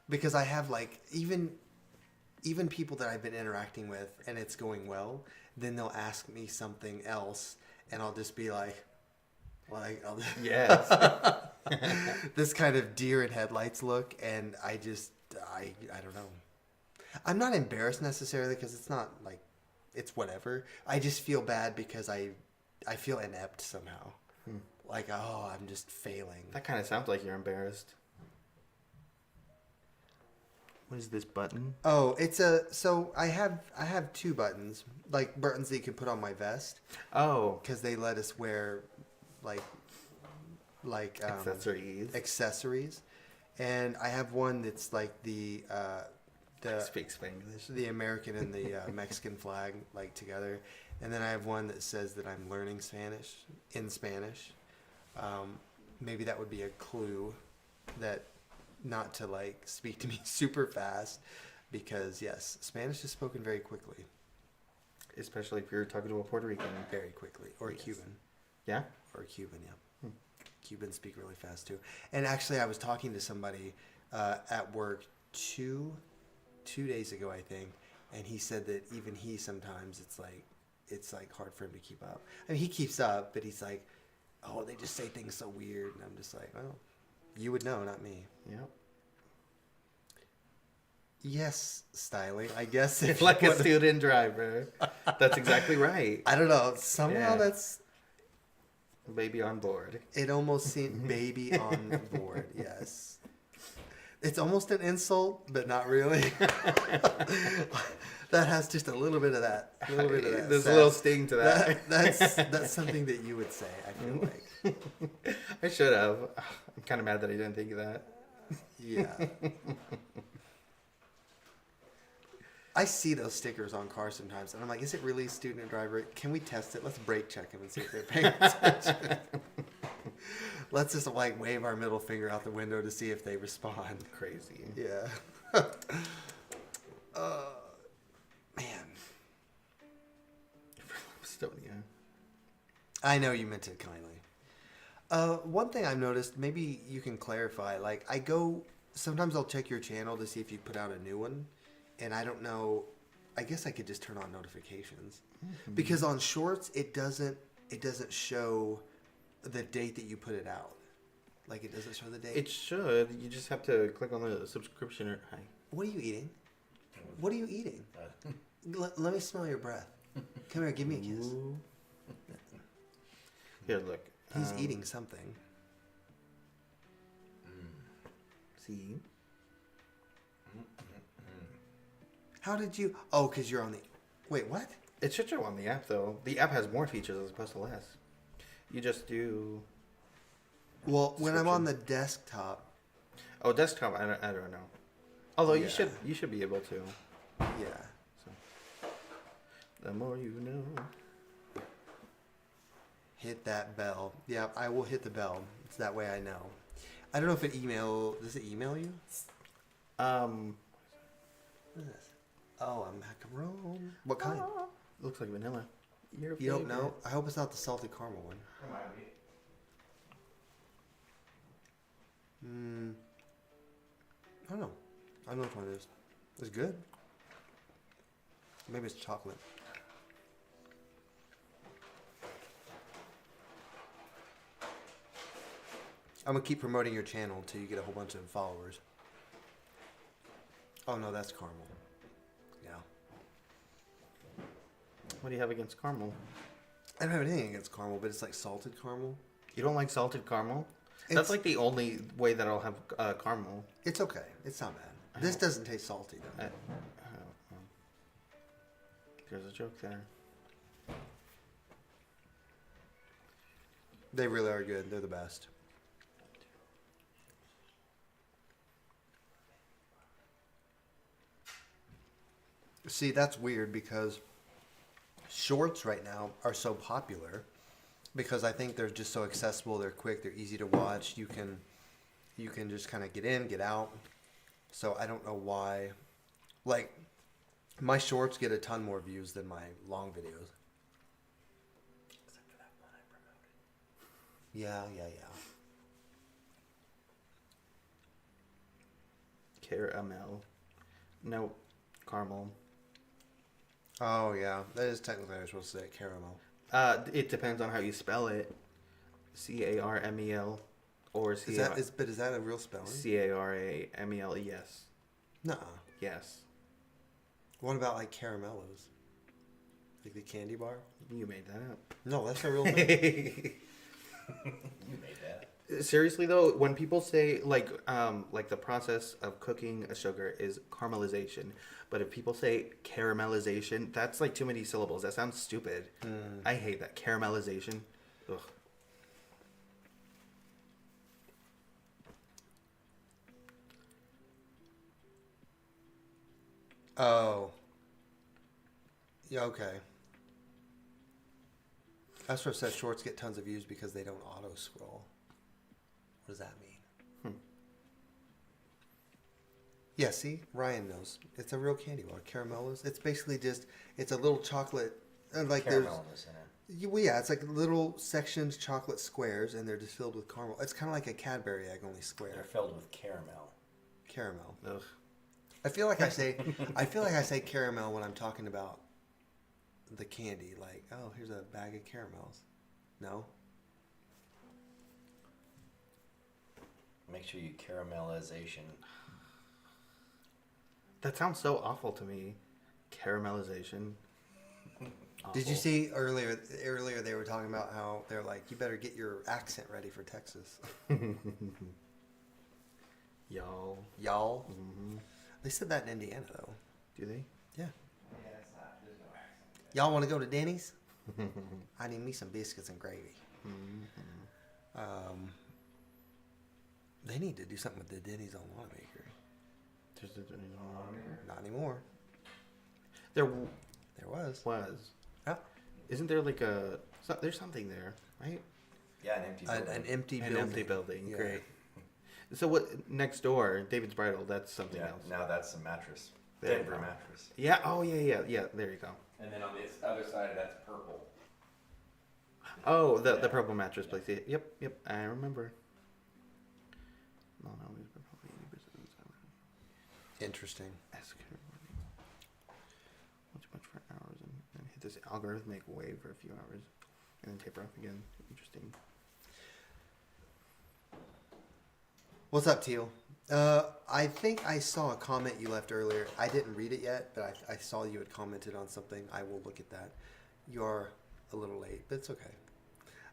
Because I have like even people that I've been interacting with and it's going well, then they'll ask me something else and I'll just be like I'll Yes. this kind of deer in headlights look, and I don't know. I'm not embarrassed necessarily because it's not like it's whatever. I just feel bad because I feel inept somehow. Like, oh, I'm just failing. That kind of sounds like you're embarrassed. What is this button? Oh, so I have two buttons, like buttons that you can put on my vest. Oh. Because they let us wear like accessories, and I have one that's like the I speak Spanglish. the American and the Mexican flag like together, and then I have one that says that I'm learning Spanish in Spanish. Maybe that would be a clue that not to like speak to me super fast, because yes, Spanish is spoken very quickly. Especially if you're talking to a Puerto Rican. Very quickly, or a Yes. Cuban. Yeah? Or a Cuban, yeah. Cubans speak really fast too. And actually, I was talking to somebody at work two days ago, I think, and he said that even he sometimes it's like hard for him to keep up. I mean, he keeps up, but he's like, oh, they just say things so weird, and I'm just like, well, you would know, not me. Yep. Yes, styling. I guess if Like you a wanna- student driver. That's exactly right. I don't know. Somehow Yeah. that's Baby on board. it. Almost seemed baby on board. Yes, it's almost an insult, but not really. That has just a little bit of that. A little bit of that. There's a sass. little sting to that. That's something that you would say. I feel like. I should have. I'm kind of mad that I didn't think of that. Yeah. I see those stickers on cars sometimes, and I'm like, is it really student driver? Can we test it? Let's brake check them and see if they're paying attention. Let's just like wave our middle finger out the window to see if they respond. Crazy. Yeah. Man. Estonia. I know you meant it kindly. One thing I've noticed, maybe you can clarify, like sometimes I'll check your channel to see if you put out a new one, and I don't know, I guess I could just turn on notifications. Mm-hmm. Because on shorts, it doesn't show the date that you put it out. Like, it doesn't show the date. It should. You just have to click on the subscription or hi. What are you eating? What are you eating? Let me smell your breath. Come here, give me a kiss. Ooh. Here, look. He's eating something. See? How did you... Oh, because you're on the... Wait, what? It should show on the app, though. The app has more features as opposed to less. You just do... Well, when I'm on the desktop... Oh, desktop, I don't know. Although Yeah. you should be able to. Yeah. So. The more you know. Hit that bell. Yeah, I will hit the bell. It's that way I know. I don't know if does it email you? What is this? Oh, a macaron. What kind? Looks like vanilla. Your You don't know? favorite. I hope it's not the salted caramel one. I don't know. I don't know which one it is. It's good. Maybe it's chocolate. I'm gonna keep promoting your channel until you get a whole bunch of followers. Oh no, that's caramel. Yeah. What do you have against caramel? I don't have anything against caramel, but it's like salted caramel. You don't like salted caramel? That's like the only way that I'll have caramel. It's okay. It's not bad. This doesn't taste salty though. There's a joke there. They really are good. They're the best. See, that's weird because shorts right now are so popular because I think they're just so accessible. They're quick. They're easy to watch. You can just kind of get in, get out. So I don't know why. Like, my shorts get a ton more views than my long videos. Except for that one I promoted. Yeah. Caramel. No, caramel. Oh yeah, that is technically I was supposed to say caramel. It depends on how you spell it. Carmel or Is that a real spelling? Caramel. Yes. Nuh-uh. Yes. What about like caramellos? Like the candy bar? You made that up. No, that's a real thing. You made that. Seriously though, when people say like the process of cooking a sugar is caramelization, but if people say caramelization, that's like too many syllables. That sounds stupid. I hate that caramelization. Ugh. Oh. Yeah, okay. That's what said shorts get tons of views because they don't auto scroll. What does that mean? Yeah, see? Ryan knows. It's a real candy bar. Caramellos. It's basically just, it's a little chocolate. Like Caramel in the center. Well, yeah, it's like little sections, chocolate squares, and they're just filled with caramel. It's kind of like a Cadbury egg, only They're square. filled with caramel. Caramel. Ugh. I feel like I say caramel when I'm talking about the candy. Like, oh, here's a bag of caramels. No? Make sure you caramelization. That sounds so awful to me. Caramelization. Did you Awful. see earlier they were talking about how they're like, you better get your accent ready for Texas. Y'all. Y'all. Mm-hmm. They said that in Indiana though. Do they? Yeah. Yeah, it's not. There's no accent. Y'all want to go to Denny's? I need me some biscuits and gravy. Mm-hmm. They need to do something with the Denny's on Wanamaker. Not anymore. There There was. was. Oh. Isn't there like there's something there, right? Yeah, an empty building. An empty An building. empty building. Yeah. Great. So what next door, David's Bridal, that's something Yeah, else. now that's a mattress. There you Denver go. mattress. Yeah, oh yeah, there you go. And then on this other side, that's purple. Oh, the purple mattress place. Yep, I remember. Interesting. Not too much for hours and hit this algorithmic wave for a few hours and then taper off again. Interesting. What's up, Teal? I think I saw a comment you left earlier. I didn't read it yet, but I saw you had commented on something. I will look at that. You're a little late, but it's okay.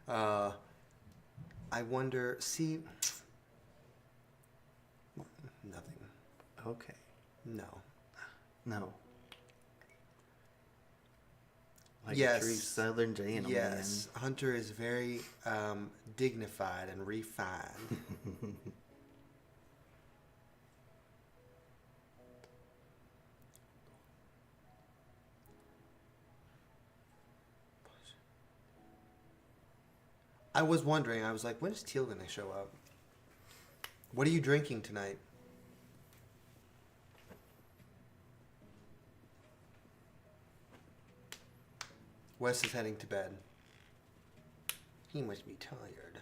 I wonder, see... Nothing. Okay. No. No. Like Yes. a true southern gentleman. Yes, Hunter is very dignified and refined. I was wondering, I was like, when is Teal going to show up? What are you drinking tonight? Wes is heading to bed. He must be tired.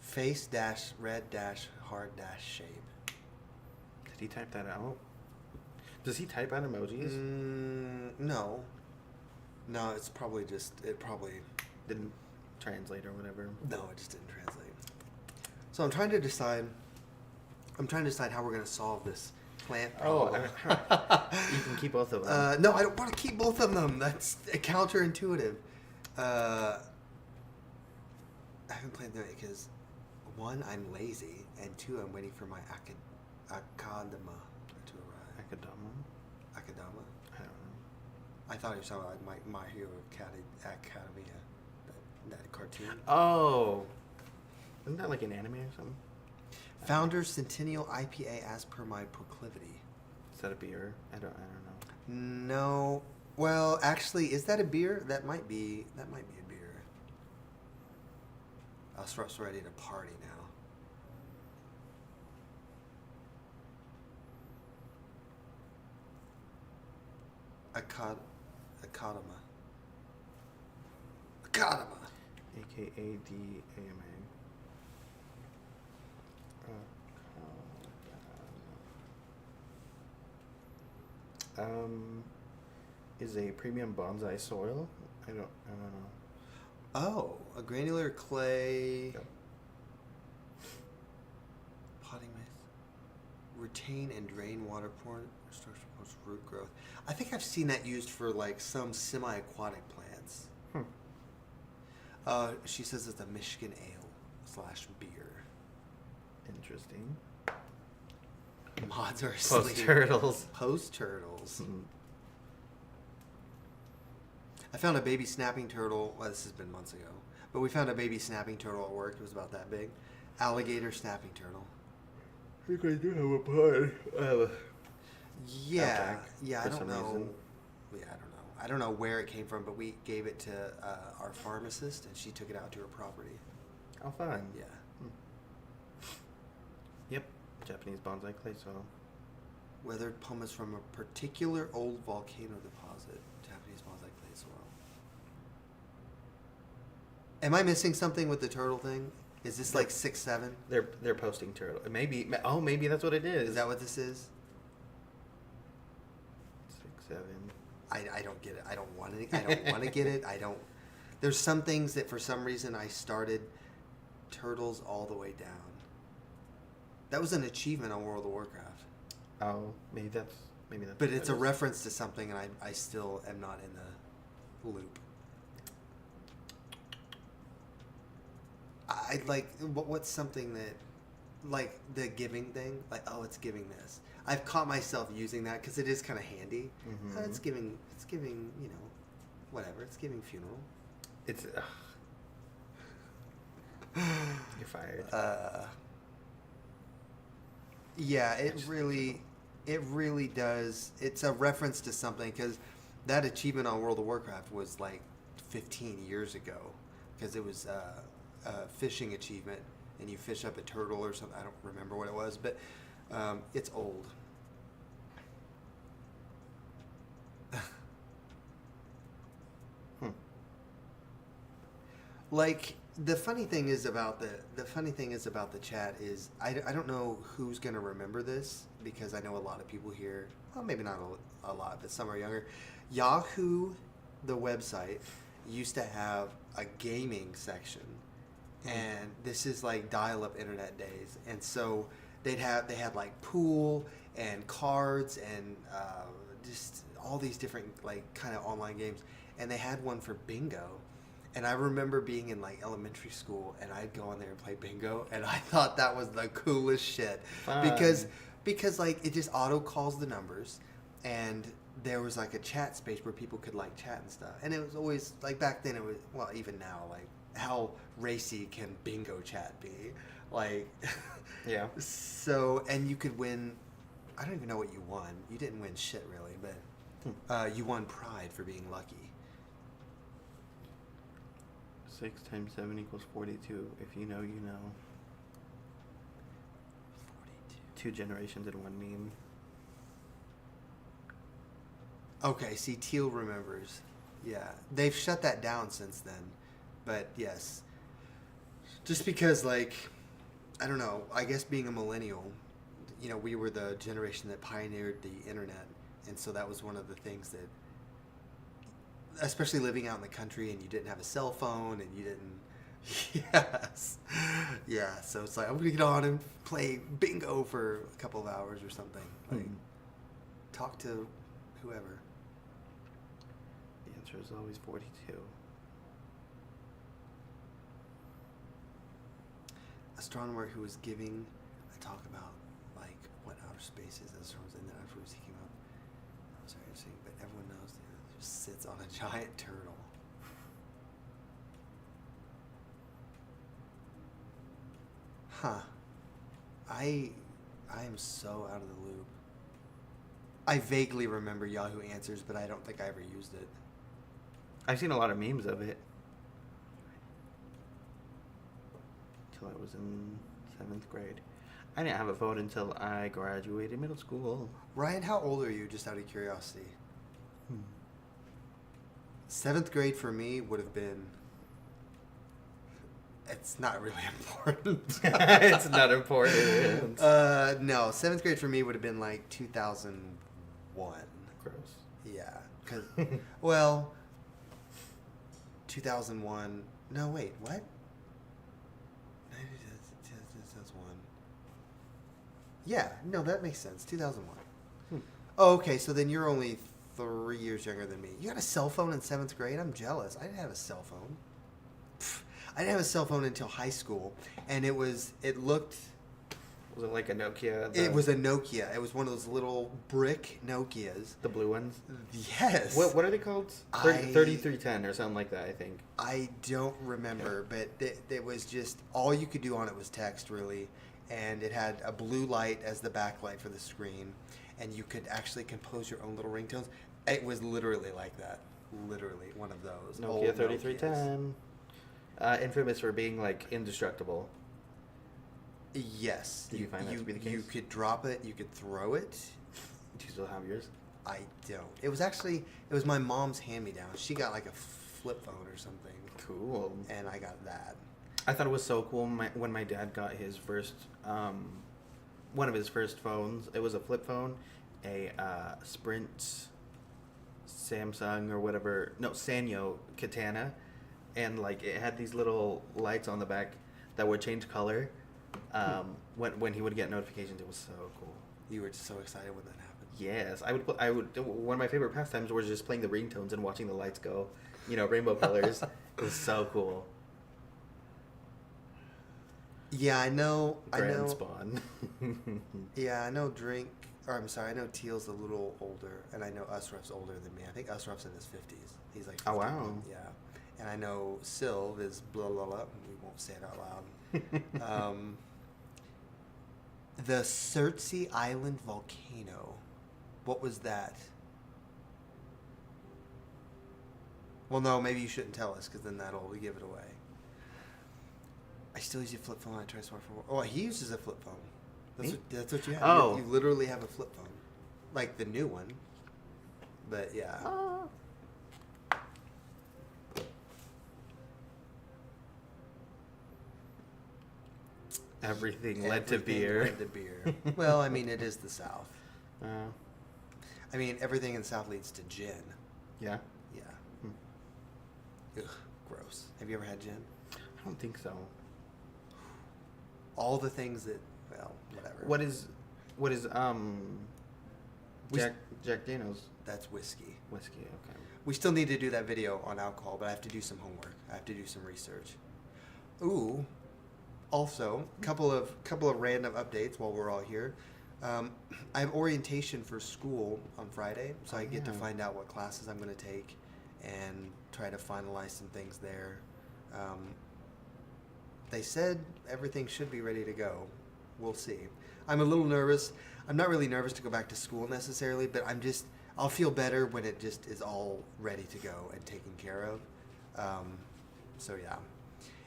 Face dash red dash hard dash shape. Did he type that out? Does he type out emojis? No. No, it's probably just, it probably... Didn't translate or whatever. No, it just didn't translate. So I'm trying to decide how we're going to solve this plant problem. You can keep both of them. No, I don't want to keep both of them. That's counterintuitive. I haven't played that because one, I'm lazy, and two, I'm waiting for my Akadama to arrive. Akadama? Akadama? I don't know. I thought you were talking about like My Hero Academia, that cartoon. Oh! Isn't that like an anime or something? Founder Centennial IPA as per my proclivity. Is that a beer? I don't know. No. Well, actually, is that a beer? That might be a beer. I was ready to party now. Akadama. AKADAMA. Is a premium bonsai soil? I don't know. Oh, a granular clay. Yep. Potting mix. Retain and drain water pour structure post root growth. I think I've seen that used for like some semi-aquatic plants. She says it's a Michigan ale / beer. Interesting. Mods are Post asleep. turtles. Post turtles. I found a baby snapping turtle. Well, this has been months ago, but we found a baby snapping turtle at work. It was about that big. Alligator snapping turtle. I think I do have a pie. Yeah, Outback, yeah. I for don't some know. reason. Yeah, I don't know. I don't know where it came from, but we gave it to our pharmacist, and she took it out to her property. Oh, fun. Yeah. Yep. Japanese bonsai clay soil. Weathered pumice from a particular old volcano deposit. Japanese bonsai clay soil. Am I missing something with the turtle thing? Is this like 6, 7? They're posting turtle. Maybe that's what it is. Is that what this is? 6, 7. I don't get it. I don't want to. I don't want to get it. I don't. There's some things that for some reason I started turtles all the way down. That was an achievement on World of Warcraft. Oh, maybe that's. But what it's that a is. reference to something, and I still am not in the loop. I like what's something that, like the giving thing, like it's giving this. I've caught myself using that because it is kind of handy. Mhm. It's giving, whatever. It's giving funeral. It's. You're fired. Yeah, it really does. It's a reference to something because that achievement on World of Warcraft was like 15 years ago because it was a fishing achievement and you fish up a turtle or something. I don't remember what it was, but it's old. Like the funny thing is about the chat is I don't know who's gonna remember this because I know a lot of people here. Well, maybe not a lot, but some are younger. Yahoo, the website, used to have a gaming section, and this is like dial-up internet days, and so they had like pool and cards and just all these different like kind of online games, and they had one for bingo. And I remember being in like elementary school, and I'd go on there and play bingo, and I thought that was the coolest shit Fun. because like it just auto calls the numbers, and there was like a chat space where people could like chat and stuff, and it was always like back then it was even now like how racy can bingo chat be like Yeah. So and you could win. I don't even know what you won. You didn't win shit really, but you won pride for being lucky. 6 times 7 equals 42. If you know, you know. 42. 2 generations in one meme. Okay, see, Teal remembers. Yeah, they've shut that down since then. But yes, just because, like, I don't know. I guess being a millennial, we were the generation that pioneered the internet, and so that was one of the things that. Especially living out in the country and you didn't have a cell phone and you didn't. Yes. Yeah, so it's like, I'm going to get on and play bingo for a couple of hours or something. Like, talk to whoever. The answer is always 42. astronomer who was giving a talk about like what outer space is, and then afterwards he came out. I'm sorry, but everyone knows that it just sits on a giant turtle. Huh. I am so out of the loop. I vaguely remember Yahoo Answers, but I don't think I ever used it. I've seen a lot of memes of it. Until I was in 7th grade. I didn't have a phone until I graduated middle school. Ryan, how old are you, just out of curiosity? 7th grade for me would have been... It's not really important. It's not important. No, 7th grade for me would have been like 2001. Gross. Yeah, because, well, 2001. No, wait, what? 2001. Yeah, no, that makes sense. 2001. Oh, okay, so then you're only 3 years younger than me. You had a cell phone in 7th grade? I'm jealous. I didn't have a cell phone. I didn't have a cell phone until high school, and it looked... Was it like a Nokia? It was a Nokia. It was one of those little brick Nokias. The blue ones? Yes. What are they called? 3310 or something like that, I think. I don't remember, but it was just... All you could do on it was text, really, and it had a blue light as the backlight for the screen, and you could actually compose your own little ringtones. It was literally like that. Literally one of those. Nokia 3310. Infamous for being like indestructible. Yes. Did you find that to be the case? You could drop it. You could throw it. Do you still have yours? I don't. It was my mom's hand-me-down. She got like a flip phone or something. Cool. And I got that. I thought it was so cool when my dad got his first, one of his first phones. It was a flip phone, a Sprint, Samsung or whatever. No, Sanyo Katana. And like it had these little lights on the back that would change color when he would get notifications. It was so cool. You were just so excited when that happened. Yes, I would. One of my favorite pastimes was just playing the ringtones and watching the lights go. Rainbow colors. It was so cool. Yeah, I know. Grand Spawn. Yeah, I know. I know Teal's a little older, and I know Usruff's older than me. I think Usruff's in his 50s. He's like 51. Oh wow. Yeah. And I know Sylv is blah, blah, blah. We won't say it out loud. The Surtsey Island volcano. What was that? Well, no, maybe you shouldn't tell us, because then that'll give it away. I still use a flip phone. I try smartphone. Oh, he uses a flip phone. That's what you have. Oh. You literally have a flip phone. Like the new one. But, yeah. Everything led to beer. Led to beer. Well, I mean, it is the South. Uh, I mean, everything in the South leads to gin. yeah. Yeah. Ugh, gross. Have you ever had gin? I don't think so. All the things that, well, whatever. What is Jack Daniels That's whiskey. whiskey? Okay. We still need to do that video on alcohol, but I have to do some homework. I have to do some research. Ooh. Also, couple of random updates while we're all here. I have orientation for school on Friday, so I get to find out what classes I'm going to take and try to finalize some things there. They said everything should be ready to go. We'll see. I'm a little nervous. I'm not really nervous to go back to school necessarily, but I'll feel better when it just is all ready to go and taken care of. So yeah.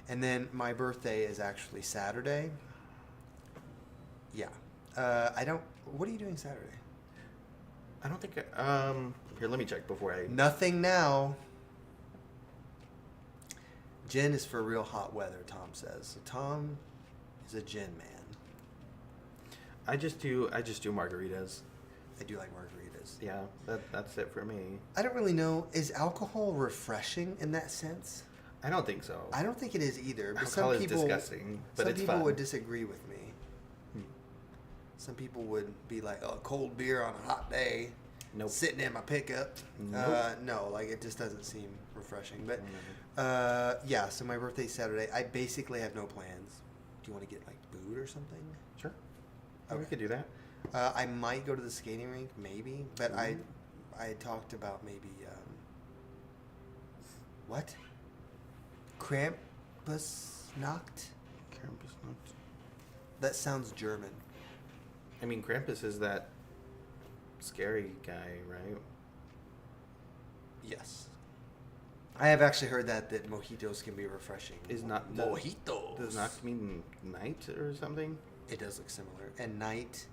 And then my birthday is actually Saturday. Yeah. What are you doing Saturday? I don't think. Here, let me check before I. Nothing now. Gin is for real hot weather, Tom says. So Tom is a gin man. I just do margaritas. I do like margaritas. Yeah, that's it for me. I don't really know. Is alcohol refreshing in that sense? I don't think so. I don't think it is either. But Alcohol is disgusting, but it's some people fun. would disagree with me. Some people would be like, "Oh, cold beer on a hot day, Nope. sitting in my pickup." Nope. No, like it just doesn't seem refreshing. But yeah, so my birthday's Saturday. I basically have no plans. Do you want to get like food or something? Sure. Oh, we Okay. could do that. I might go to the skating rink, maybe, but Ooh. I had talked about maybe what? Krampusnacht? Krampusnacht. That sounds German. I mean, Krampus is that scary guy, right? Yes. I have actually heard that mojitos can be refreshing. Is not mojitos? Does not mean night or something? It does look similar. And night.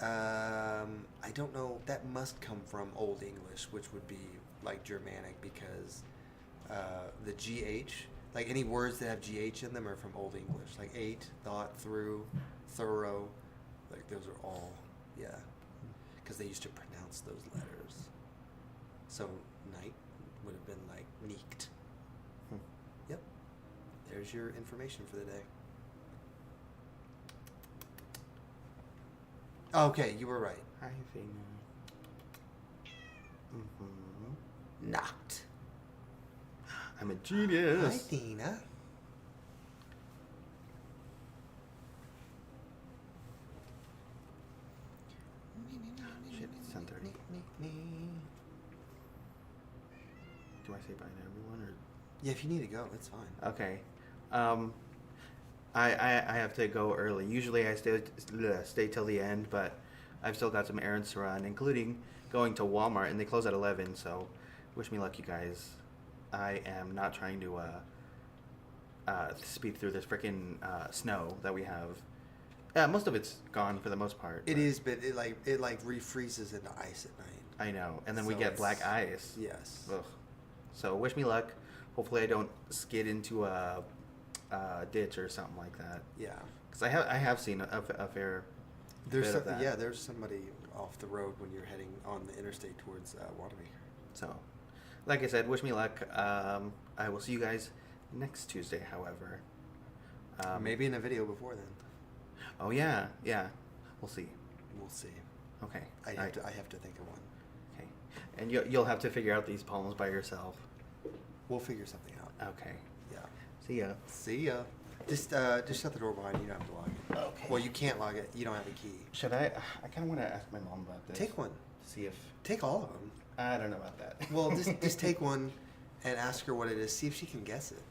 I don't know. That must come from Old English, which would be like Germanic, because the GH, like any words that have GH in them, are from Old English. Like ate, thought, through, thorough. Like those are all, yeah. Because they used to pronounce those letters. So night would have been like neeked. Hmm. Yep. There's your information for the day. Okay, you were right. Hi, Vina. Mm-hmm. Knocked. I'm a genius. Hi, Dina. Shit, it's 10:30. Do I say bye to everyone or? Yeah, if you need to go, it's fine. Okay. I have to go early. Usually I stay till the end, but I've still got some errands to run, including going to Walmart, and they close at 11. So, wish me luck, you guys. I am not trying to speed through this freaking snow that we have. Most of it's gone for the most part. It but is, but it like refreezes into ice at night. I know, and then we So get black it's- ice. Yes. Ugh. So wish me luck. Hopefully I don't skid into a ditch or something like that. Yeah. Because I have seen a fair There's bit of that. yeah, there's somebody off the road when you're heading on the interstate towards Wanamaker. So, like I said, wish me luck. I will see you guys next Tuesday. However, Maybe in a video before then. Oh yeah, we'll see. We'll see. Okay. I All right. have to think of one. Okay. And you'll have to figure out these poems by yourself. We'll figure something out. Okay. Yeah. See ya. See ya. Just shut the door behind you. You don't have to log it. Okay. Well, you can't log it. You don't have a key. Should I? I kind of want to ask my mom about this. Take one. See if. Take all of them. I don't know about that. Well, just take one and ask her what it is. See if she can guess it.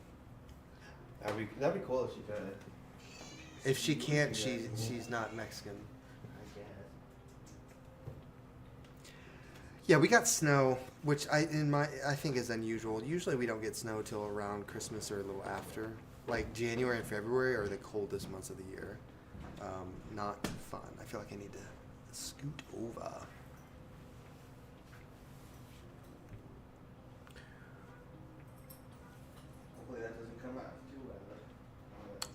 That'd be cool if she could. If she can't, she's not Mexican. I guess. Yeah, we got snow, which I think is unusual. Usually we don't get snow till around Christmas or a little after. Like January and February are the coldest months of the year. Not fun. I feel like I need to scoot over. Hopefully that doesn't come out too loud.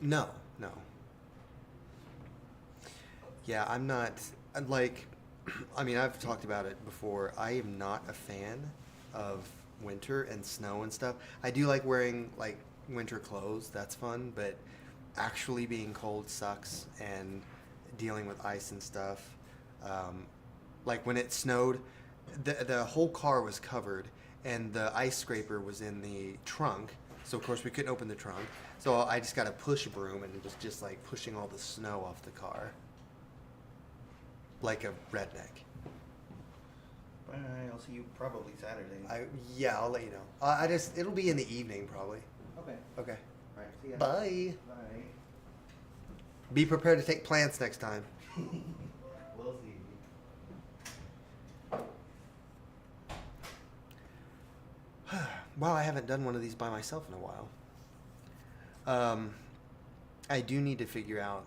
No. Yeah, I'm not like. I mean, I've talked about it before. I am not a fan of winter and snow and stuff. I do like wearing like winter clothes. That's fun, but actually being cold sucks, and dealing with ice and stuff. Like when it snowed, the whole car was covered, and the ice scraper was in the trunk. So of course we couldn't open the trunk. So I just got a push broom and was just like pushing all the snow off the car. Like a redneck. Bye. I'll see you probably Saturday. I'll let you know. It'll be in the evening probably. Okay. Okay. All right. See ya. Bye. Bye. Be prepared to take plants next time. We'll see. Wow, I haven't done one of these by myself in a while. I do need to figure out.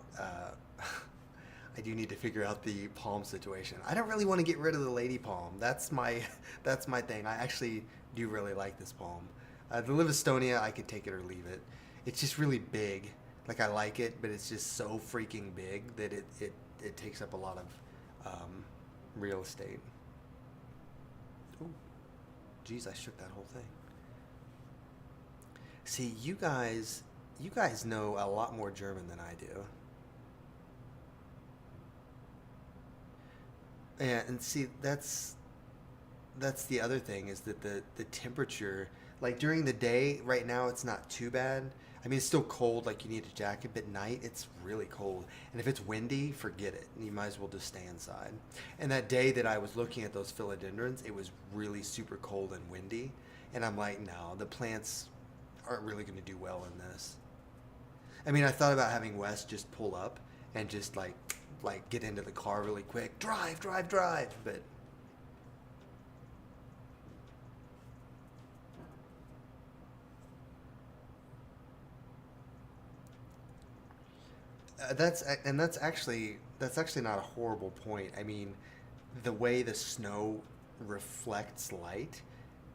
The palm situation. I don't really want to get rid of the lady palm. That's my thing. I actually do really like this palm. The Livistonia, I could take it or leave it. It's just really big. Like I like it, but it's just so freaking big that it takes up a lot of real estate. Ooh, geez, I shook that whole thing. See, you guys know a lot more German than I do. And see, that's that's the other thing is that the temperature, like during the day, right now it's not too bad. I mean, it's still cold, like you need a jacket, but night it's really cold. And if it's windy, forget it. You might as well just stay inside. And that day that I was looking at those philodendrons, it was really super cold and windy. And I'm like, no, the plants aren't really going to do well in this. I mean, I thought about having Wes just pull up and just like get into the car really quick, drive, drive, drive, but that's actually not a horrible point. I mean, the way the snow reflects light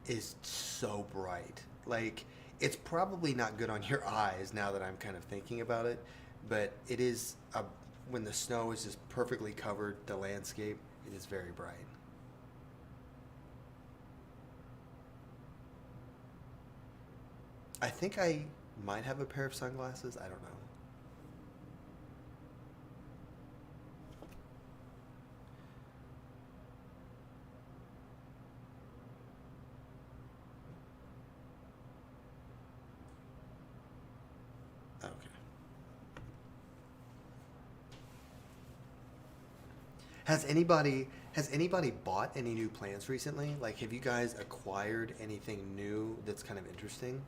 is so bright. Like it's probably not good on your eyes now that I'm kind of thinking about it, but it is a when the snow is just perfectly covered the landscape, it is very bright. I think I might have a pair of sunglasses. I don't know. Okay. Has anybody bought any new plants recently? Like, have you guys acquired anything new that's kind of interesting?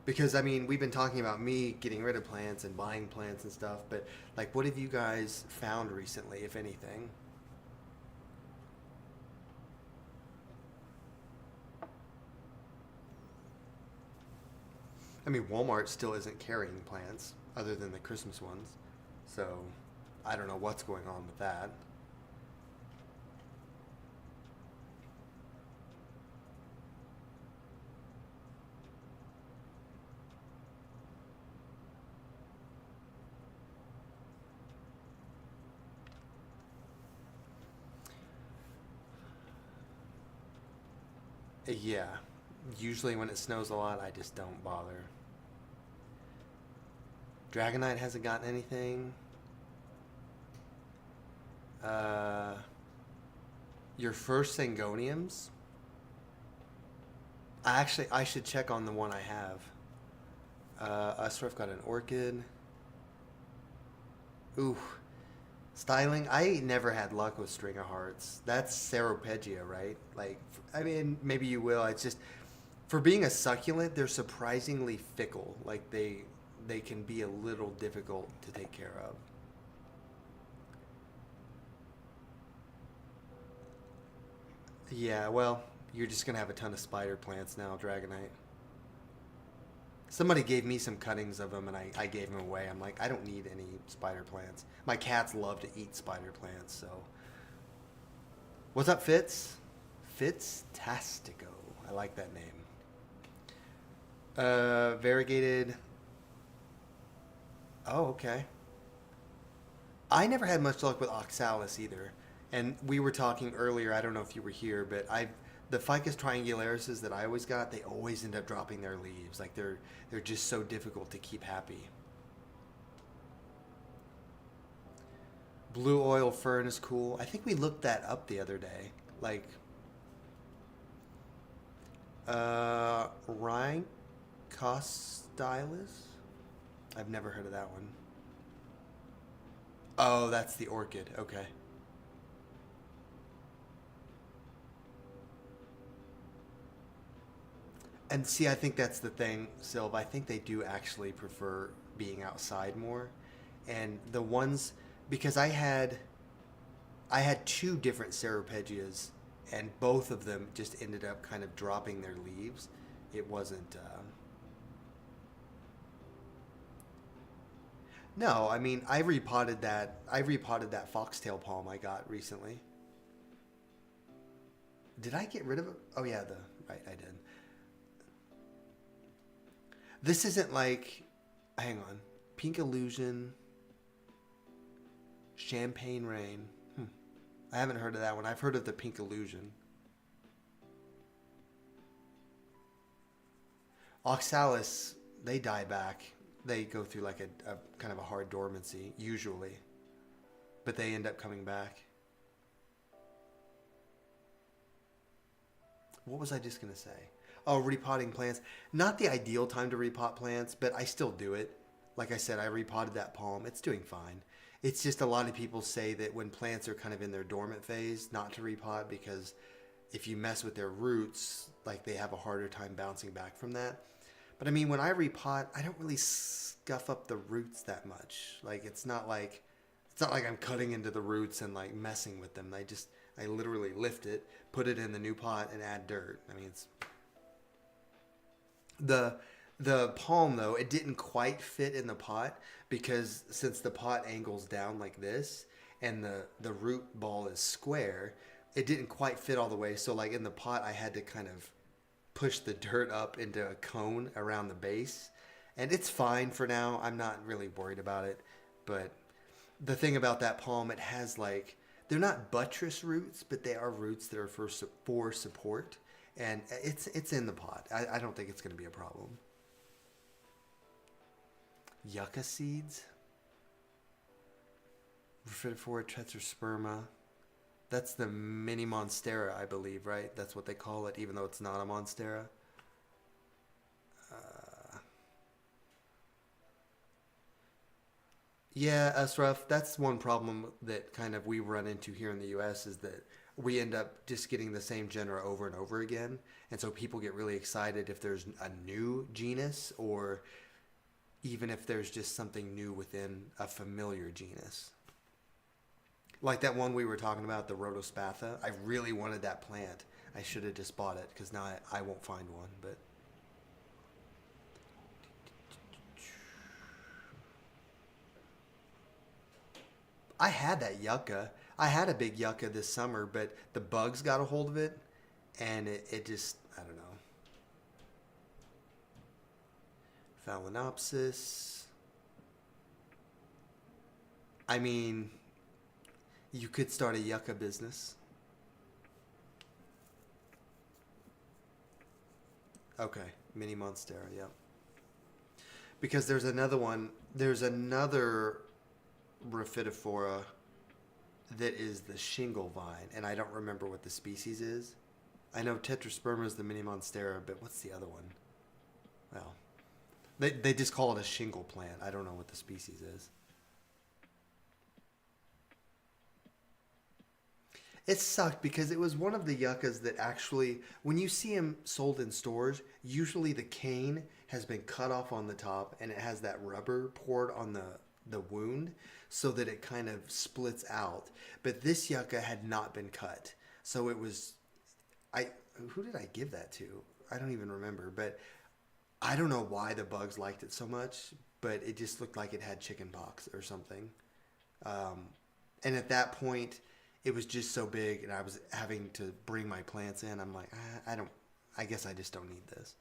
Because I mean, we've been talking about me getting rid of plants and buying plants and stuff, but like, what have you guys found recently, if anything? I mean, Walmart still isn't carrying plants other than the Christmas ones, so I don't know what's going on with that. Yeah, usually when it snows a lot, I just don't bother. Dragonite hasn't gotten anything. Uh, your first Syngoniums? I should check on the one I have. I sort of got an orchid. Ooh, styling. I never had luck with string of hearts. That's Ceropegia, right? Like, I mean, maybe you will. It's just for being a succulent, they're surprisingly fickle. Like they can be a little difficult to take care of. Yeah, well, you're just gonna have a ton of spider plants now, Dragonite. Somebody gave me some cuttings of them, and I gave them away. I'm like, I don't need any spider plants. My cats love to eat spider plants, so. What's up, Fitz? Fitz-tastico. I like that name. Variegated. Oh, okay. I never had much luck with oxalis either. And we were talking earlier, I don't know if you were here, but the Ficus triangularises that I always got, they always end up dropping their leaves. Like they're just so difficult to keep happy. Blue oil fern is cool. I think we looked that up the other day. Like Rhynchostylis? I've never heard of that one. Oh, that's the orchid. Okay. And see, I think that's the thing, Sylv. I think they do actually prefer being outside more. And the ones because I had two different Ceropegias, and both of them just ended up kind of dropping their leaves. It wasn't. No, I mean I repotted that. I repotted that foxtail palm I got recently. Did I get rid of it? Oh yeah, the right I did. This isn't like, hang on, Pink Illusion, Champagne Rain. I haven't heard of that one. I've heard of the Pink Illusion. Oxalis, they die back. They go through like a kind of a hard dormancy, usually. But they end up coming back. what was I just going to say? Oh, repotting plants. Not the ideal time to repot plants, but I still do it. Like I said, I repotted that palm. It's doing fine. It's just a lot of people say that when plants are kind of in their dormant phase, not to repot because if you mess with their roots, like they have a harder time bouncing back from that. But I mean, when I repot, I don't really scuff up the roots that much. Like it's not like I'm cutting into the roots and like messing with them. I literally lift it, put it in the new pot, and add dirt. I mean, it's the palm though. It didn't quite fit in the pot because since the pot angles down like this and the root ball is square, it didn't quite fit all the way. So like in the pot, I had to kind of push the dirt up into a cone around the base, and it's fine for now. I'm not really worried about it, but the thing about that palm, it has like, they're not buttress roots, but they are roots that are for support, and it's in the pot. I don't think it's going to be a problem. Yucca seeds, Rhaphidophora tetrasperma. That's the mini monstera, I believe, right? That's what they call it, even though it's not a monstera. Yeah, Asraf, that's one problem that kind of we run into here in the U.S. is that we end up just getting the same genera over and over again. And so people get really excited if there's a new genus or even if there's just something new within a familiar genus. Like that one we were talking about, the Rhodospatha. I really wanted that plant. I should have just bought it because now I won't find one. But I had that yucca. I had a big yucca this summer, but the bugs got a hold of it, and it just, I don't know. Phalaenopsis. I mean, you could start a yucca business. Okay, mini monstera, yep. Because there's another one. There's another Rhaphidophora that is the shingle vine, and I don't remember what the species is. I know Tetrasperma is the mini monstera, but what's the other one? Well, they just call it a shingle plant. I don't know what the species is. It sucked because it was one of the yuccas that actually, when you see them sold in stores, usually the cane has been cut off on the top and it has that rubber poured on the wound so that it kind of splits out. But this yucca had not been cut. So it was, who did I give that to? I don't even remember, but I don't know why the bugs liked it so much, but it just looked like it had chicken pox or something. And at that point, it was just so big and I was having to bring my plants in. I'm like, I guess I just don't need this.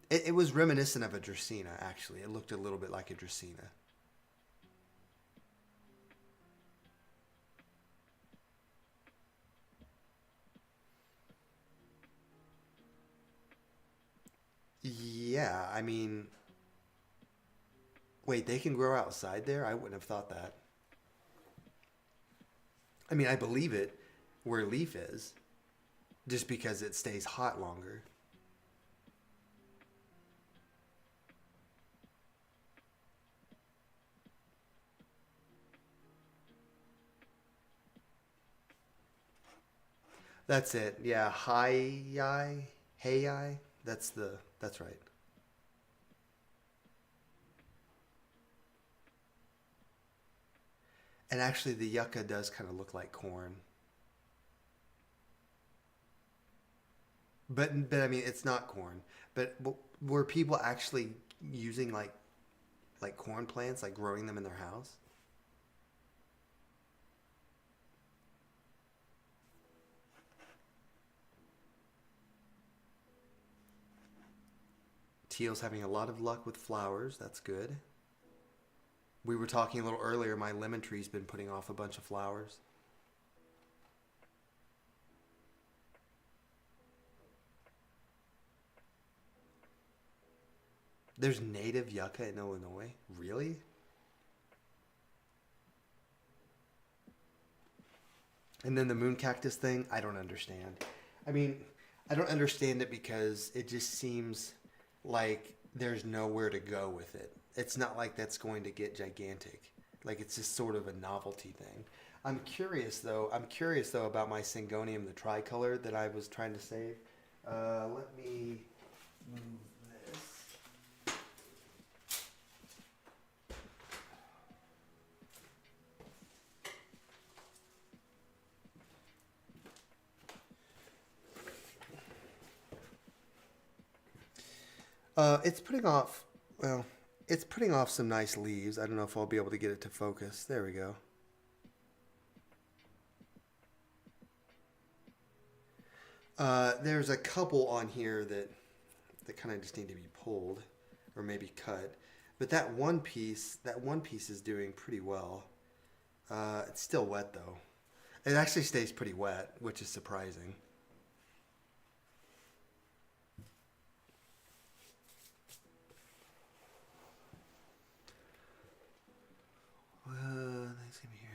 It was reminiscent of a Dracaena, actually. It looked a little bit like a Dracaena. Yeah, I mean, wait, they can grow outside there? I wouldn't have thought that. I mean, I believe it where leaf is, just because it stays hot longer. That's it. Yeah, hey, that's right. And actually, the yucca does kind of look like corn. But I mean, it's not corn. But were people actually using like corn plants, like growing them in their house? Teal's having a lot of luck with flowers. That's good. We were talking a little earlier, my lemon tree's been putting off a bunch of flowers. There's native yucca in Illinois? Really? And then the moon cactus thing, I don't understand. I mean, I don't understand it because it just seems like there's nowhere to go with it. It's not like that's going to get gigantic. Like it's just sort of a novelty thing. I'm curious though. I'm curious though about my Syngonium, the tricolor that I was trying to save. Let me move this. It's putting off. Well, it's putting off some nice leaves. I don't know if I'll be able to get it to focus. There we go. There's a couple on here that kind of just need to be pulled or maybe cut. But that one piece is doing pretty well. It's still wet though. It actually stays pretty wet, which is surprising. Let's see here.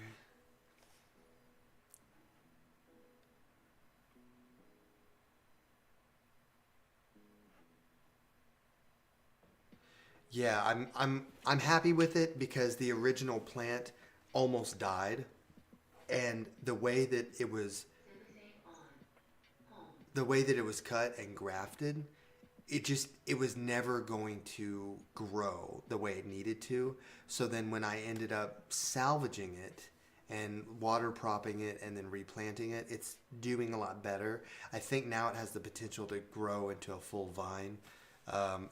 Yeah, I'm happy with it because the original plant almost died, and the way that it was cut and grafted, it was never going to grow the way it needed to. So then when I ended up salvaging it and water propping it and then replanting it, it's doing a lot better. I think now it has the potential to grow into a full vine.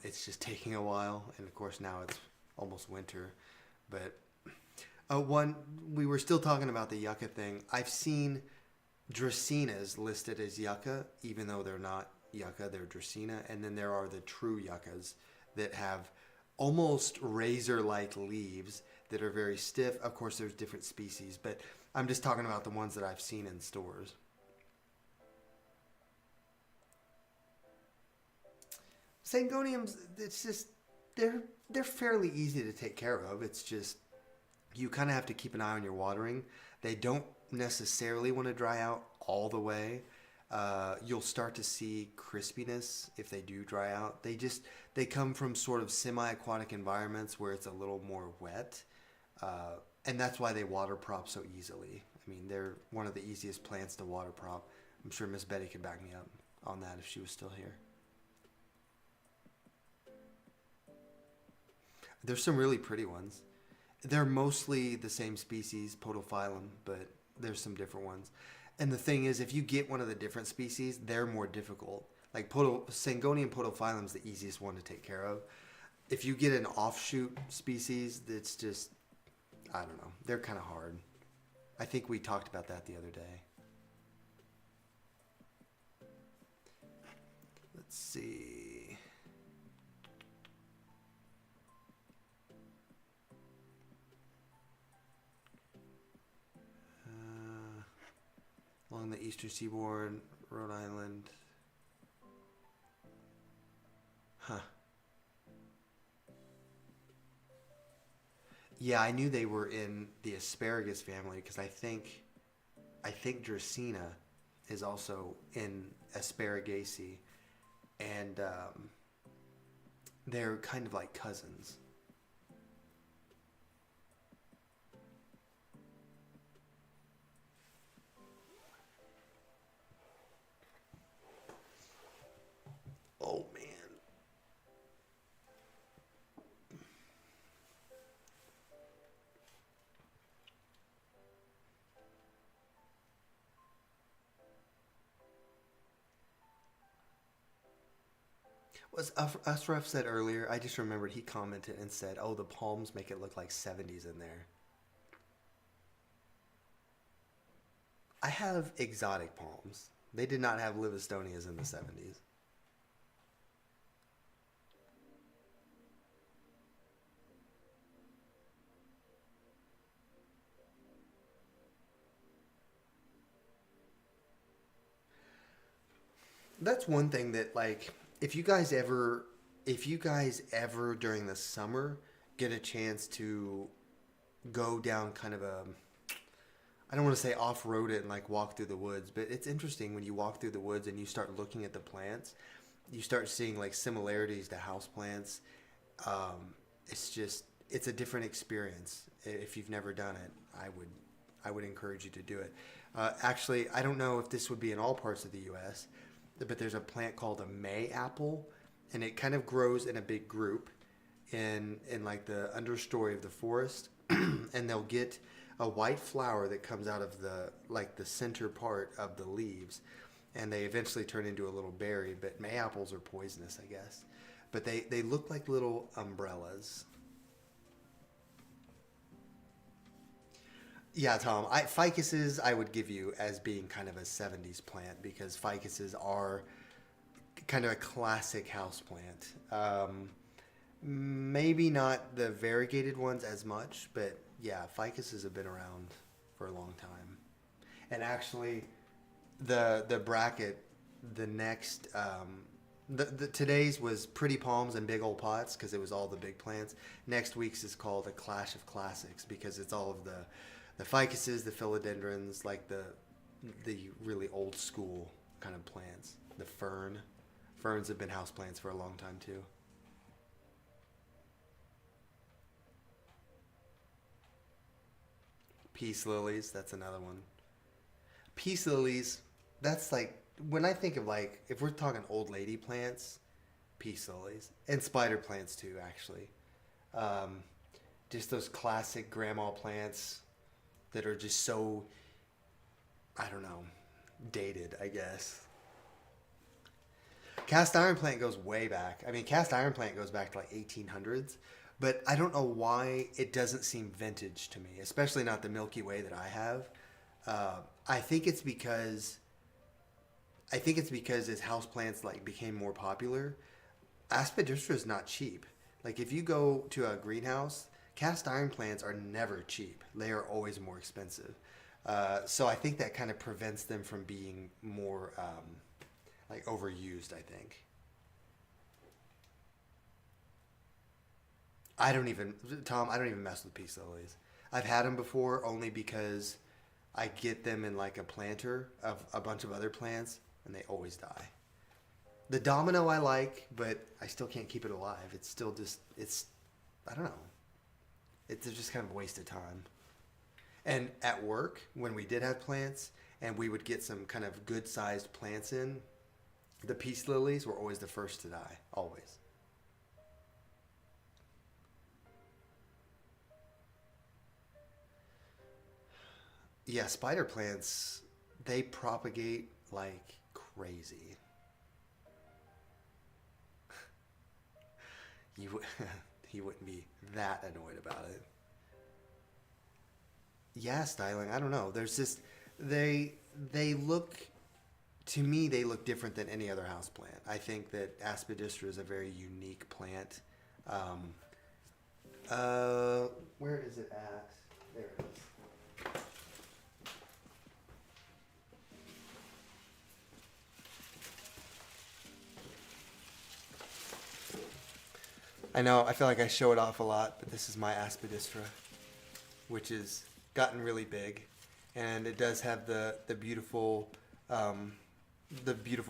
It's just taking a while, and of course now it's almost winter. But one, we were still talking about the yucca thing. I've seen Dracaenas listed as yucca, even though they're not yucca, they're Dracaena. And then there are the true yuccas that have almost razor-like leaves that are very stiff. Of course, there's different species, but I'm just talking about the ones that I've seen in stores. Sangoniums, it's just they're fairly easy to take care of. It's just you kind of have to keep an eye on your watering. They don't necessarily want to dry out all the way. You'll start to see crispiness if they do dry out. They come from sort of semi-aquatic environments where it's a little more wet, and that's why they water prop so easily. I mean, they're one of the easiest plants to water prop. I'm sure Miss Betty could back me up on that if she was still here. There's some really pretty ones. They're mostly the same species, Podophyllum, but there's some different ones. And the thing is, if you get one of the different species, they're more difficult. Like Sangonium podophyllum is the easiest one to take care of. If you get an offshoot species, it's just, I don't know, they're kind of hard. I think we talked about that the other day. Let's see. Along the eastern seaboard, Rhode Island. Huh. Yeah, I knew they were in the asparagus family because I think Dracaena is also in Asparagaceae, and they're kind of like cousins. Oh man. Was Asraf said earlier, I just remembered he commented and said, oh, the palms make it look like 70s in there. I have exotic palms. They did not have Livistonias in the 70s. That's one thing that, like, if you guys ever during the summer get a chance to go down kind of a, I don't want to say off-road it and like walk through the woods, but it's interesting when you walk through the woods and you start looking at the plants, you start seeing like similarities to houseplants. It's just it's a different experience. If you've never done it, I would encourage you to do it. Actually, I don't know if this would be in all parts of the U.S., but there's a plant called a May apple, and it kind of grows in a big group in like the understory of the forest, and they'll get a white flower that comes out of the center part of the leaves, and they eventually turn into a little berry. But May apples are poisonous, I guess. But they look like little umbrellas. Yeah, Tom. Ficuses I would give you as being kind of a 70s plant because ficuses are kind of a classic house plant. Maybe not the variegated ones as much, but yeah, ficuses have been around for a long time. And actually, the bracket, the next the today's was Pretty Palms and Big Old Pots because it was all the big plants. Next week's is called a Clash of Classics because it's all of the ficuses, the philodendrons, like the really old school kind of plants. The ferns have been houseplants for a long time too. Peace lilies, that's another one. Peace lilies, that's like when I think of like if we're talking old lady plants, peace lilies and spider plants too, actually. Um, just those classic grandma plants that are just so I don't know, dated, I guess. Cast iron plant goes way back. I mean, cast iron plant goes back to like 1800s, but I don't know why it doesn't seem vintage to me, especially not the Milky Way that I have. I think it's because as houseplants like became more popular, aspidistra is not cheap. Like if you go to a greenhouse, cast iron plants are never cheap. They are always more expensive. So I think that kind of prevents them from being more like overused, I think. Tom, I don't even mess with peace lilies. I've had them before only because I get them in like a planter of a bunch of other plants and they always die. The domino I like, but I still can't keep it alive. It's still just, I don't know. It's just kind of a waste of time. And at work, when we did have plants and we would get some kind of good sized plants in, the peace lilies were always the first to die. Always. Yeah, spider plants, they propagate like crazy. You, he wouldn't be that annoyed about it. Yeah, styling. I don't know. There's just they look to me they look different than any other house plant. I think that aspidistra is a very unique plant. Um, where is it at? There it is. I know, I feel like I show it off a lot, but this is my aspidistra, which has gotten really big. And it does have the beautiful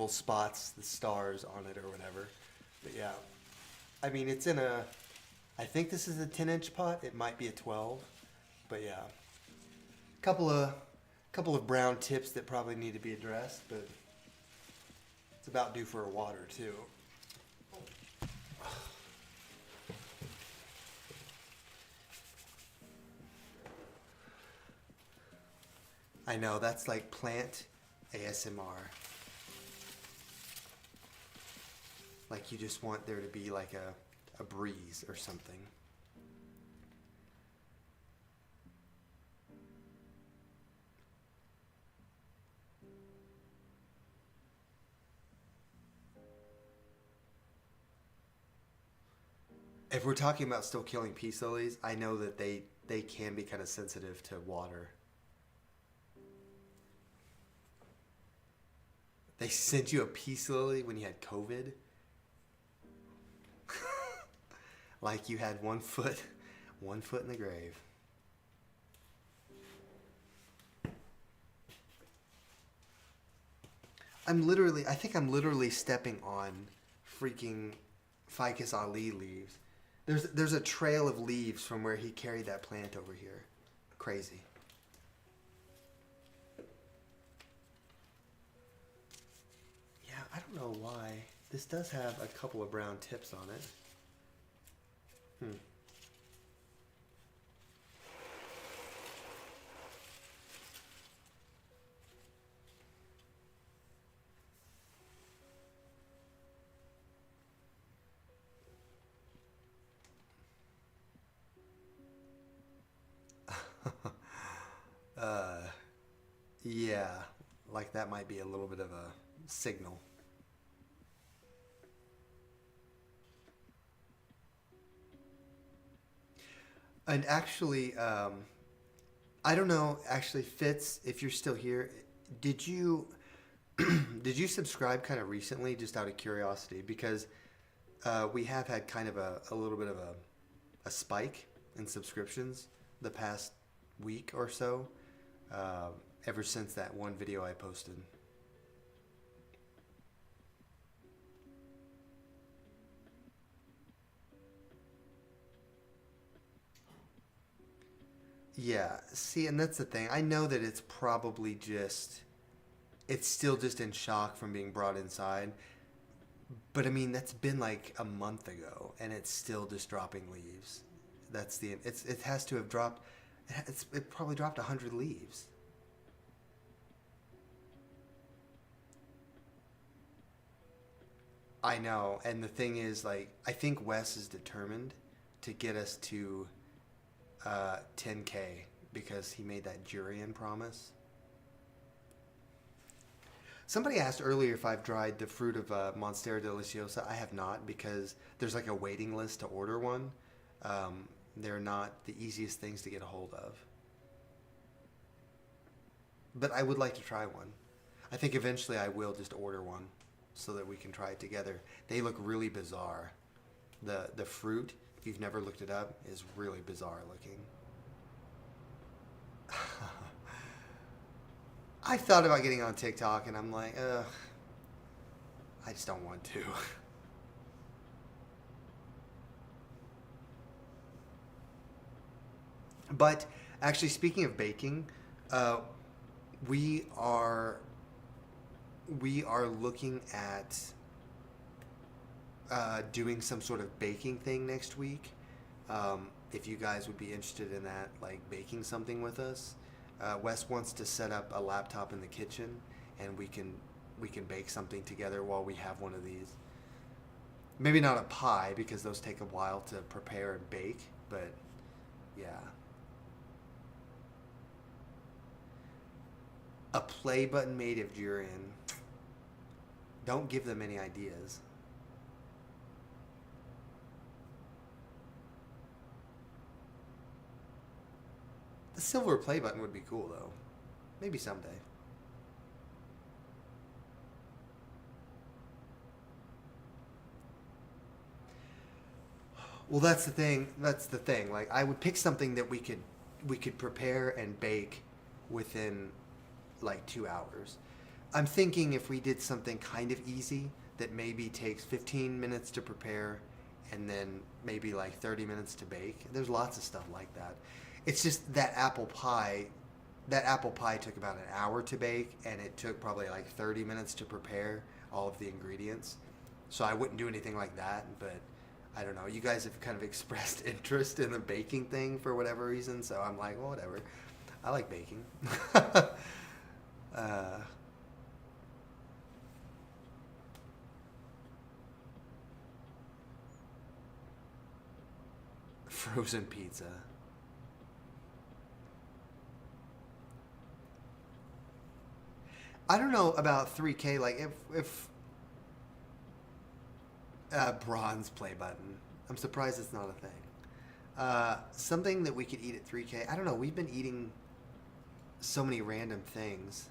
spots, the stars on it or whatever. But yeah, I mean, it's in I think this is a 10-inch pot. It might be a 12, but yeah. Couple of brown tips that probably need to be addressed, but it's about due for a water too. I know, that's like plant ASMR. Like you just want there to be like a breeze or something. If we're talking about still killing peace lilies, I know that they can be kind of sensitive to water. They sent you a peace lily when you had COVID? Like you had one foot in the grave. I think I'm literally stepping on freaking Ficus Ali leaves. There's a trail of leaves from where he carried that plant over here. Crazy. Yeah, I don't know why. This does have a couple of brown tips on it. Yeah, like that might be a little bit of a signal. And actually, I don't know. Actually, Fitz, if you're still here, did you did you subscribe kind of recently, just out of curiosity? Because we have had kind of a little bit of a spike in subscriptions the past week or so, ever since that one video I posted. Yeah, see, and that's the thing. I know that it's probably just, it's still just in shock from being brought inside. But I mean, that's been like a month ago, and it's still just dropping leaves. It has to have dropped. It probably dropped 100 leaves. I know, and the thing is, like, I think Wes is determined to get us to 10K because he made that Jurian promise. Somebody asked earlier if I've dried the fruit of Monstera Deliciosa. I have not, because there's like a waiting list to order one. They're not the easiest things to get a hold of. But I would like to try one. I think eventually I will just order one so that we can try it together. They look really bizarre. The fruit, if you've never looked it up, is really bizarre looking. I thought about getting on TikTok, and I'm like, ugh, I just don't want to. But actually, speaking of baking, we are looking at doing some sort of baking thing next week. If you guys would be interested in that, like baking something with us. Wes wants to set up a laptop in the kitchen, and we can bake something together while we have one of these. Maybe not a pie, because those take a while to prepare and bake, but yeah. A play button made of durian. Don't give them any ideas. The silver play button would be cool, though. Maybe someday. Well, that's the thing. Like, I would pick something that we could prepare and bake within like 2 hours. I'm thinking if we did something kind of easy that maybe takes 15 minutes to prepare and then maybe like 30 minutes to bake. There's lots of stuff like that. It's just that apple pie took about an hour to bake, and it took probably like 30 minutes to prepare all of the ingredients. So I wouldn't do anything like that, but I don't know. You guys have kind of expressed interest in the baking thing for whatever reason, so I'm like, well, whatever. I like baking. Frozen pizza. I don't know about 3K. Like if bronze play button. I'm surprised it's not a thing. Something that we could eat at 3K. I don't know. We've been eating so many random things.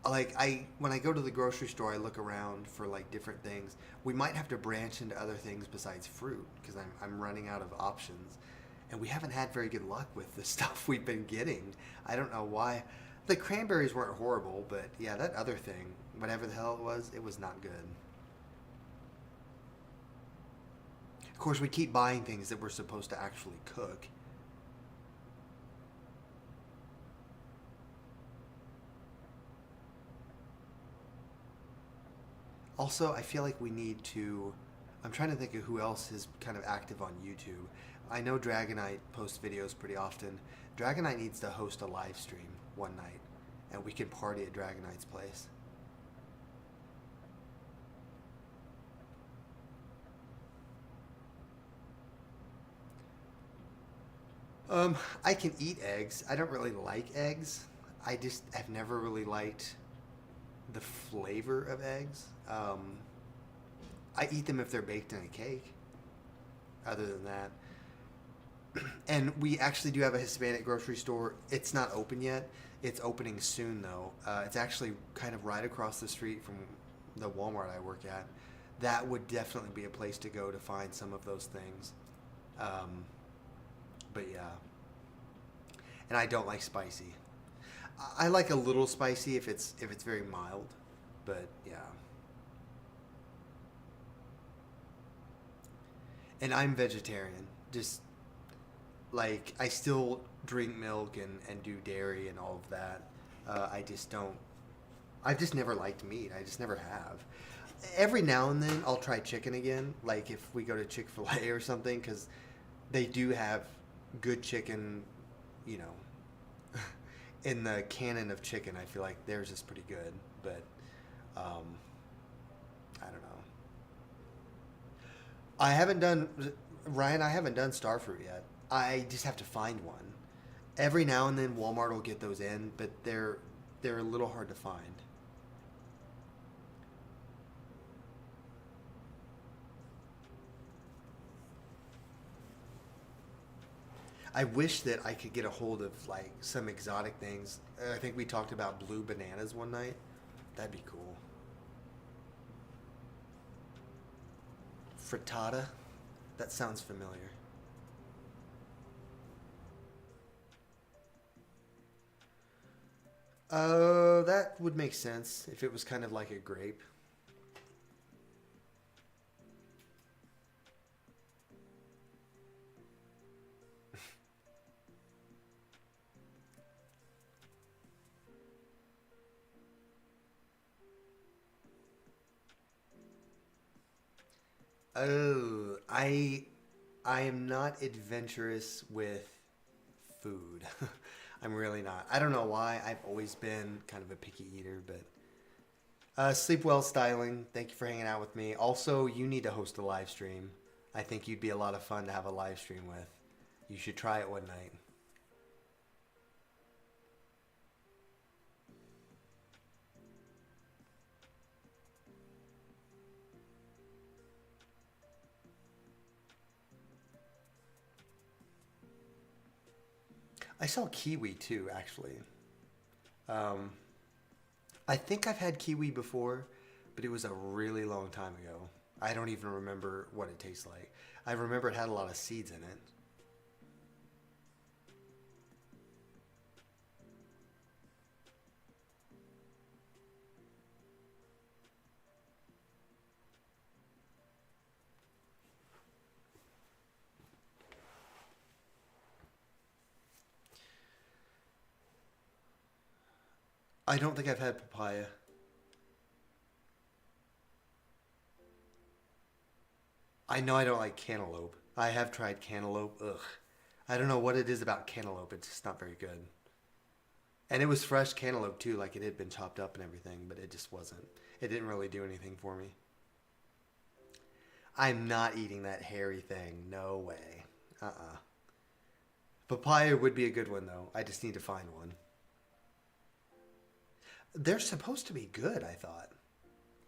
Like when I go to the grocery store, I look around for like different things. We might have to branch into other things besides fruit, because I'm running out of options, and we haven't had very good luck with the stuff we've been getting. I don't know why. The cranberries weren't horrible, but yeah, that other thing whatever the hell it was not good. Of course, we keep buying things that we're supposed to actually cook. Also, I feel like we need to. I'm trying to think of who else is kind of active on YouTube. I know Dragonite posts videos pretty often. Dragonite needs to host a live stream one night, and we can party at Dragonite's place. I can eat eggs. I don't really like eggs. I just have never really liked the flavor of eggs. I eat them if they're baked in a cake. Other than that. And we actually do have a Hispanic grocery store. It's not open yet. It's opening soon, though. It's actually kind of right across the street from the Walmart I work at. That would definitely be a place to go to find some of those things. But yeah. And I don't like spicy. I like a little spicy if it's very mild. But yeah. And I'm vegetarian. Just like I still drink milk and do dairy and all of that. I just don't. I've just never liked meat. I just never have. Every now and then I'll try chicken again. Like if we go to Chick-fil-A or something, because they do have good chicken. You know, in the canon of chicken, I feel like theirs is pretty good. But I don't know. I haven't done Starfruit yet. I just have to find one. Every now and then Walmart will get those in, but they're a little hard to find. I wish that I could get a hold of like some exotic things. I think we talked about blue bananas one night. That'd be cool. Frittata? That sounds familiar. That would make sense if it was kind of like a grape. Oh, I am not adventurous with food. I'm really not. I don't know why. I've always been kind of a picky eater, but sleep well, styling. Thank you for hanging out with me. Also, you need to host a live stream. I think you'd be a lot of fun to have a live stream with. You should try it one night. I saw kiwi too, actually. I think I've had kiwi before, but it was a really long time ago. I don't even remember what it tastes like. I remember it had a lot of seeds in it. I don't think I've had papaya. I know I don't like cantaloupe. I have tried cantaloupe. Ugh. I don't know what it is about cantaloupe. It's just not very good. And it was fresh cantaloupe too, like it had been chopped up and everything, but it just wasn't. It didn't really do anything for me. I'm not eating that hairy thing. No way. Papaya would be a good one though. I just need to find one. They're supposed to be good, I thought.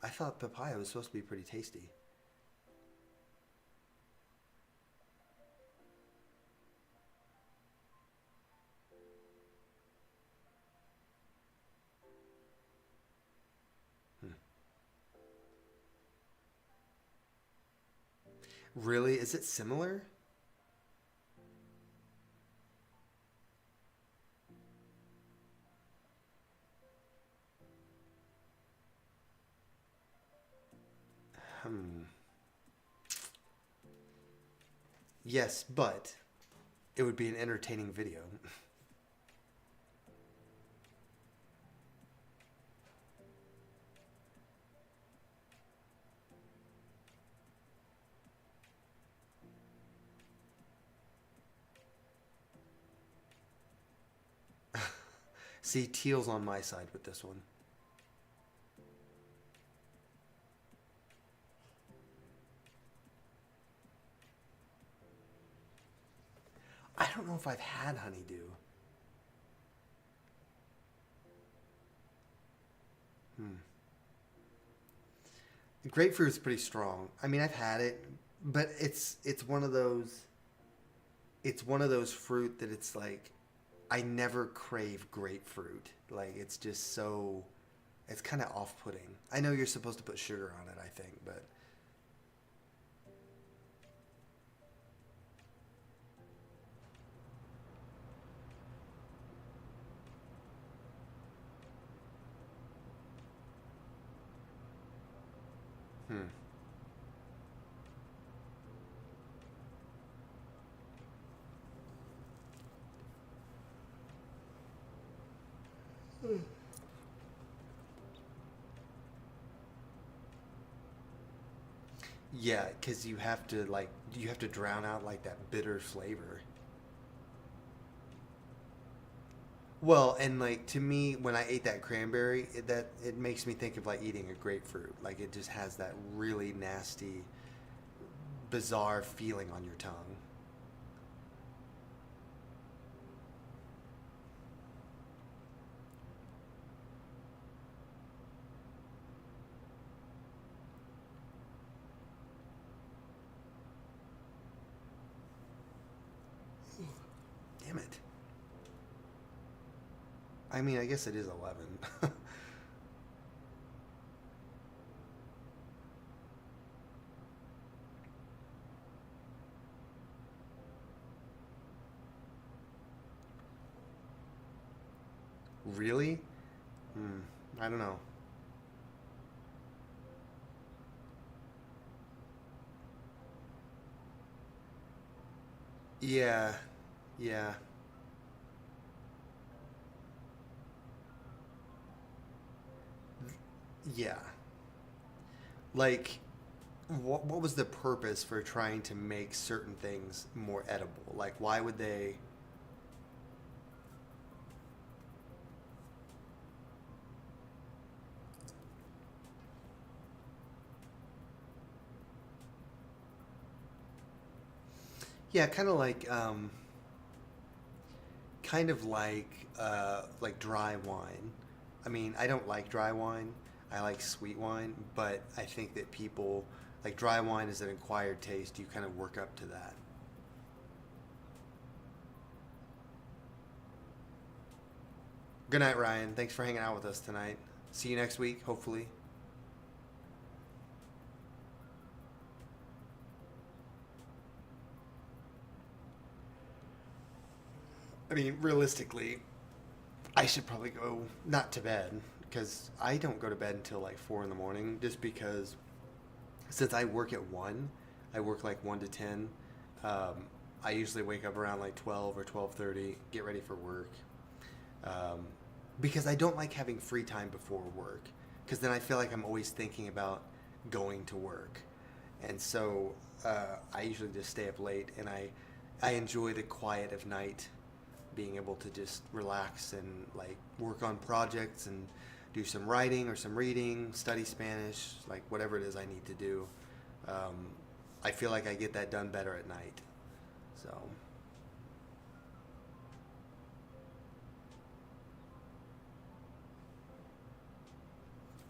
I thought papaya was supposed to be pretty tasty. Really? Is it similar? Yes, but it would be an entertaining video. See, teal's on my side with this one. I don't know if I've had honeydew. Grapefruit's pretty strong. I mean, I've had it, but it's one of those. It's one of those fruit that it's like, I never crave grapefruit. Like it's just so, it's kind of off-putting. I know you're supposed to put sugar on it, I think, but. Hmm. Yeah, because you have to drown out like that bitter flavor. Well, and like to me, when I ate that cranberry, it makes me think of like eating a grapefruit. Like it just has that really nasty, bizarre feeling on your tongue. Damn it. I mean, I guess it is 11. Really? Hmm. I don't know. Yeah. Yeah. Yeah. Like, what was the purpose for trying to make certain things more edible? Like, why would they? Yeah, kind of like dry wine. I mean, I don't like dry wine. I like sweet wine, but I think that people like dry wine is an acquired taste. You kind of work up to that. Good night, Ryan. Thanks for hanging out with us tonight. See you next week, hopefully. I mean, realistically, I should probably go not to bed because I don't go to bed until like 4 in the morning. Just because since I work at 1, I work like 1 to 10. Um, I usually wake up around like 12 or 12:30, get ready for work. Um, because I don't like having free time before work because then I feel like I'm always thinking about going to work, and so I usually just stay up late and I enjoy the quiet of night, being able to just relax and like work on projects and do some writing or some reading, study Spanish, like whatever it is I need to do. Um, I feel like I get that done better at night. So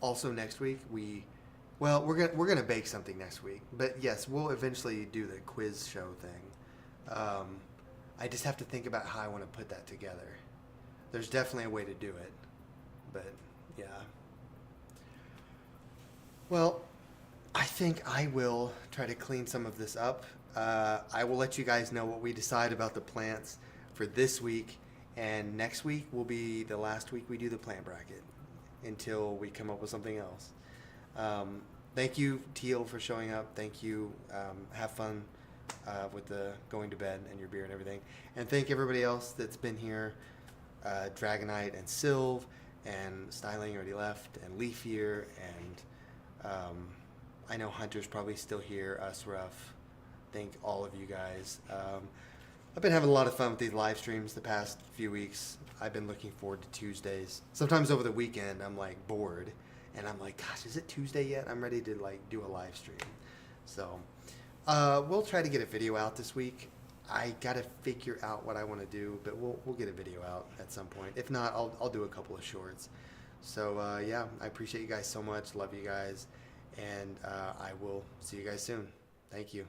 also next week well we're gonna bake something next week, but yes, we'll eventually do the quiz show thing. I just have to think about how I want to put that together. There's definitely a way to do it, but yeah. Well, I think I will try to clean some of this up. I will let you guys know what we decide about the plants for this week, and next week will be the last week we do the plant bracket until we come up with something else. Thank you, Teal, for showing up. Thank you. Have fun with the going to bed and your beer and everything. And thank everybody else that's been here, Dragonite and Sylv, and Styling already left, and Leaf here, and I know Hunter's probably still here, Us Rough. Thank all of you guys. I've been having a lot of fun with these live streams the past few weeks. I've been looking forward to Tuesdays. Sometimes over the weekend, I'm like bored, and I'm like, gosh, is it Tuesday yet? I'm ready to like do a live stream. So we'll try to get a video out this week. I gotta figure out what I want to do, but we'll get a video out at some point. If not, I'll do a couple of shorts. So yeah, I appreciate you guys so much. Love you guys, and I will see you guys soon. Thank you.